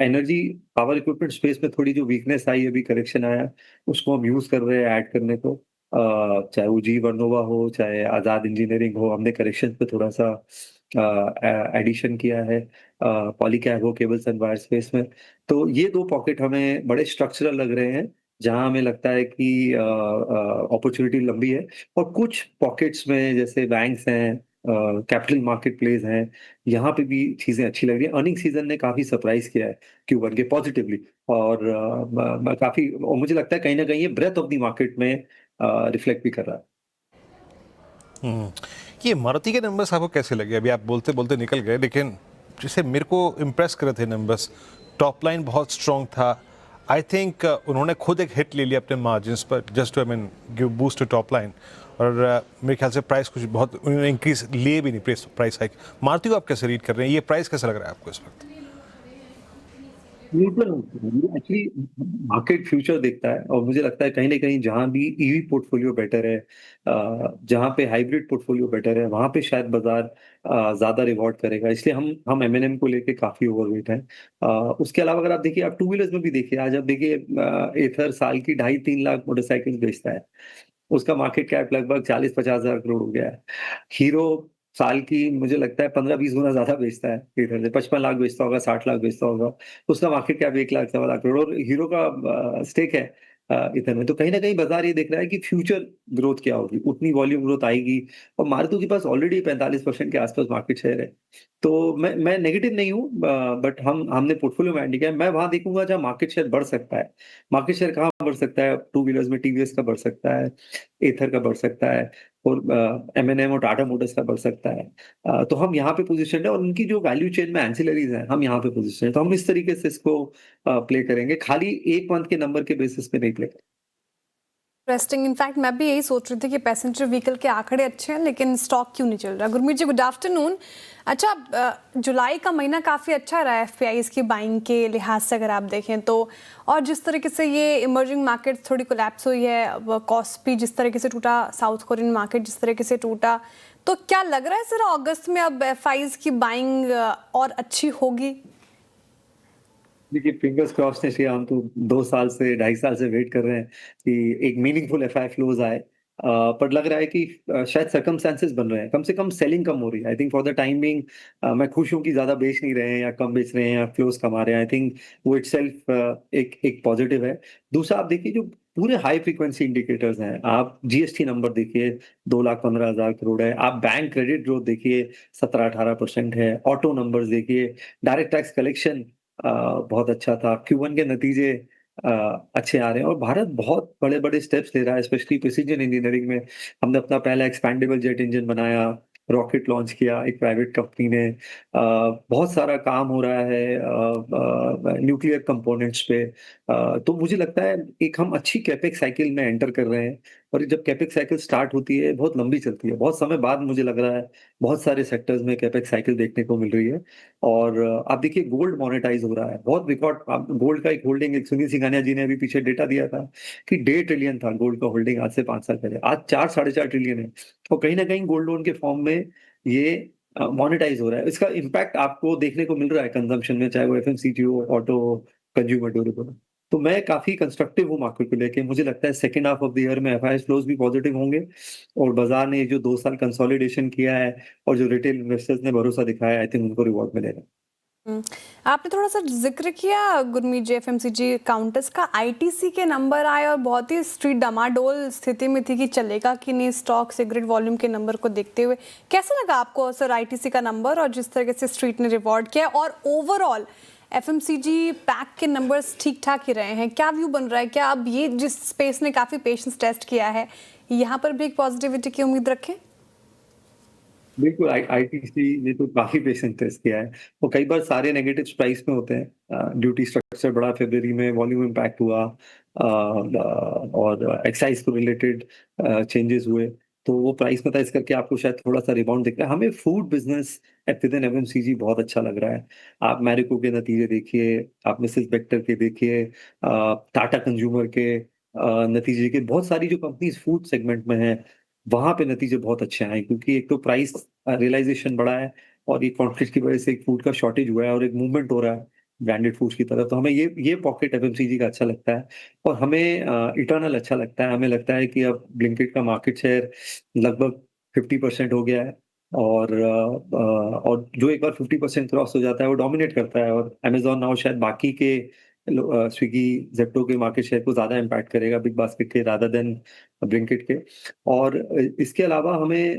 एनर्जी पावर इक्विपमेंट स्पेस में थोड़ी जो वीकनेस आई, अभी करेक्शन आया, उसको हम यूज कर रहे हैं ऐड करने को। चाहे वो जी वर्नोवा हो, चाहे आजाद इंजीनियरिंग हो, हमने करेक्शन पे थोड़ा सा एडिशन किया है। पॉलीकैब हो केबल्स एंड वायर स्पेस में। तो ये 2 पॉकेट हमें बड़े स्ट्रक्चरल लग रहे हैं जहां हमें लगता है कि अपॉर्चुनिटी लंबी है। और कुछ पॉकेट्स में जैसे बैंक्स हैं, कैपिटल मार्केट प्लेस हैं, यहाँ पे भी चीजें अच्छी लग रही है। अर्निंग सीजन ने काफी सरप्राइज किया है Q1 के पॉजिटिवली, और काफी, और मुझे लगता है कहीं ना कहीं ये ब्रेथ ऑफ द मार्केट में रिफ्लेक्ट भी कर रहा है। ये मारुति के नंबर्स आपको कैसे लगे? अभी आप बोलते बोलते निकल गए, लेकिन जैसे मेरे को इम्प्रेस कर रहे थे नंबर्स। टॉप लाइन बहुत स्ट्रॉन्ग था। आई थिंक उन्होंने खुद एक हिट ले लिया अपने मार्जिन्स पर, just to give boost to top line. और मेरे ख्याल से प्राइस कुछ बहुत उन्होंने इंक्रीज लिए भी नहीं, प्राइस हाइक। मारुति को आप कैसे रीड कर रहे हैं? ये प्राइस कैसा लग रहा है आपको इस वक्त? एक्चुअली मार्केट फ्यूचर देखता है, और मुझे लगता है कहीं ना कहीं जहां भी ईवी पोर्टफोलियो बेटर है, जहां पे हाइब्रिड पोर्टफोलियो बेटर है, वहां पे शायद बाजार ज्यादा रिवॉर्ड करेगा। इसलिए हम एमएनएम को लेके काफी ओवरवेट हैं। उसके अलावा अगर आप देखिए, आप टू व्हीलर्स में भी देखिए, आज आप देखिए एथर साल की 2.5-3 लाख मोटरसाइकिल बेचता है, उसका मार्केट कैप लगभग 40-50 हजार करोड़ हो गया है। हीरो साल की मुझे लगता है 15-20 गुना ज्यादा बेचता है, 55 लाख बेचता होगा, 60 लाख बेचता होगा, उसका मार्केट कैप 1 लाख 1.25 लाख करोड़, और हीरो का स्टेक है इतने में। तो कहीं ना कहीं बाजार ये देख रहा है कि फ्यूचर ग्रोथ क्या होगी, उतनी वॉल्यूम ग्रोथ आएगी, और मारुति के पास ऑलरेडी 45% के आसपास मार्केट शेयर है। तो मैं नेगेटिव नहीं हूँ, बट हमने पोर्टफोलियो में ऐड किया है। मैं वहां देखूंगा जहां मार्केट शेयर बढ़ सकता है। मार्केट शेयर कहाँ बढ़ सकता है? टू व्हीलर्स में टीवीएस का बढ़ सकता है, एथर का बढ़ सकता है, और एमएनएम और टाटा मोटर्स का बढ़ सकता है। तो हम यहाँ पे पोजीशन है, और उनकी जो वैल्यू चेन में एंसिलरीज हैं, हम यहाँ पे पोजीशन है। तो हम इस तरीके से इसको प्ले करेंगे, खाली एक मंथ के नंबर के बेसिस पे नहीं प्ले करेंगे। इंटरेस्टिंग। इनफैक्ट मैं भी यही सोच रही थी कि पैसेंजर व्हीकल के आंकड़े अच्छे हैं, लेकिन स्टॉक क्यों नहीं चल रहा। गुरमीत जी, गुड आफ्टरनून। अच्छा, जुलाई का महीना काफ़ी अच्छा रहा है एफपीआईज की बाइंग के लिहाज से अगर आप देखें तो, और जिस तरीके से ये इमर्जिंग मार्केट थोड़ी कोलैप्स हुई है, कॉस्पी जिस तरीके से टूटा, साउथ कोरियन मार्केट जिस तरीके से टूटा, तो क्या लग रहा है सर अगस्त में अब एफआईज की बाइंग और अच्छी होगी? देखिए, फिंगर्स क्रॉस ने, हम तो 2 साल से 2.5 साल से वेट कर रहे हैं कि एक मीनिंगफुल एफआई फ्लोज आए, पर लग रहा है कि शायद सर्कमस्टेंसेस बन रहे हैं, कम से कम सेलिंग कम हो रही है। I think for the time being मैं खुश हूं कि ज्यादा बेच नहीं रहे हैं, या कम बेच रहे हैं, या फ्लोज कम आ रहे हैं। आई थिंक वो इटसेल्फ एक पॉजिटिव है। दूसरा, आप देखिए जो पूरे हाई फ्रीक्वेंसी इंडिकेटर्स हैं, आप जीएसटी नंबर देखिए 2,15,000 करोड़ है, आप बैंक क्रेडिट ग्रोथ देखिए 17-18% है, ऑटो नंबर्स देखिए, डायरेक्ट टैक्स कलेक्शन बहुत अच्छा था, Q1 के नतीजे अच्छे आ रहे हैं, और भारत बहुत बड़े बड़े स्टेप्स ले रहा है, स्पेशली प्रिसीजन इंजीनियरिंग में। हमने अपना पहला एक्सपैंडेबल जेट इंजन बनाया, रॉकेट लॉन्च किया एक प्राइवेट कंपनी ने, बहुत सारा काम हो रहा है न्यूक्लियर कंपोनेंट्स पे। तो मुझे लगता है एक हम अच्छी कैपेक्स साइकिल में एंटर कर रहे हैं, और जब कैपेक्स साइकिल स्टार्ट होती है बहुत लंबी चलती है, बहुत समय बाद मुझे लग रहा है बहुत सारे सेक्टर्स में कैपेक्स साइकिल देखने को मिल रही है। और आप देखिए गोल्ड मोनेटाइज हो रहा है, बहुत रिकॉर्ड गोल्ड का एक होल्डिंग, एक सुनील सिंघानिया जी ने अभी पीछे डेटा दिया था कि 1.5 ट्रिलियन था गोल्ड का होल्डिंग आज से 5 साल पहले, आज 4-4.5 ट्रिलियन है। और कहीं ना कहीं गोल्ड लोन के फॉर्म में ये मोनेटाइज हो रहा है। इसका इम्पैक्ट आपको देखने को मिल रहा है कंजम्पशन में, चाहे वो एफएमसीजी हो, ऑटो, कंज्यूमर ड्यूरेबल। तो मैं काफी कंस्ट्रक्टिव हूँ मार्केट को लेके। मुझे लगता है second half of the year में एफआईएस फ्लोज भी पॉजिटिव होंगे, और बाजार ने जो 2 साल कंसोलिडेशन किया है और जो रिटेल इन्वेस्टर्स ने भरोसा दिखाया है, आई थिंक उनको रिवॉर्ड मिलेगा। आपने थोड़ा सा जिक्र किया गुरमीत जी एफएमसीजी काउंटर्स का, आईटीसी के नंबर आए और बहुत ही स्ट्रीट डमाडोल स्थिति में थी कि चलेगा कि नहीं स्टॉक सिगरेट वॉल्यूम के नंबर को देखते हुए। कैसा लगा आपको सर आईटीसी का नंबर और जिस तरह से स्ट्रीट ने रिवॉर्ड किया, और ओवरऑल एफएमसीजी पैक के नंबर्स ठीक ठाक ही रहे हैं? क्या व्यू बन रहा है? क्या अब ये जिस स्पेस ने काफ़ी पेशेंस टेस्ट किया है, यहाँ पर भी एक पॉजिटिविटी की उम्मीद रखें? बिल्कुल, आईटीसी ने तो काफी पेशेंस टेस्ट किया है। वो कई बार सारे नेगेटिव प्राइस में होते हैं, ड्यूटी स्ट्रक्चर बड़ा फरवरी में वॉल्यूम इम्पैक्ट हुआ, और एक्साइज को रिलेटेड चेंजेस हुए, तो वो प्राइस में था, इस करके आपको शायद थोड़ा सा रिबाउंड दिख रहा है। हमें food business with in FMCG बहुत अच्छा लग रहा है। आप मैरिको के नतीजे देखिए, आप मिसेस बेक्टर के देखिए, टाटा कंज्यूमर के नतीजे के, बहुत सारी जो कंपनीज फूड सेगमेंट में है वहां पे नतीजे बहुत अच्छे आए, क्योंकि एक तो प्राइस रियलाइजेशन बढ़ा है, और ये कॉन्फ्लिक्ट की वजह से एक फूड का शॉर्टेज हुआ है, और एक मूवमेंट हो रहा है ब्रांडेड फूड्स की तरफ। तो हमें ये पॉकेट एफएमसीजी का अच्छा लगता है, और हमें इटर्नल अच्छा लगता है। हमें लगता है कि अब ब्लिंकिट का मार्केट शेयर लगभग 50% हो गया है, और जो एक बार 50% क्रॉस हो जाता है वो डोमिनेट करता है, और अमेजोन नाउ शायद बाकी के स्विगी जेप्टो के मार्केट शेयर को ज़्यादा इम्पैक्ट करेगा बिग बास्केट के रादर देन ब्लिंकिट के। और इसके अलावा हमें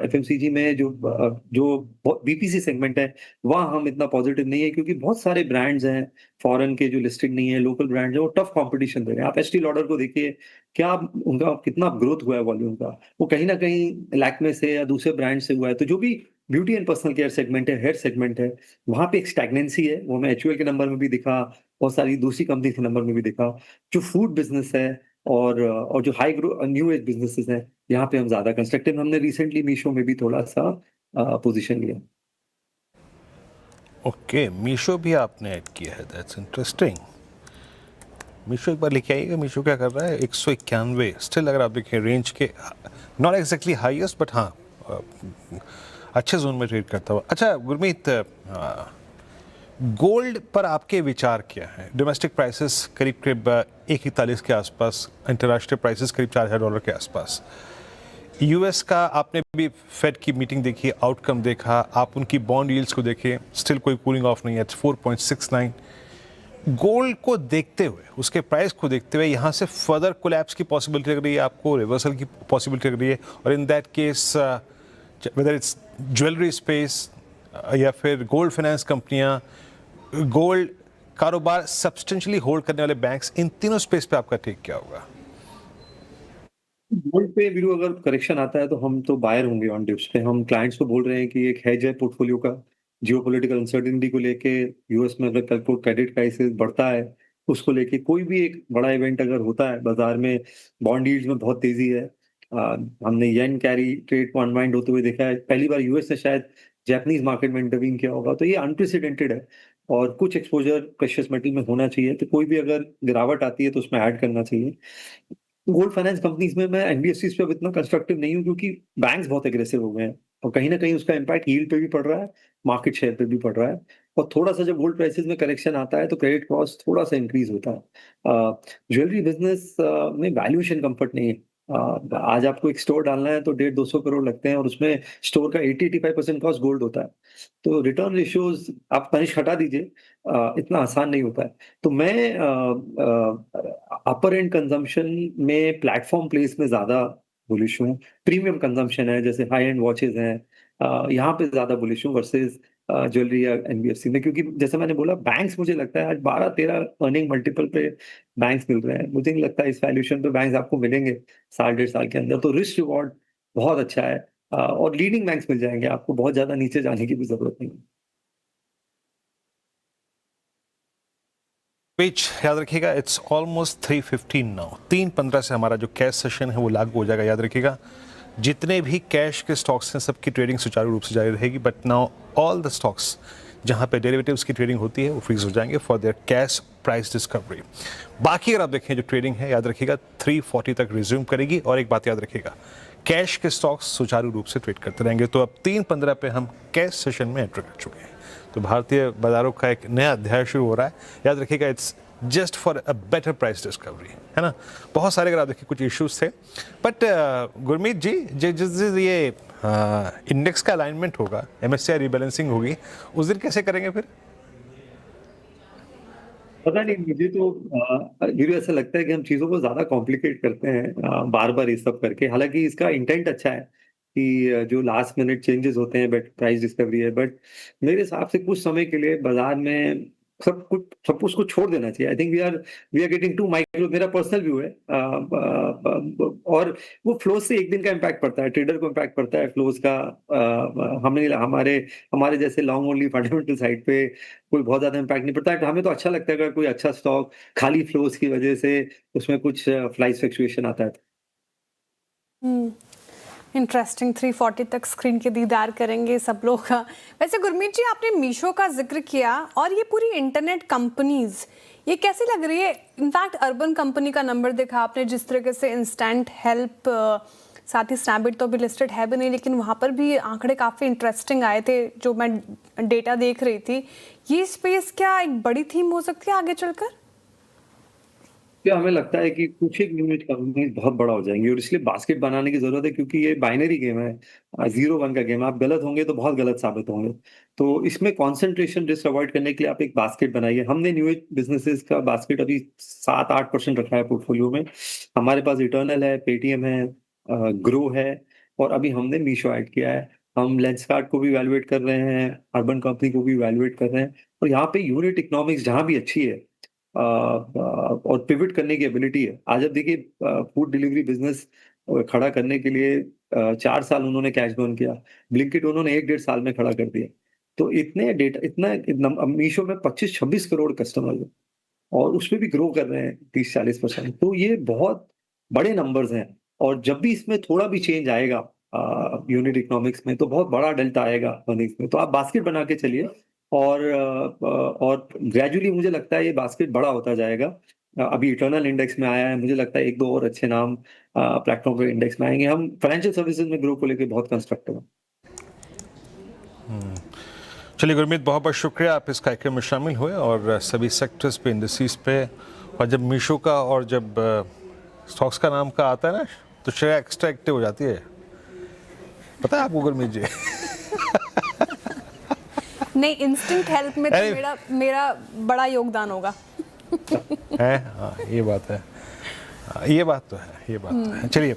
एफएमसीजी में जो बीपीसी सेगमेंट है वहाँ हम इतना पॉजिटिव नहीं है, क्योंकि बहुत सारे ब्रांड्स हैं फॉरेन के जो लिस्टेड नहीं है, लोकल ब्रांड्स हैं, वो टफ कंपटीशन दे रहे हैं। आप एस्टी लॉडर को देखिए, क्या उनका कितना ग्रोथ हुआ है वॉल्यूम का, वो कहीं ना कहीं लैक्मे से या दूसरे ब्रांड से हुआ है। तो जो भी beauty and personal care segment है, हेयर सेगमेंट है, वहां पे एक स्टैग्नेंसी है, वो हमें एचयूएल के नंबर में भी दिखा, बहुत सारी दूसरी कंपनी के नंबर में भी दिखा। जो फूड बिजनेस है और जो high grow new age businesses हैं, यहाँ पे हम ज्यादा कंस्ट्रक्टिव। हमने रिसेंटली मीशो में भी थोड़ा सा पोजीशन लिया। ओके, मीशो भी आपने ऐड किया है, दैट्स इंटरेस्टिंग। मीशो एक बार लेके आइएगा, मीशो क्या कर रहा है, 191 स्टिल। अगर आप देखें रेंज के, नॉट एग्जैक्टली हाईएस्ट बट हाँ अच्छे जोन में ट्रेड करता हुआ। अच्छा गुरमीत, गोल्ड पर आपके विचार क्या है? डोमेस्टिक प्राइसेस करीब करीब 141 के आसपास, अंतर्राष्ट्रीय प्राइसेस करीब $4000 के आसपास। यूएस का आपने भी फेड की मीटिंग देखी, आउटकम देखा, आप उनकी बॉन्ड यील्ड्स को देखें, स्टिल कोई कूलिंग ऑफ नहीं है, 4.69। गोल्ड को देखते हुए, उसके प्राइस को देखते हुए, यहाँ से फर्दर कोलैप्स की पॉसिबिलिटी लग रही है आपको, रिवर्सल की पॉसिबिलिटी लग रही है? और in that case whether it's jewellery space या फिर गोल्ड फाइनेंस कंपनियाँ, गोल्ड कारोबार सब्सटेंशियली होल्ड करने वाले बैंक्स, इन तीनों स्पेस पे आपका टेक क्या होगा? गोल्ड पे वीरू अगर करेक्शन आता है तो हम तो बायर होंगे ऑन डिप्स पे। हम क्लाइंट्स को बोल रहे हैं कि एक हेज है पोर्टफोलियो का, जियोपॉलिटिकल अनसर्टेनिटी को लेके, यूएस में अगर कल को क्रेडिट क्राइसिस बढ़ता है उसको लेके, कोई भी एक बड़ा इवेंट अगर होता है, बाजार में बॉन्ड यील्ड्स में बहुत तेजी है। हमने येन कैरी ट्रेड को अनवाइंड होते हुए देखा है, पहली बार यूएस ने शायद जापानीज मार्केट में इंटरवीन किया होगा। तो ये अनप्रेसिडेंटेड है और कुछ एक्सपोजर प्रेशियस मेटल में होना चाहिए। तो कोई भी अगर गिरावट आती है तो उसमें ऐड करना चाहिए। गोल्ड फाइनेंस कंपनीज में मैं एनबीएफसीज पे अब इतना कंस्ट्रक्टिव नहीं हूँ, क्योंकि बैंक्स बहुत एग्रेसिव हो गए हैं और कहीं ना कहीं उसका इम्पैक्ट यील्ड पे भी पड़ रहा है, मार्केट शेयर पे भी पड़ रहा है। और थोड़ा सा जब गोल्ड प्राइसेस में करेक्शन आता है तो क्रेडिट कॉस्ट थोड़ा सा इंक्रीज होता है। ज्वेलरी बिजनेस में वैल्यूएशन कंफर्ट नहीं है। आज आपको एक स्टोर डालना है तो 150-200 करोड़ लगते हैं और उसमें स्टोर का 80-85% कॉस्ट गोल्ड होता है। तो रिटर्न रेशियोज आप तनिश हटा दीजिए, इतना आसान नहीं होता है। तो मैं अपर एंड कंजम्पशन में प्लेटफॉर्म प्लेस में ज्यादा बुलिश हूँ। प्रीमियम कंजम्पशन है, जैसे हाई एंड वॉचेज हैं, यहाँ पे ज्यादा बुलिश हूँ वर्सेस ज्वेलरी या एनबीएफसी में। क्योंकि जैसे मैंने बोला, बैंक्स मुझे लगता है आज 12-13 अर्निंग मल्टीपल पे बैंक्स मिल रहे हैं। मुझे नहीं लगता इस वैल्यूएशन पे बैंक्स आपको मिलेंगे 1.5-1.5 साल के अंदर। तो रिस्क रिवॉर्ड बहुत अच्छा है और लीडिंग बैंक्स मिल जाएंगे आपको, बहुत ज्यादा नीचे जाने की भी जरूरत नहीं। पिच याद रखिएगा, इट्स ऑलमोस्ट 3:15 नाउ। 3:15 से हमारा जो कैश सेशन है वो लागू हो जाएगा। याद रखिएगा, जितने भी कैश के स्टॉक्स हैं सबकी ट्रेडिंग सुचारू रूप से जारी रहेगी। But now all the stocks जहां पे डेरिवेटिव्स की ट्रेडिंग होती है वो फ्रीज हो जाएंगे for their cash price discovery. बाकी अगर आप देखें जो ट्रेडिंग है, याद रखिएगा 3:40 तक रिज्यूम करेगी। और एक बात याद रखिएगा, कैश के स्टॉक्स सुचारू रूप से ट्रेड करते रहेंगे। तो अब 3:15 पे हम कैश सेशन में एंटर कर चुके हैं। तो भारतीय बाजारों का एक नया अध्याय शुरू हो रहा है। याद रखिएगा, it's just for a better price discovery, है ना। बहुत सारे अगर आप देखिए कुछ इश्यूज थे, बट गुरमीत जी, जिस दिन ये इंडेक्स का अलाइनमेंट होगा, एमएससीआई रीबैलेंसिंग होगी, उस दिन कैसे करेंगे फिर? पता नहीं, मुझे तो मुझे ऐसा लगता है कि हम चीजों को ज्यादा कॉम्प्लिकेट करते हैं बार बार ये सब करके। हालांकि इसका इंटेंट अच्छा है कि जो लास्ट मिनट चेंजेस होते हैं बट प्राइस डिस्कवरी है, बट मेरे हिसाब से कुछ समय के लिए बाजार में सब कुछ उसको छोड़ देना चाहिए। I think we are getting to micro, मेरा पर्सनल व्यू है। और वो फ्लोज से एक दिन का इम्पैक्ट पड़ता है, ट्रेडर को इम्पैक्ट पड़ता है फ्लोज का। हमारे जैसे लॉन्ग ओनली फंडामेंटल साइड पे कोई बहुत ज्यादा इम्पैक्ट नहीं पड़ता है। हमें तो अच्छा लगता है अगर कोई अच्छा स्टॉक खाली फ्लोज की वजह से उसमें कुछ फ्लाइट फ्लक्चुएशन आता है। इंटरेस्टिंग। 3:40 तक स्क्रीन के दीदार करेंगे सब लोग। वैसे गुरमीत जी, आपने मीशो का जिक्र किया और ये पूरी इंटरनेट कंपनीज ये कैसी लग रही है? इनफैक्ट अर्बन कंपनी का नंबर देखा आपने, जिस तरीके से इंस्टेंट हेल्प, साथ ही स्नैपडील तो अभी लिस्टेड है भी नहीं, लेकिन वहाँ पर भी आंकड़े काफ़ी इंटरेस्टिंग आए थे जो मैं डेटा देख रही थी। ये स्पेस क्या एक बड़ी थीम हो सकती है आगे चलकर? क्या हमें लगता है कि कुछ एक यूनिट कंपनीज बहुत बड़ा हो जाएंगी और इसलिए बास्केट बनाने की जरूरत है, क्योंकि ये बाइनरी गेम है, 0-1 का गेम है। आप गलत होंगे तो बहुत गलत साबित होंगे। तो इसमें कंसंट्रेशन रिस्क अवॉइड करने के लिए आप एक बास्केट बनाइए। हमने न्यू एज बिजनेसेस का बास्केट अभी 7-8% रखा है पोर्टफोलियो में। हमारे पास इटर्नल है, पेटीएम है, ग्रो है, और अभी हमने मीशो ऐड किया है। हम लेंसकार्ट को भी वैल्यूएट कर रहे हैं, अर्बन कंपनी को भी वैल्यूएट कर रहे हैं। और यहाँ पे यूनिट इकोनॉमिक्स जहाँ भी अच्छी है और पिवट करने की एबिलिटी है। आज आप देखिए, फूड डिलीवरी बिजनेस खड़ा करने के लिए 4 साल उन्होंने कैश बर्न किया। ब्लिंकिट उन्होंने 1-1.5 साल में खड़ा कर दिया। तो इतने डेटा, इतना मीशो में 25-26 करोड़ कस्टमर है और उसमें भी ग्रो कर रहे हैं 30-40%। तो ये बहुत बड़े नंबर्स हैं। और जब भी इसमें थोड़ा भी चेंज आएगा यूनिट इकोनॉमिक्स में, तो बहुत बड़ा डेल्टा आएगा अर्निंग्स में। तो आप बास्केट बना के चलिए और ग्रेजुअली मुझे लगता है ये बास्केट बड़ा होता जाएगा। अभी इटर्नल इंडेक्स में आया है, मुझे लगता है 1-2 और अच्छे नाम प्लेटफॉर्म के इंडेक्स में आएंगे। हम फाइनेंशियल सर्विसेज में ग्रो को लेकर बहुत कंस्ट्रक्टिव हैं। चलिए गुरमीत, बहुत बहुत शुक्रिया आप इस कार्यक्रम में शामिल हुए और सभी सेक्टर्स पे, इंडस्ट्रीज पे। और जब मीशो का और जब स्टॉक्स का नाम का आता है ना, तो शेयर एक्स्ट्रा एक्टिव हो जाती है, पता है आपको गुरमीत जी? नहीं, इंस्टिंक्ट हेल्प में तो मेरा बड़ा योगदान होगा। है, हाँ, ये बात है, ये बात तो है। चलिए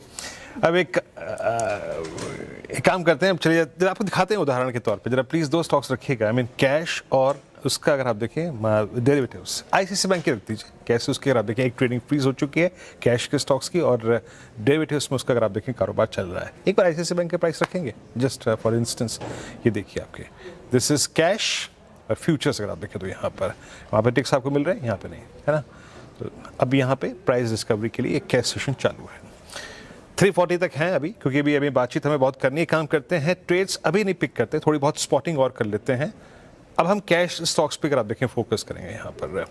अब एक काम करते हैं। अब चलिए जरा आपको दिखाते हैं उदाहरण के तौर पे। जरा प्लीज 2 स्टॉक्स रखिएगा। कैश और उसका अगर आप देखें डेरिवेटिव्स, आईसीआईसीआई बैंक की रख दीजिए। कैश उसकी अगर आप देखें, एक ट्रेडिंग फ्रीज हो चुकी है कैश के स्टॉक्स की, और डेरिवेटिव्स में उसका अगर आप देखें कारोबार चल रहा है। एक बार आईसीआईसीआई बैंक के प्राइस रखेंगे जस्ट फॉर इंस्टेंस। ये देखिए आपके, दिस इज कैश और फ्यूचर्स अगर आप देखें तो यहाँ पर, वहाँ पर टिक्स आपको मिल रहे हैं, यहाँ पे नहीं है ना। तो अब यहाँ पे प्राइस डिस्कवरी के लिए एक कैश सेशन चालू है। 340 तक हैं अभी, क्योंकि अभी बातचीत हमें बहुत करनी है। काम करते हैं, ट्रेड्स अभी नहीं पिक करते, थोड़ी बहुत स्पॉटिंग और कर लेते हैं। अब हम कैश स्टॉक्स पे अगर आप देखें फोकस करेंगे यहाँ पर।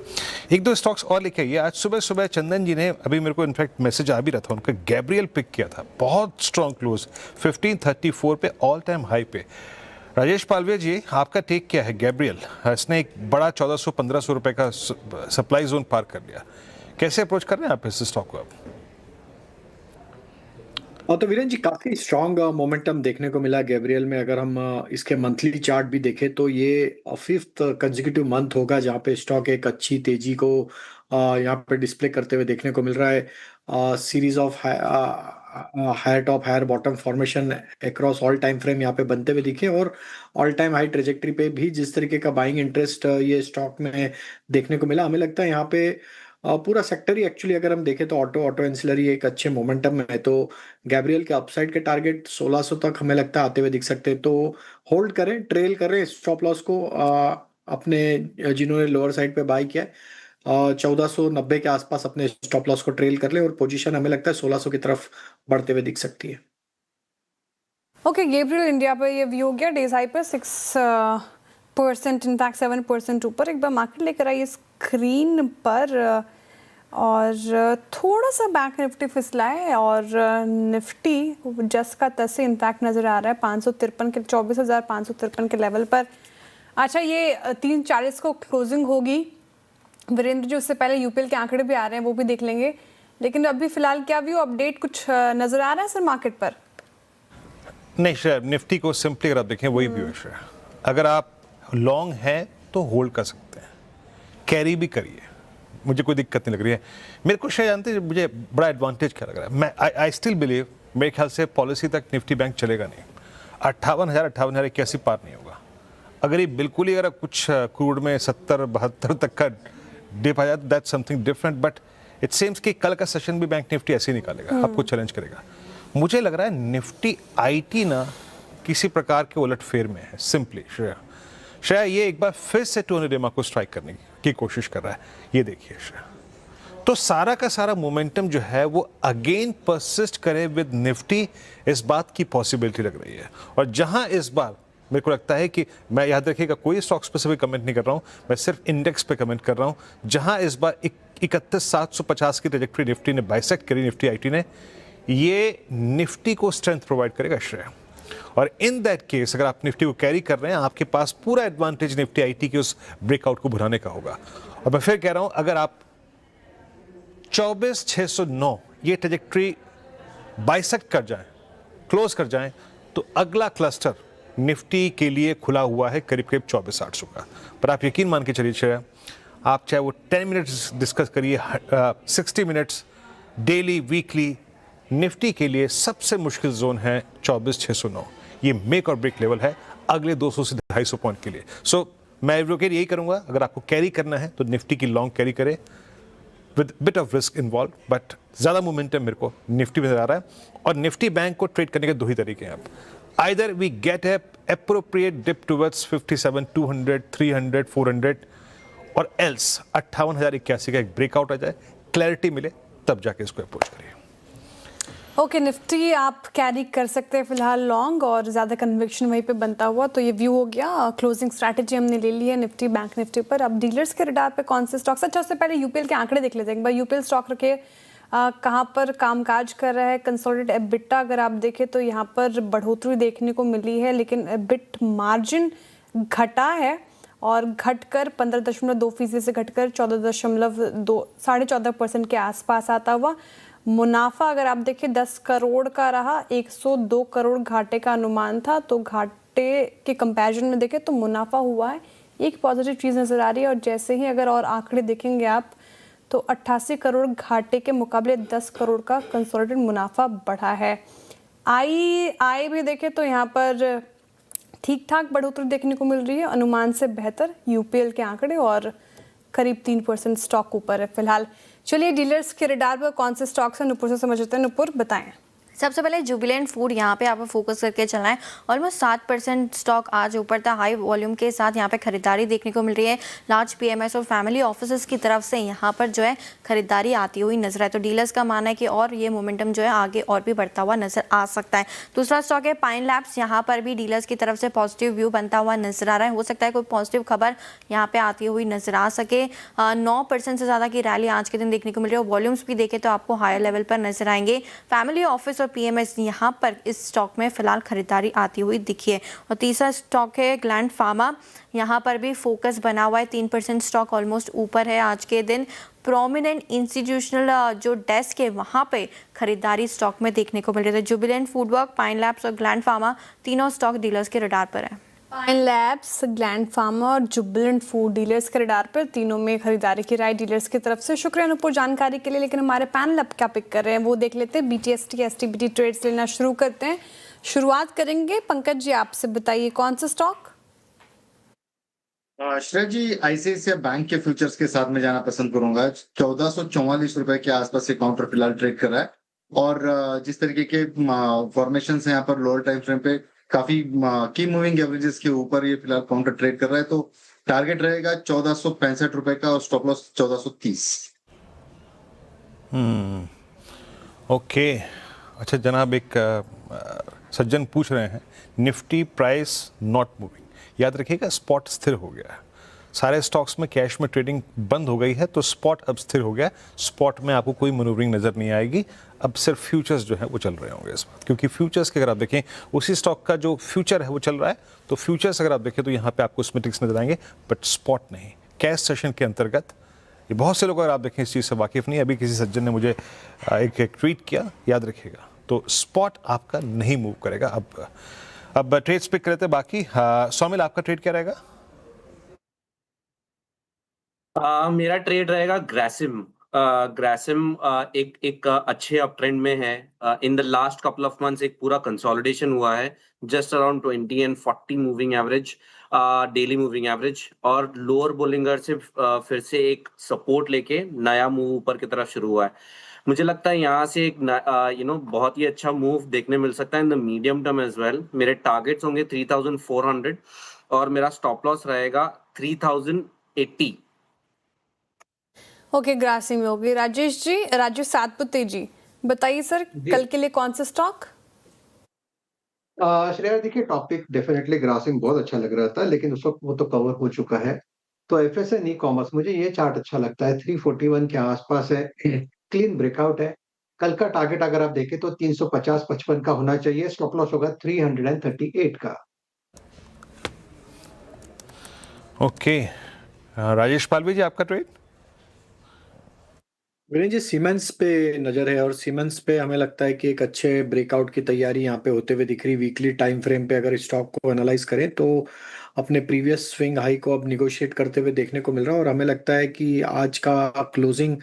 1-2 स्टॉक्स और लेके आइए। आज सुबह चंदन जी ने, अभी मेरे को इनफैक्ट मैसेज आ भी रहा था उनका, गैब्रियल पिक किया था, बहुत स्ट्रॉन्ग क्लोज 1534 पे, ऑल टाइम हाई पे। राजेश पालवे जी, आपका टेक क्या है गैब्रियल? इसने एक बड़ा 1400-1500 रुपए का सप्लाई जोन पार कर लिया। कैसे अप्रोच कर रहे हैं आप इस स्टॉक को? तो वीरेन जी, काफी स्ट्रॉन्ग मोमेंटम देखने को मिला गैब्रियल में। अगर हम इसके मंथली चार्ट भी देखें तो ये 5th कंसेक्यूटिव मंथ होगा जहाँ पे स्टॉक एक अच्छी तेजी को यहाँ पे डिस्प्ले करते हुए देखने को मिल रहा है। Series of higher top higher bottom formation across all time frame यहाँ पे बनते हुए दिखे, और ऑल टाइम हाई ट्रेजेक्टरी पे भी जिस तरीके का बाइंग इंटरेस्ट ये स्टॉक में देखने को मिला, हमें लगता है यहाँ पे पूरा सेक्टर ही एक्चुअली अगर हम देखें तो ऑटो एंसिलरी एक अच्छे मोमेंटम में है। तो गैब्रियल के अपसाइड के टारगेट 1600 तक हमें लगता है आते हुए दिख सकते हैं। तो होल्ड करें, ट्रेल करें स्टॉप लॉस को अपने, जिन्होंने लोअर साइड पे बाई किया है 1490 के आसपास अपने स्टॉप लॉस को ट्रेल कर ले, और पोजीशन हमें लगता है 1600 की तरफ बढ़ते हुए दिख सकती है। ओके, गैब्रियल इंडिया पे ये व्यू हो गया। डेज हाई पर 6%, इनफैक्ट 7% ऊपर। एक बार मार्केट लेकर आइए स्क्रीन पर, और थोड़ा सा बैंक निफ्टी फिसला है, और निफ्टी जस्ट का तस से इनफैक्ट नज़र आ रहा है 553 के 24,553 के लेवल पर। अच्छा, ये 3:40 को क्लोजिंग होगी वीरेंद्र जी, उससे पहले यूपीएल के आंकड़े भी आ रहे हैं, वो भी देख लेंगे। लेकिन अभी फिलहाल क्या व्यू अपडेट कुछ नज़र आ रहा है सर मार्केट पर? नहीं श्रेया, निफ्टी को सिंपली अगर आप देखें वही व्यू है श्रेया। अगर आप लॉन्ग हैं तो होल्ड कर सकते हैं, कैरी भी करिए, मुझे कोई दिक्कत नहीं लग रही है। मेरे को शायद जानते हैं मुझे बड़ा एडवांटेज क्या लग रहा है। मैं आई स्टिल बिलीव, मेरे ख्याल से पॉलिसी तक निफ्टी बैंक चलेगा नहीं, 58,081 पार नहीं होगा। अगर ये बिल्कुल ही अगर कुछ क्रूड में 70-72 तक का डिप आ जाए तो that's something different, but it seems कि कल का सेशन भी बैंक निफ्टी ऐसे ही निकालेगा, आपको चैलेंज करेगा। मुझे लग रहा है निफ्टी आईटी ना किसी प्रकार के उलटफेर में है सिंपली। श्रेया ये एक बार फिर से टोनी रेमा को स्ट्राइक करने की कोशिश कर रहा है, ये देखिए श्रेया। तो सारा का सारा मोमेंटम जो है वो अगेन परसिस्ट करे विद निफ्टी, इस बात की पॉसिबिलिटी लग रही है। और जहां इस बार मेरे को लगता है कि, मैं याद रखिएगा कोई स्टॉक स्पेसिफिक कमेंट नहीं कर रहा हूं, मैं सिर्फ इंडेक्स पे कमेंट कर रहा हूं, जहां इस बार 31,750 की ट्रैजेक्टरी निफ्टी ने बाइसेक्ट करी, निफ्टी आईटी ने, ये निफ्टी को स्ट्रेंथ प्रोवाइड करेगा श्रेया। और इन दैट केस अगर आप निफ्टी को कैरी कर रहे हैं, आपके पास पूरा एडवांटेज निफ्टी आईटी के उस ब्रेकआउट को भुनाने का होगा। और मैं फिर कह रहा हूं, अगर आप 24,609 ये ट्रेजेक्ट्री बाइसेक्ट कर जाए, क्लोज कर जाए, तो अगला क्लस्टर निफ्टी के लिए खुला हुआ है करीब करीब 24,800 का। पर आप यकीन मान के चलिए श्रेया, आप चाहे वो 10 मिनट्स डिस्कस करिए, 60 मिनट्स, डेली, वीकली, निफ्टी के लिए सबसे मुश्किल जोन है 24,609। ये मेक और ब्रेक लेवल है अगले 200 से 250 पॉइंट के लिए। सो मैं एडवोकेट यही करूंगा, अगर आपको कैरी करना है तो निफ्टी की लॉन्ग कैरी करें with bit of risk involve, but ज़्यादा मोमेंटम मेरे को निफ्टी में नजर आ रहा है। और निफ्टी बैंक को ट्रेड करने के दो ही तरीके हैं आप, either we get a appropriate dip towards 57, 200, 300, 400 और एल्स 58,081 का एक ब्रेकआउट आ जाए, क्लैरिटी मिले, तब जाके इसको अप्रोच करिए। ओके, निफ्टी आप कैरी कर सकते हैं फिलहाल लॉन्ग, और ज़्यादा कन्विक्शन वहीं पे बनता हुआ। तो ये व्यू हो गया, क्लोजिंग स्ट्रैटेजी हमने ले ली है निफ्टी बैंक निफ्टी पर। अब डीलर्स के रडार पे कौन से स्टॉक्स, अच्छा उससे पहले यूपीएल के आंकड़े देख लेते हैं एक बार। यूपीएल स्टॉक रखे कहाँ पर कामकाज कर रहा है। कंसोलिडेटेड एबिटा अगर आप देखें तो यहाँ पर बढ़ोतरी देखने को मिली है, लेकिन एबिट मार्जिन घटा है और घटकर 15.2% से घटकर 14.14% के आसपास आता हुआ। मुनाफा अगर आप देखें 10 करोड़ का रहा, 102 करोड़ घाटे का अनुमान था, तो घाटे के कंपैरिजन में देखें तो मुनाफा हुआ है, एक पॉजिटिव चीज़ नज़र आ रही है। और जैसे ही अगर और आंकड़े देखेंगे आप तो 88 करोड़ घाटे के मुकाबले 10 करोड़ का कंसोलिडेटेड मुनाफा बढ़ा है। आई भी देखें तो यहाँ पर ठीक ठाक बढ़ोतरी देखने को मिल रही है, अनुमान से बेहतर यूपीएल के आंकड़े, और करीब 3% स्टॉक ऊपर है फिलहाल। चलिए डीलर्स के रडार पर कौन से स्टॉक्स हैं नुपुर से समझते हैं। नुपुर बताएं। सबसे पहले जुबिलेंट फूड, यहाँ पे आपको फोकस करके चलना है। ऑलमोस्ट 7% स्टॉक आज ऊपर था, हाई वॉल्यूम के साथ यहाँ पे खरीदारी देखने को मिल रही है। लार्ज पीएमएस और फैमिली ऑफिसेस की तरफ से यहाँ पर जो है खरीदारी आती हुई नजर आए, तो डीलर्स का मानना है कि और ये मोमेंटम जो है आगे और भी बढ़ता हुआ नजर आ सकता है। दूसरा स्टॉक है पाइन लैब्स, यहाँ पर भी डीलर्स की तरफ से पॉजिटिव व्यू बनता हुआ नजर आ रहा है। हो सकता है कोई पॉजिटिव खबर यहाँ पे आती हुई नजर आ सके। 9% से ज़्यादा की रैली आज के दिन देखने को मिल रही है, और वॉल्यूम्स भी देखें तो आपको हायर लेवल पर नजर आएंगे। फैमिली ऑफिस पीएमएस यहाँ पर इस स्टॉक में फिलहाल खरीदारी आती हुई दिखी है। और तीसरा स्टॉक है ग्लैंड फार्मा, यहाँ पर भी फोकस बना हुआ है, 3% स्टॉक ऑलमोस्ट ऊपर है आज के दिन। प्रोमिनेंट इंस्टीट्यूशनल जो डेस्क है वहाँ पे खरीदारी स्टॉक में देखने को मिल रही है। जुबिलेंट फूडवर्क, पाइन लैब्स और ग्लैंड फार्मा तीनों स्टॉक डीलर्स के रडार पर है। पाइन लैब्स, ग्लैंड फार्मा और जुबिलेंट फूड डीलर्स के रडार पर, तीनों में खरीदारी की राय डीलर्स की तरफ से। शुक्रिया अनुपुर जानकारी के लिए। लेकिन हमारे पैनल अब क्या पिक कर रहे हैं वो देख लेते हैं। बीटीएसटी एसटीबीटी ट्रेड्स लेना शुरू करते हैं। शुरुआत करेंगे पंकज जी, आपसे बताइए कौन सा स्टॉक। श्रेया जी, आईसीआईसीआई बैंक के फ्यूचर्स के साथ में जाना पसंद करूंगा। 1444 रुपए के आसपास ये काउंटर फिलहाल ट्रेड कर रहा है, और जिस तरीके के फॉर्मेशन है यहाँ पर लोअर टाइम फ्रेम पे काफी की मूविंग एवरेजेस के ऊपर ये फिलहाल काउंटर ट्रेड कर रहा है, तो टारगेट रहेगा 1465 रुपए का और स्टॉप लॉस 1430। ओके, अच्छा जनाब, एक सज्जन पूछ रहे हैं निफ्टी प्राइस नॉट मूविंग, याद रखिएगा स्पॉट स्थिर हो गया है। सारे स्टॉक्स में कैश में ट्रेडिंग बंद हो गई है, तो स्पॉट अब स्थिर हो गया। स्पॉट में आपको कोई मैन्यूवरिंग नजर नहीं आएगी, अब सिर्फ फ्यूचर्स जो है वो चल रहे होंगे इस बात, क्योंकि फ्यूचर्स के अगर आप देखें उसी स्टॉक का जो फ्यूचर है वो चल रहा है, तो फ्यूचर्स अगर आप देखें तो यहाँ पे आपको स्मेटिक्स नजर आएंगे, बट स्पॉट नहीं। कैश सेशन के अंतर्गत ये बहुत से लोग अगर आप देखें इस चीज़ से वाकिफ नहीं। अभी किसी सज्जन ने मुझे एक ट्वीट किया, याद रखिएगा, तो स्पॉट आपका नहीं मूव करेगा। अब ट्रेड्स पिक करते बाकी। सौमिल, आपका ट्रेड क्या रहेगा? मेरा ट्रेड रहेगा ग्रासिम। ग्रासिम एक अच्छे अप ट्रेंड में है। In the last couple of months एक पूरा कंसोलिडेशन हुआ है, just around 20 and 40 moving average, daily moving average, और लोअर बोलिंगर से फिर से एक सपोर्ट लेके नया मूव ऊपर की तरफ शुरू हुआ है। मुझे लगता है यहाँ से एक बहुत ही अच्छा मूव देखने मिल सकता है in the medium term as well. मेरे टारगेट्स होंगे 3400 और मेरा स्टॉप लॉस रहेगा 3080। ओके, ग्रासिम में होगी। राजेश जी, राजेश सातपुते जी, बताइए सर कल के लिए कौन सा स्टॉक। श्रेया, देखिए टॉपिक डेफिनेटली ग्रासिम बहुत अच्छा लग रहा था, लेकिन उस वक्त वो तो कवर हो चुका है। तो एफएसएन ई कॉमर्स, मुझे ये चार्ट अच्छा लगता है, 341 के आसपास है, क्लीन ब्रेकआउट है। कल का टारगेट अगर आप देखें तो 350-55 का होना चाहिए, स्टॉप लॉस होगा 338 का। ओके, राजेश पालवी जी, आपका ट्रेड। वीरेंद्र जी, सीमेंस पे नजर है और सीमेंस पे हमें लगता है कि एक अच्छे ब्रेकआउट की तैयारी यहाँ पे होते हुए दिख रही। वीकली टाइम फ्रेम पे अगर स्टॉक को एनालाइज करें तो अपने प्रीवियस स्विंग हाई को अब निगोशिएट करते हुए देखने को मिल रहा है और हमें लगता है कि आज का क्लोजिंग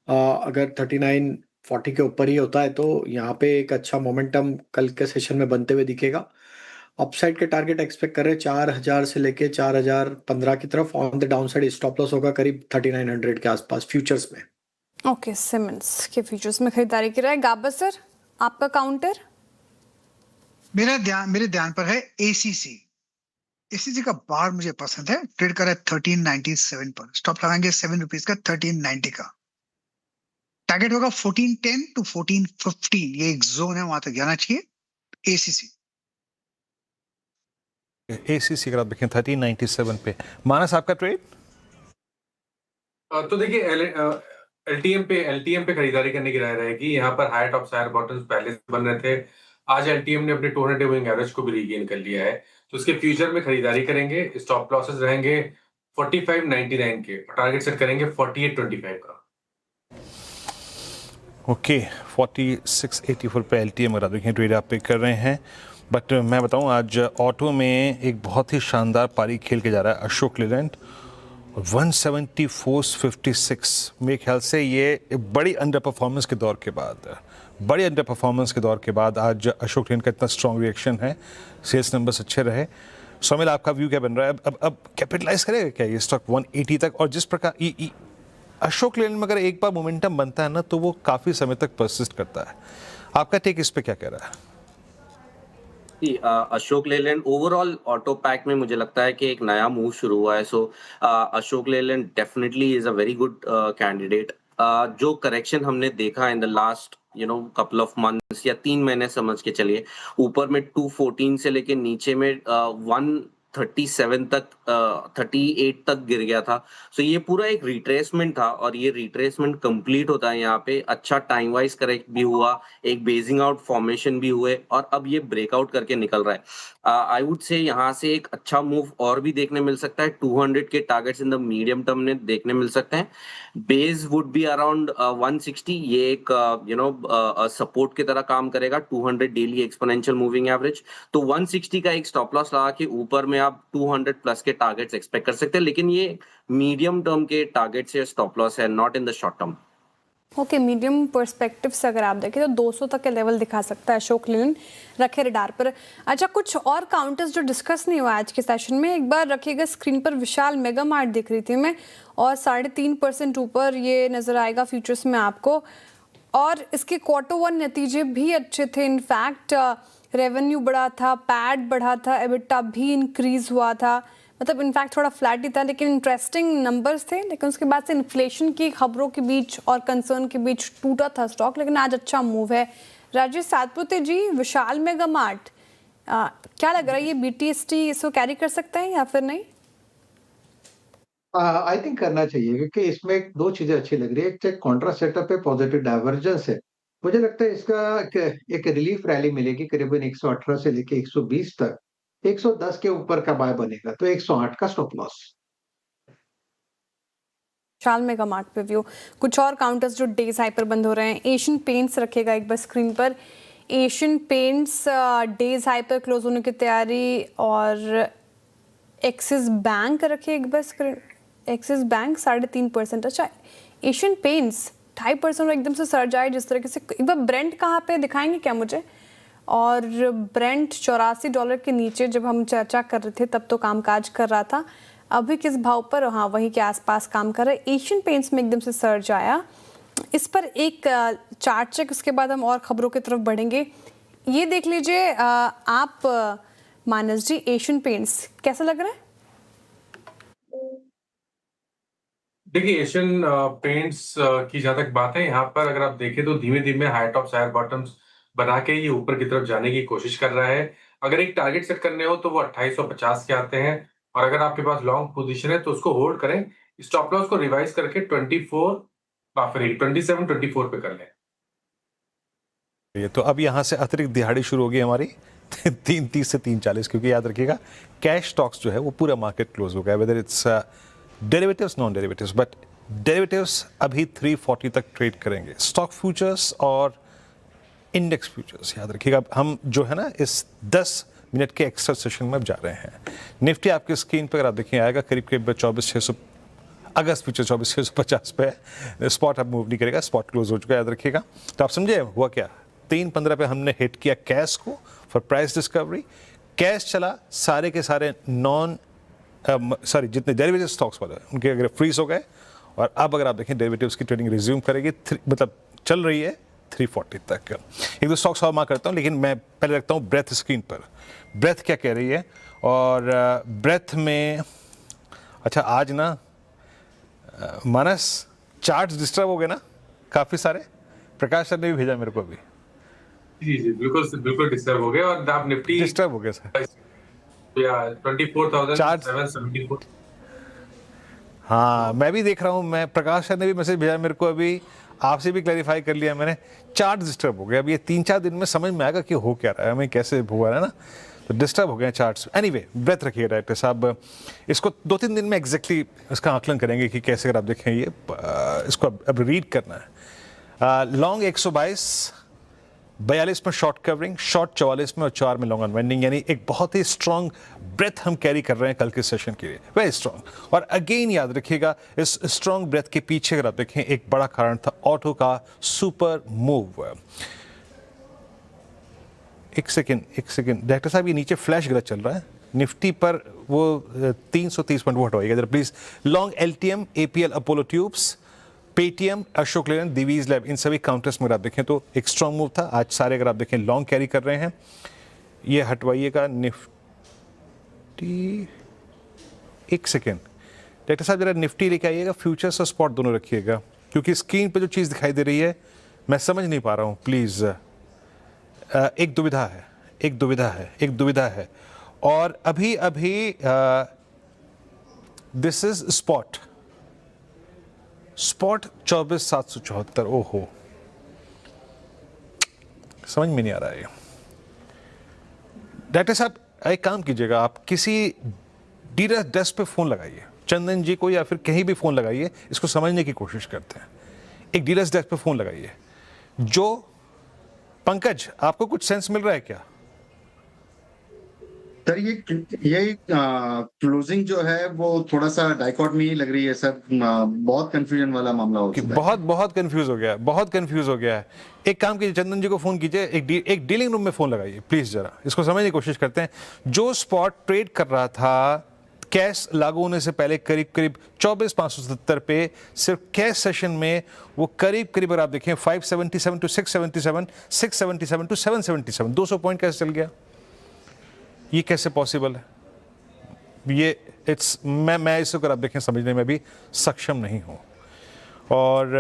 अगर 3940 के ऊपर ही होता है तो यहाँ पे एक अच्छा मोमेंटम कल के सेशन में बनते हुए दिखेगा। अपसाइड के टारगेट एक्सपेक्ट कर रहे हैं 4000 से लेके 4015 की तरफ। On the down side stop loss होगा करीब 3900 के आसपास फ्यूचर्स में। ओके, सीमेंस के फ्यूचर्स में खरीदारी की राय। गाबर सर, आपका काउंटर? मेरे ध्यान पर है एसीसी। एसीसी का बार मुझे पसंद है, ट्रेड कर रहा है 1397 पर। स्टॉप लगाएंगे 7 रुपीज का, 1390 का। टारगेट होगा 1410 टू 1415, ये एक जोन है, वहां तक जाना चाहिए एसीसी। एसीसी अगर आप देखें 1397 पे। मानस, आपका ट्रेड? तो देखिए एलटीएम पे खरीदारी करने की राय रहेगी। यहाँ पर हाई टॉप्स हायर बॉटम्स पहले से बन रहे थे। आज एलटीएम ने अपने 200 डे मूविंग एवरेज को भी रीगेन कर लिया है, तो उसके फ्यूचर में खरीदारी करेंगे। स्टॉप लॉसेस रहेंगे 45.99 के, टारगेट सेट करेंगे 48.25 का। ओके, 4684 पे एलटीएम अगर आप देखें ट्रेड आप पिक कर रहे हैं। बट मैं बताऊं, आज ऑटो में एक बहुत ही शानदार पारी खेल के जा रहा है अशोक लेलैंड। 174.56 मेरे ख्याल से ये बड़ी अंडर परफॉर्मेंस के दौर के बाद आज अशोक लेलैंड का इतना स्ट्रॉन्ग रिएक्शन है। सेल्स नंबर्स अच्छे रहे। सोमिल, आपका व्यू क्या बन रहा है? अब कैपिटलाइज करेगा क्या ये स्टॉक 180 तक? और जिस प्रकार अशोक लेलैंड में अगर एक बार मोमेंटम बनता है ना तो वो काफ़ी समय तक परसिस्ट करता है। आपका टेक इस पे क्या कह रहा है? Ashok Leyland overall auto pack में मुझे लगता है कि एक नया मूव शुरू हुआ है। So Ashok Leyland definitely is a very good candidate. जो करेक्शन हमने देखा in the last couple of months या 3 महीने समझ के चलिए, ऊपर में 214 से लेके नीचे में 137 तक 38 तक गिर गया था। सो ये पूरा एक रिट्रेसमेंट था और ये रिट्रेसमेंट कंप्लीट होता है। यहाँ पे अच्छा टाइम वाइज करेक्ट भी हुआ, एक बेजिंग आउट फॉर्मेशन भी हुए और अब ये ब्रेकआउट करके निकल रहा है। आई वुड से यहाँ से एक अच्छा मूव और भी देखने मिल सकता है। 200 के targets in the medium term में देखने मिल सकते हैं। Base would be around 160। ये एक सपोर्ट की तरह काम करेगा। 200 डेली एक्सपोनेंशियल मूविंग एवरेज, तो 160 का एक स्टॉप लॉस लगा के ऊपर में आप 200 प्लस के टारगेट्स एक्सपेक्ट कर सकते हैं। लेकिन ये मीडियम टर्म के टारगेट्स या स्टॉप लॉस है, not in the short term. Okay, medium perspective से अगर आप देखें तो 200 तक के लेवल दिखा सकता है अशोक लेलैंड, रखे रडार पर। अच्छा, कुछ और काउंटर्स जो डिस्कस नहीं हुआ आज के सेशन में, एक बार रखिएगा स्क्रीन पर। विशाल मेगा मार्ट दिख रही थी मैं, और 3.5% ऊपर ये नजर आएगा फ्यूचर्स में आपको। और इसके Q1 नतीजे भी अच्छे थे। इनफैक्ट रेवेन्यू बढ़ा था, पैड बढ़ा था, एबिटा भी इंक्रीज हुआ था। मतलब इनफैक्ट थोड़ा फ्लैट ही था, लेकिन इंटरेस्टिंग नंबर्स थे। लेकिन उसके बाद से इन्फ्लेशन की खबरों के बीच और कंसर्न के बीच टूटा था स्टॉक, लेकिन आज अच्छा मूव है। राजेश सातपुते जी, विशाल मेगा मार्ट क्या लग रहा है, ये BTST इसको कैरी कर सकता है या फिर नहीं? आई थिंक करना चाहिए क्योंकि इसमें 2 चीजें अच्छी लग रही है। एक कॉन्ट्रा सेटअप पे पॉजिटिव डाइवर्जेंस है। मुझे लगता है इसका एक रिलीफ रैली मिलेगी करीबन 118 से लेके 120 तक। 110 के ऊपर का बाय बनेगा तो 108 का स्टॉप लॉस। विशाल मेगा मार्ट पे व्यू। कुछ और काउंटर्स जो डेज हाई पर बंद हो रहे हैं। एशियन पेंट्स रखेगा एक बार स्क्रीन पर। एशियन पेंट्स डेज हाई पर क्लोज होने की तैयारी। और एक्सिस बैंक रखे एक बार स्क्रीन। Axis bank 3.5%। अच्छा, एशियन पेंट्स 2.5% एकदम से सर्ज आए जिस तरीके से। एक बार ब्रेंट कहाँ पे दिखाएंगे क्या मुझे? और ब्रेंट $84 के नीचे जब हम चर्चा कर रहे थे तब तो कामकाज कर रहा था। अभी किस भाव पर? हाँ, वहीं के आसपास काम कर रहा है। एशियन पेंट्स में एकदम से सर्ज आया। इस पर एक चार्ट चेक, उसके बाद हम और खबरों की तरफ बढ़ेंगे। ये देख लीजिए आप मानस जी, एशियन पेंट्स कैसा लग रहा है? देखिए, एशियन पेंट्स की जहां तक बात है, यहाँ पर अगर आप देखें तो धीमे धीमे हाई टॉप्स हायर बॉटम्स बना के ये ऊपर की तरफ जाने की कोशिश कर रहा है। अगर एक टारगेट सेट करने हो तो वो 2850 के आते हैं, और अगर आपके पास लॉन्ग पोजीशन है तो उसको होल्ड करें। स्टॉप लॉस को रिवाइज करके 27-24 पे कर लें। ये तो अब यहाँ से अतिरिक्त दिहाड़ी शुरू होगी हमारी 3:30 से 3:40, क्योंकि याद रखिएगा कैश स्टॉक्स जो है वो पूरा मार्केट क्लोज हो गया, whether it's derivatives non derivatives. But derivatives अभी 340 तक ट्रेड करेंगे। स्टॉक फ्यूचर्स और इंडेक्स फ्यूचर्स याद रखिएगा। हम जो है ना इस 10 मिनट के एक्स्ट्रा सेशन में अब जा रहे हैं। निफ्टी आपके स्क्रीन पर अगर आप देखिए आएगा करीब करीब 24,600, अगस्त फ्यूचर 24,650 पे है। स्पॉट अब मूव नहीं करेगा, स्पॉट क्लोज हो चुका है, याद रखिएगा। तो आप समझे हुआ क्या, 3:15 पे हमने हिट किया कैश को फॉर प्राइस डिस्कवरी। कैश चला, सारे के सारे जितने डेरिवेटिव स्टॉक्स वाले उनके अगर फ्रीज हो गए, और अब अगर आप देखें डेरिवेटिव्स की ट्रेडिंग रिज्यूम करेगी, मतलब चल रही है 340 तक। एक दो स्टॉक्स और मार्क करता हूँ, लेकिन मैं पहले रखता हूँ ब्रेथ स्क्रीन पर। ब्रेथ क्या कह रही है, और ब्रेथ में अच्छा आज ना मानस चार्ट्स डिस्टर्ब हो गए ना काफ़ी सारे। प्रकाश सर ने भी भेजा मेरे को अभी। जी बिल्कुल डिस्टर्ब हो गए, और आप निफ्टी डिस्टर्ब हो गया सर। 24,774। हाँ मैं भी देख रहा हूँ, मैं प्रकाश सर ने भी मैसेज भेजा मेरे को अभी, आपसे भी क्लैरिफाई कर लिया मैंने। चार्ट डिस्टर्ब हो गया। अब ये 3-4 दिन में समझ में आएगा कि हो क्या रहा है, हमें कैसे हुआ है ना, तो डिस्टर्ब हो गए चार्ट्स। एनीवे ब्रेथ रखिए डायरेक्टर साहब, इसको 2-3 दिन में एग्जैक्टली इसका आकलन करेंगे कि कैसे, अगर आप देखें ये इसको अब रीड करना है। लॉन्ग 122, 42 में शॉर्ट कवरिंग, शॉर्ट 44 में और 4 में लॉन्ग अनवाइंडिंग, यानी एक बहुत ही स्ट्रॉन्ग ब्रेथ हम कैरी कर रहे हैं कल के सेशन के लिए, वेरी स्ट्रॉन्ग। और अगेन याद रखिएगा इस स्ट्रॉन्ग ब्रेथ के पीछे अगर आप देखें एक बड़ा कारण था ऑटो का सुपर मूव। एक सेकेंड डायरेक्टर साहब, ये नीचे फ्लैश गलत चल रहा है निफ्टी पर, वो 330 पॉइंट वो हटवाइएगा जरा please. Long LTM, APL Apollo Tubes, Paytm, Ashok Leyland, Divi's lab, इन सभी काउंटर्स में आप देखें तो एक स्ट्रॉन्ग मूव था। आज सारे अगर आप देखें लॉन्ग कैरी कर रहे हैं। ये हटवाइएगा निफ्टी, एक सेकेंड डायरेक्टर साहब जरा निफ्टी लेके आइएगा, फ्यूचर्स और स्पॉट दोनों रखिएगा, क्योंकि स्क्रीन पे जो चीज़ दिखाई दे रही है मैं समझ नहीं पा रहा हूँ प्लीज़। एक दुविधा है। और अभी दिस इज स्पॉट 24,774। ओहो, समझ में नहीं आ रहा है। डॉक्टर साहब एक काम कीजिएगा, आप किसी डीलर डेस्क पे फ़ोन लगाइए, चंदन जी को या फिर कहीं भी फ़ोन लगाइए, इसको समझने की कोशिश करते हैं। एक डीलर डेस्क पे फ़ोन लगाइए। जो पंकज, आपको कुछ सेंस मिल रहा है क्या? सर ये क्लोजिंग जो है वो थोड़ा सा डाइकॉटमी लग रही है सर, बहुत कंफ्यूजन वाला मामला हो चुका है। बहुत कंफ्यूज हो गया है। एक काम कीजिए, चंदन जी को फोन कीजिए, एक डीलिंग रूम में फोन लगाइए प्लीज, जरा इसको समझने की कोशिश करते हैं। जो स्पॉट ट्रेड कर रहा था कैश लागू होने से पहले करीब 24,570 पे, सिर्फ कैश सेशन में वो करीब अगर आप देखें 577 टू 677, 677 टू 777, 200 पॉइंट कैसे चल गया? ये कैसे पॉसिबल है? ये मैं इसको अगर आप देखें समझने में भी सक्षम नहीं हूं, और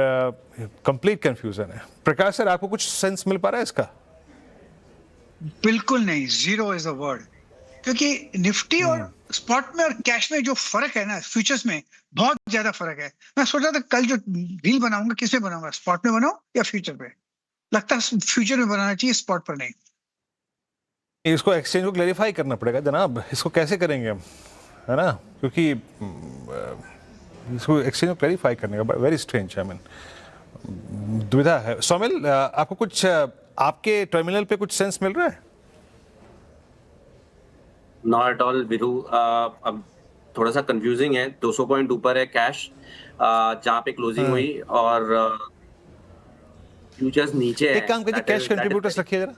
कंप्लीट कंफ्यूजन है। प्रकाश सर, आपको कुछ सेंस मिल पा रहा है इसका? बिल्कुल नहीं, जीरो इज अ वर्ड। क्योंकि निफ्टी और स्पॉट में और कैश में जो फर्क है ना, फ्यूचर्स में बहुत ज्यादा फर्क है। मैं सोच रहा था कल जो डील बनाऊंगा किस में बनाऊंगा, स्पॉट में बनाऊं या फ्यूचर पे? लगता है फ्यूचर में बनाना चाहिए, स्पॉट पर नहीं। इसको एक्सचेंज को क्लैरिफाई करना पड़ेगा जनाब, इसको कैसे करेंगे हम, है ना? क्योंकि इसको एक्सचेंज को क्लैरिफाई करने का वेरी स्ट्रेंज है, दुविधा है। सोमिल, आपको कुछ आपके टर्मिनल पे कुछ सेंस मिल रहा है? नॉट एट ऑल वीरू, अब थोड़ा सा कंफ्यूजिंग है। 200 पॉइंट ऊपर है कैश जहाँ पे क्लोजिंग हुई, और फ्यूचर्स नीचे है। एक काम कीजिए, कैश कंट्रीब्यूटर्स रखिए जरा,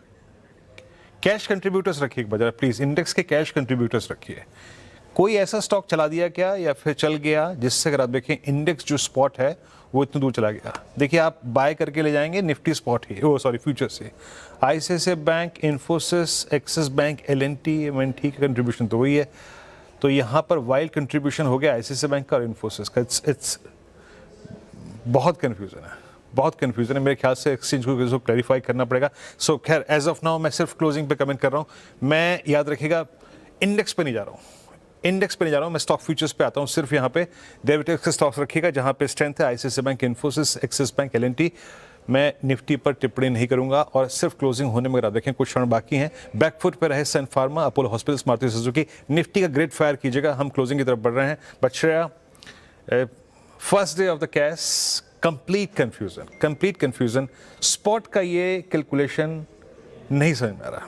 कैश कंट्रीब्यूटर्स रखिए एक बार जरा प्लीज, इंडेक्स के कैश कंट्रीब्यूटर्स रखिए। कोई ऐसा स्टॉक चला दिया क्या या फिर चल गया जिससे अगर आप देखें इंडेक्स जो स्पॉट है वो इतनी दूर चला गया? देखिए आप बाय करके ले जाएंगे निफ्टी स्पॉट ही, फ्यूचर से ICICI bank, Infosys, axis bank, LNT, ठीक है कंट्रीब्यूशन तो वही है। तो यहाँ पर वाइल्ड कंट्रीब्यूशन हो गया ICICI बैंक का और इन्फोसिस का। इट्स बहुत कन्फ्यूजन है, मेरे ख्याल से एक्सचेंज को क्लैरिफाई करना पड़ेगा। सो खैर एज ऑफ नाउ मैं सिर्फ क्लोजिंग पे कमेंट कर रहा हूँ। मैं याद रखिएगा इंडेक्स पे नहीं जा रहा हूँ, मैं स्टॉक फ्यूचर्स पे आता हूँ। सिर्फ यहाँ पे डेरिवेटिव्स के स्टॉक्स रखिएगा जहाँ पे स्ट्रेंथ है, ICICI bank, Infosys, axis bank, LNT। मैं निफ्टी पर टिप्पणी नहीं करूंगा, और सिर्फ क्लोजिंग होने में अगर आप देखें कुछ क्षण बाकी हैं। बैकफुट पर रहे सन फार्मा, अपोलो हॉस्पिटल्स, मारुति सुजुकी। निफ्टी का ग्रेट फायर कीजिएगा, हम क्लोजिंग की तरफ बढ़ रहे हैं। But Shreya first day of the cash, complete confusion. Spot का ये कैलकुलेशन नहीं समझ में आ रहा।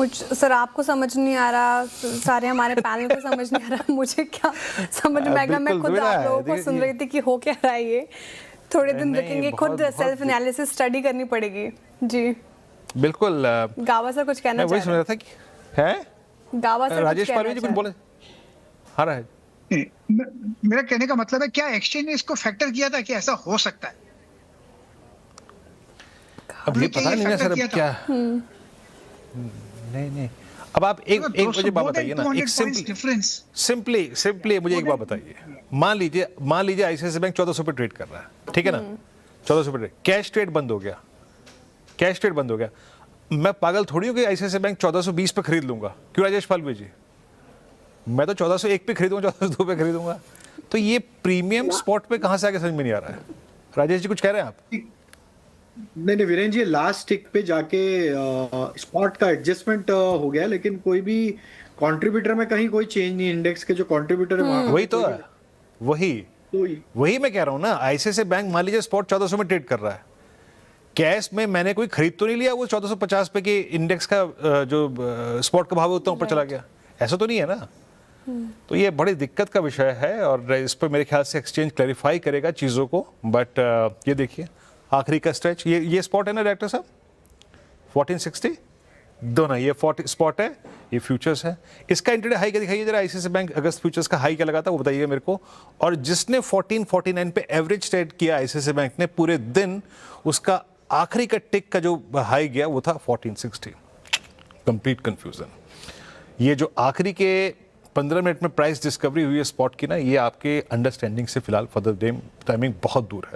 सर आपको समझ नहीं आ रहा, सारे हमारे पैनल को समझ नहीं आ रहा, मुझे क्या समझ में आएगा? मैं खुद आप लोगों को सुन रही थी कि हो क्या रहा है ये। थोड़े दिन रुकेंगे, खुद सेल्फ एनालिसिस स्टडी करनी पड़ेगी। जी बिल्कुल। गावा सर कुछ कहना वही समझ रहा था कि है गावा सर राजेश पाल जी कुछ बोले। हाँ रहा है। मेरा कहने का मतलब है क्या एक्सचेंज ने इसको फैक्टर किया था कि ऐसा हो सकता है? अब ये पता नहीं है सर अब क्या। नहीं अब आप एक मुझे बात बताइए ना, एक सिंपली मुझे एक बात बताइए। मान लीजिए आईसीआईसीआई बैंक 1400 पे ट्रेड कर रहा है, ठीक है ना, 1400 पे ट्रेड, कैश ट्रेड बंद हो गया। मैं पागल थोड़ी हूँ कि आईसीआईसीआई बैंक 1420 पे खरीद लूंगा। क्यों राजेश पाल जी? मैं तो 1401 पे खरीदूंगा, 1402 पे खरीदूंगा। तो ये प्रीमियम स्पॉट पे कहां से आके समझ में नहीं आ रहा है। राजेश जी कुछ कह रहे हैं आप? नहीं वीरेन जी, लास्ट टिक पे जाके स्पॉट का एडजस्टमेंट हो गया, लेकिन कोई भी कंट्रीब्यूटर में कहीं कोई चेंज नहीं। इंडेक्स के जो कंट्रीब्यूटर है वही तो है, वही मैं कह रहा हूँ ना। आईसीआईसीआई बैंक मान लीजिए स्पॉट 1400 में ट्रेड कर रहा है, कैश में मैंने कोई खरीद तो नहीं लिया, वो 1450 पे कि इंडेक्स का जो स्पॉट का भाव है उतना ऊपर चला गया, ऐसा तो नहीं है ना। तो ये बड़ी दिक्कत का विषय है और इस पर मेरे ख्याल से एक्सचेंज क्लैरिफाई करेगा चीज़ों को। बट ये देखिए आखिरी का स्ट्रेच, ये स्पॉट है ना डायरेक्टर साहब, 1460 दोनों, ये 40 स्पॉट है, ये फ्यूचर्स है। इसका इंट्राडे हाई क्या दिखाइए जरा, आईसीआईसीआई बैंक अगस्त फ्यूचर्स का हाई क्या लगा था वो बताइएगा मेरे को। और जिसने 1449 पे एवरेज ट्रेड किया आईसीआईसीआई बैंक ने पूरे दिन, उसका आखिरी का टिक का जो हाई गया वो था 1460। Complete confusion. ये जो आखिरी के 15 मिनट में प्राइस डिस्कवरी हुई है स्पॉट की ना, ये आपके अंडरस्टैंडिंग से फिलहाल फर्दर डे टाइमिंग बहुत दूर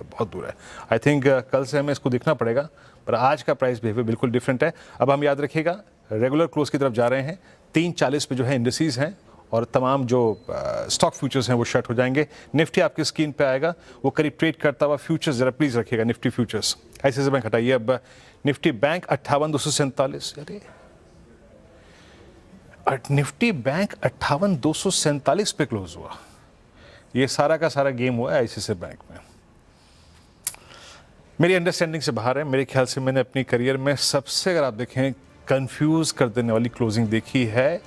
है। आई थिंक कल से हमें इसको देखना पड़ेगा, पर आज का प्राइस बिहेवियर बिल्कुल डिफरेंट है। अब हम याद रखिएगा रेगुलर क्लोज की तरफ जा रहे हैं, 340 पे जो है इंडिसेस हैं और तमाम जो स्टॉक फ्यूचर्स हैं वो शट हो जाएंगे। निफ्टी आपकी स्क्रीन पे आएगा, वो करीब ट्रेड करता हुआ फ्यूचर्स जरा प्लीज रखिएगा, निफ्टी फ्यूचर्स। आईसीआईसीआई बैंक हटाइए। अब निफ्टी बैंक 58,247, अरे निफ्टी बैंक 58,247 पे क्लोज हुआ। ये सारा का सारा गेम हुआ है आईसीआईसीआई बैंक में। मेरी अंडरस्टैंडिंग से बाहर है। मेरे ख्याल से मैंने अपनी करियर में सबसे, अगर आप देखें, कंफ्यूज कर देने वाली क्लोजिंग देखी है।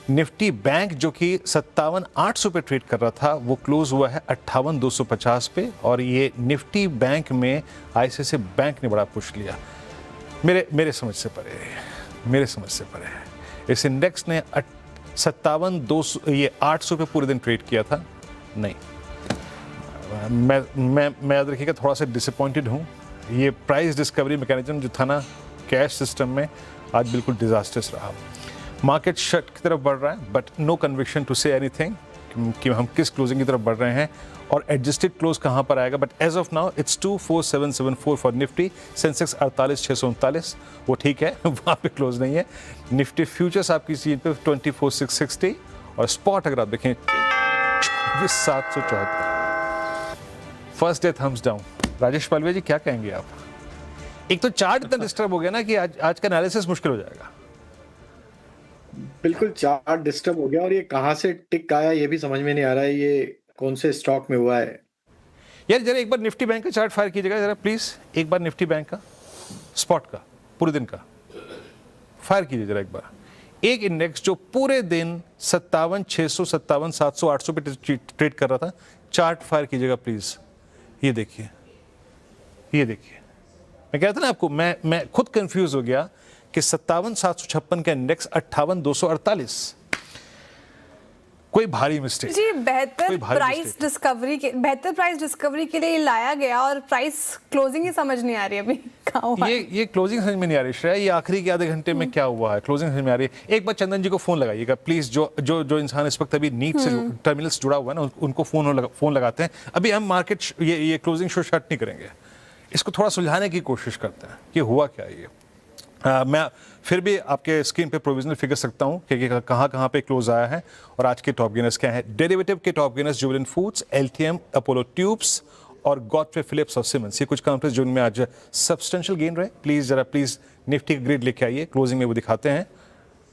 निफ्टी बैंक जो कि 57,800 पे ट्रेड कर रहा था, वो क्लोज हुआ है 58,250 पे। और ये निफ्टी बैंक में आईसीआईसीआई बैंक ने बड़ा पुश लिया, मेरे समझ से परे है। इस इंडेक्स ने 800 पे पूरे दिन ट्रेड किया था। नहीं, मैं याद रखिएगा थोड़ा सा डिसअपॉइंटेड हूँ। ये प्राइस डिस्कवरी मैकेनिज्म जो था ना कैश सिस्टम में, आज बिल्कुल डिजास्टर्स रहा। मार्केट शट की तरफ बढ़ रहा है, but no conviction to say anything कि हम किस क्लोजिंग की तरफ बढ़ रहे हैं और एडजस्टेड क्लोज कहाँ पर आएगा। But as of now it's 24,774 for Nifty. Sensex 48,639, वो ठीक है, वहाँ पे क्लोज नहीं है। निफ्टी फ्यूचर्स आपकी सीट पे 24,660 और स्पॉट अगर आप देखें 24,774। First day thumbs down. Rajesh Palve ji क्या कहेंगे आप? एक तो चार्ट इतना डिस्टर्ब हो गया ना कि आज का एनालिसिस मुश्किल हो जाएगा। बिल्कुल चार्ट डिस्टर्ब हो गया और ये कहाँ से टिक आया ये भी समझ में नहीं आ रहा है, ये कौन से स्टॉक में हुआ है। यार जरा एक बार निफ्टी बैंक का चार्ट फायर कीजिएगा जरा प्लीज, एक बार निफ्टी बैंक का स्पॉट का पूरे दिन का फायर कीजिए जरा एक बार। एक इंडेक्स जो पूरे दिन 57,600, 57,700, 800 पे ट्रेड कर रहा था, चार्ट फायर कीजिएगा प्लीज। ये देखिए मैं कह रहा था ना आपको, मैं खुद कंफ्यूज हो गया कि 57,756 का इंडेक्स 58,248, कोई भारी मिस्टेक जी। बेहतर प्राइस डिस्कवरी के लिए लाया गया और प्राइस क्लोजिंग ही समझ नहीं आ रही अभी कहाँ हुआ। ये क्लोजिंग समझ में नहीं आ रही श्रेया, ये आखिरी के आधे घंटे में क्या हुआ है, क्लोजिंग समझ में आ रही है। एक बार चंदन जी को फोन लगाइएगा प्लीज, जो इंसान इस वक्त अभी नीट से टर्मिनल्स जुड़ा हुआ है ना, उनको फोन लगाते हैं। अभी हम मार्केट ये क्लोजिंग शो शट नहीं करेंगे, इसको थोड़ा सुलझाने की कोशिश करते हैं कि हुआ क्या है ये। मैं फिर भी आपके स्क्रीन पे प्रोविजनल फिगर सकता हूं कि कहां पे क्लोज आया है और आज के टॉप गेनर्स क्या हैं। डेरिवेटिव के top gainers Jubilant foods, LTM, Apollo tubes और गॉडफ्रे फिलिप्स और सिमंस, ये कुछ कंपनीज जिनमें आज सब्सटेंशियल गेन रहे। प्लीज निफ्टी का ग्रिड लेके आइए, क्लोजिंग में वो दिखाते हैं।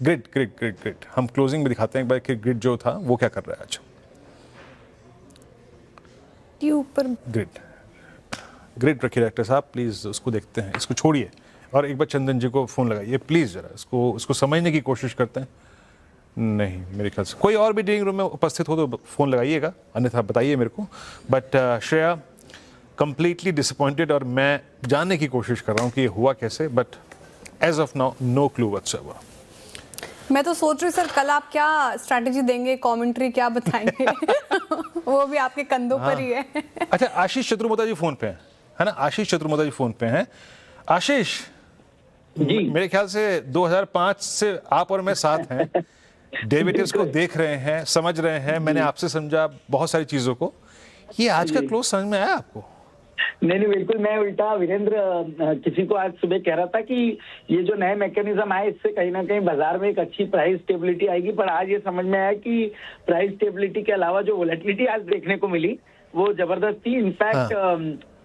ग्रिड हम क्लोजिंग में दिखाते हैं एक बार कि ग्रिड जो था वो क्या कर रहा है आज। 50 ऊपर। ग्रेट रखिए डायरेक्टर साहब, प्लीज़ उसको देखते हैं, इसको छोड़िए और एक बार चंदन जी को फ़ोन लगाइए प्लीज़, ज़रा इसको समझने की कोशिश करते हैं। नहीं, मेरे ख्याल से कोई और भी डीलिंग रूम में उपस्थित हो तो फ़ोन लगाइएगा, अन्यथा बताइए मेरे को। बट श्रेया कंप्लीटली डिसअपॉइंटेड और मैं जानने की कोशिश कर रहा हूँ कि ये हुआ कैसे, but as of now no clue whatsoever. मैं तो सोच रही हूँ सर कल आप क्या स्ट्रैटेजी देंगे, कमेंट्री क्या बताएंगे वो भी आपके कंधों पर ही है। अच्छा, आशीष चतुर्मोता जी फोन पे हैं, है ना? आशीष चतुर्मोता जी फोन पे हैं। आशीष जी, मेरे ख्याल से 2005 से आप और मैं साथ हैं, डेरिवेटिव्स को देख रहे हैं, समझ रहे हैं, मैंने आपसे समझा बहुत सारी चीजों को। ये आज का क्लोज समझ में आया आपको? नहीं बिल्कुल, मैं उल्टा वीरेंद्र किसी को आज सुबह कह रहा था कि ये जो नए मैकेनिज्म आए इससे कहीं ना कहीं बाजार में एक अच्छी प्राइस स्टेबिलिटी आएगी, पर आज ये समझ में आया कि प्राइस स्टेबिलिटी के अलावा जो वोलेटिलिटी आज देखने को मिली वो जबरदस्त थी। In fact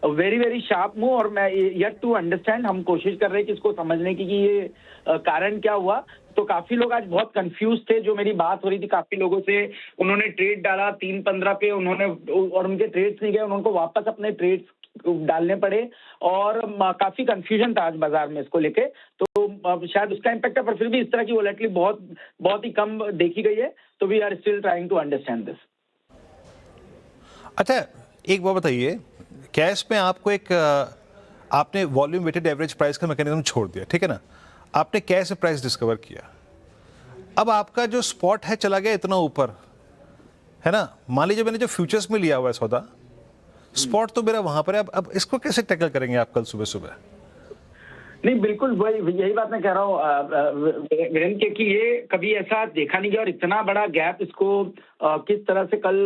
very very sharp move, और मैं येट टू अंडरस्टैंड, हम कोशिश कर रहे हैं कि इसको समझने की कि ये कारण क्या हुआ। तो काफी लोग आज बहुत कंफ्यूज थे, जो मेरी बात हो रही थी काफी लोगों से, उन्होंने ट्रेड डाला 3.15 पे, उन्होंने और उनके ट्रेड्स नहीं गए, उनको वापस अपने ट्रेड्स डालने पड़े और काफी कंफ्यूजन था आज बाजार में इसको लेके। तो शायद उसका इम्पैक्ट है, पर फिर भी इस तरह की वोलेटिलिटी बहुत ही कम देखी गई है। तो we are still trying to understand this. अच्छा, एक बात बताइए, कैश में आपको एक आपने वॉल्यूम वेटेड एवरेज प्राइस का मैकेनिज्म छोड़ दिया, ठीक है ना? आपने कैश में प्राइस डिस्कवर किया, अब आपका जो स्पॉट है चला गया इतना ऊपर, है ना? मान लीजिए मैंने जो फ्यूचर्स में लिया हुआ है सौदा, स्पॉट तो मेरा वहां पर है, अब इसको कैसे टैकल करेंगे आप कल सुबह सुबह? नहीं बिल्कुल, वही यही बात मैं कह रहा हूँ वीरेंद्र, कि ये कभी ऐसा देखा नहीं गया और इतना बड़ा गैप, इसको किस तरह से कल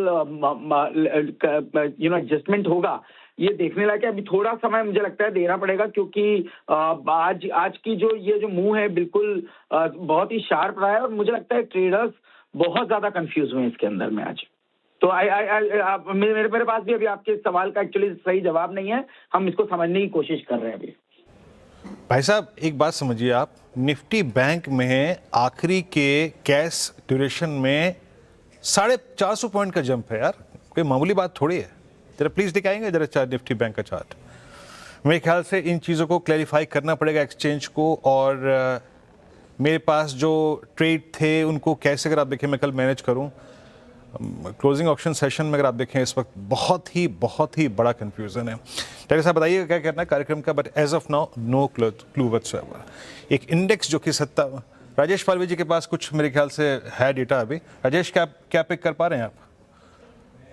एडजस्टमेंट होगा ये देखने लायक है। अभी थोड़ा समय मुझे लगता है देना पड़ेगा, क्योंकि आज की ये जो मूव है बिल्कुल बहुत ही शार्प रहा है, और मुझे लगता है ट्रेडर्स बहुत ज्यादा कंफ्यूज हुए इसके अंदर में आज। तो मेरे पास भी अभी आपके सवाल का एक्चुअली सही जवाब नहीं है, हम इसको समझने की कोशिश कर रहे हैं अभी। भाई साहब एक बात समझिए, आप निफ्टी बैंक में आखिरी के कैश ड्यूरेशन में 450 पॉइंट का जंप है यार, कोई मामूली बात थोड़ी है। जरा प्लीज दिखाएंगे जरा निफ्टी बैंक का चार्ट। मेरे ख्याल से इन चीज़ों को क्लैरिफाई करना पड़ेगा एक्सचेंज को, और मेरे पास जो ट्रेड थे उनको कैसे, अगर आप देखें मैं कल मैनेज करूं। क्लोजिंग ऑप्शन सेशन में अगर आप देखें इस वक्त बहुत ही बड़ा कंफ्यूजन है। डॉक्टर साहब बताइएगा क्या करना है कार्यक्रम का, but as of now no clue whatsoever. एक इंडेक्स जो कि राजेश पालवी जी के पास कुछ मेरे ख्याल से है डेटा अभी। राजेश क्या पिक कर पा रहे हैं आप?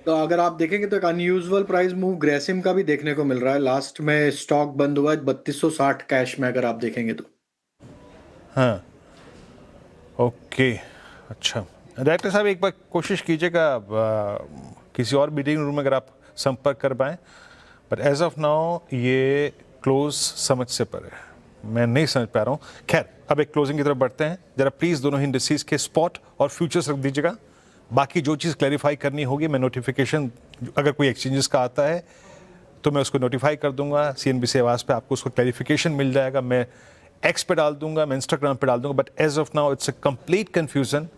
तो अगर आप देखेंगे तो एक अनयूजुअल प्राइस मूव ग्रेसिम का भी देखने को मिल रहा है। लास्ट में स्टॉक बंद हुआ है 3260 कैश में, अगर आप देखेंगे तो। हाँ ओके, अच्छा डायरेक्टर साहब एक बार कोशिश कीजिएगा किसी और मीटिंग रूम में अगर आप संपर्क कर पाएँ, बट एज ऑफ नाउ ये क्लोज समझ से परे है, मैं नहीं समझ पा रहा हूँ। खैर अब एक क्लोजिंग की तरफ बढ़ते हैं। जरा प्लीज़ दोनों ही इंडस्ट्रीज के स्पॉट और फ्यूचर्स रख दीजिएगा, बाकी जो चीज़ क्लैरिफाई करनी होगी मैं नोटिफिकेशन अगर कोई एक्सचेंजेस का आता है तो मैं उसको नोटिफाई कर दूंगा। CNBC आवाज़ पे आपको उसको क्लैरिफिकेशन मिल जाएगा, मैं एक्स पे डाल दूंगा, मैं इंस्टाग्राम पे डाल दूंगा, but as of now it's a complete confusion.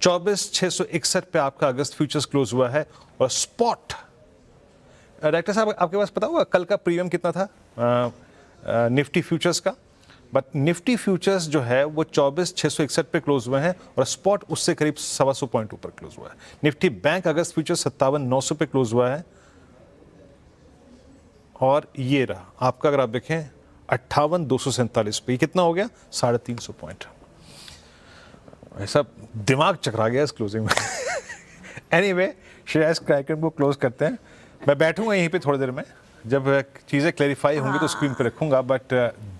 24,661 पे आपका अगस्त फ्यूचर्स क्लोज हुआ है, और स्पॉट डायरेक्टर साहब आपके पास पता होगा कल का प्रीमियम कितना था निफ्टी फ्यूचर्स का? बट निफ्टी फ्यूचर्स जो है वो 24,661 पे क्लोज हुए हैं, और स्पॉट उससे करीब 125 पॉइंट ऊपर क्लोज हुआ है। निफ्टी बैंक अगस्त फ्यूचर्स 57,900 पे क्लोज हुआ है, और ये रहा आपका अगर आप देखें 58,247 पे। कितना हो गया? 350 पॉइंट। ऐसा दिमाग चकरा गया इस क्लोजिंग में। एनीवे श्रेयस कार्यक्रम को क्लोज करते हैं। मैं बैठूंगा यहीं पे थोड़ी देर में, जब चीज़ें क्लैरिफाई होंगी तो स्क्रीन पे रखूंगा, बट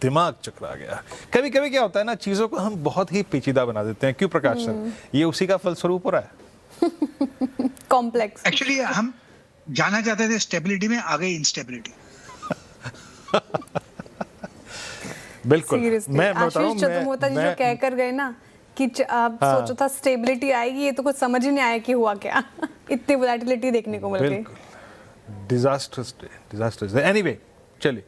दिमाग चकरा गया। कभी कभी क्या होता है ना, चीज़ों को हम बहुत ही पेचीदा बना देते हैं। क्यों प्रकाश सर? ये उसी का फलस्वरूप हो रहा है। कॉम्प्लेक्स। एक्चुअली हम जाना चाहते थे स्टेबिलिटी में, आ गई इंस्टेबिलिटी। बिल्कुल। मैं आशीष चतुर्मोता जी जो कह कर गए ना कि आप सोचो था स्टेबिलिटी आएगी, ये तो कुछ समझ ही नहीं आया कि हुआ क्या। इतनी वोलेटिलिटी देखने को मिल गई। डिजास्टर्स। एनीवे चलिए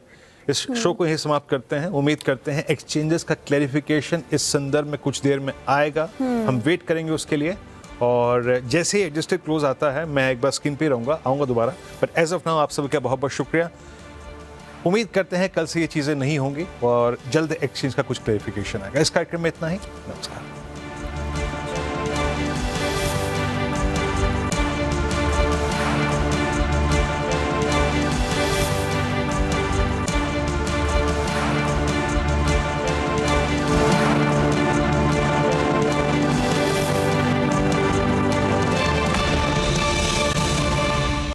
इस शो को यही समाप्त करते हैं। उम्मीद करते हैं एक्सचेंजेस का क्लैरिफिकेशन इस संदर्भ में कुछ देर में आएगा, हम वेट करेंगे उसके लिए, और जैसे ही एडजस्टेड क्लोज आता है मैं एक बार स्क्रीन पे आऊँगा दोबारा, बट एज ऑफ नाउ आप सबका बहुत बहुत शुक्रिया। उम्मीद करते हैं कल से ये चीज़ें नहीं होंगी और जल्द एक्सचेंज का कुछ क्लैरिफिकेशन आएगा। इस कार्यक्रम में इतना ही, नमस्कार।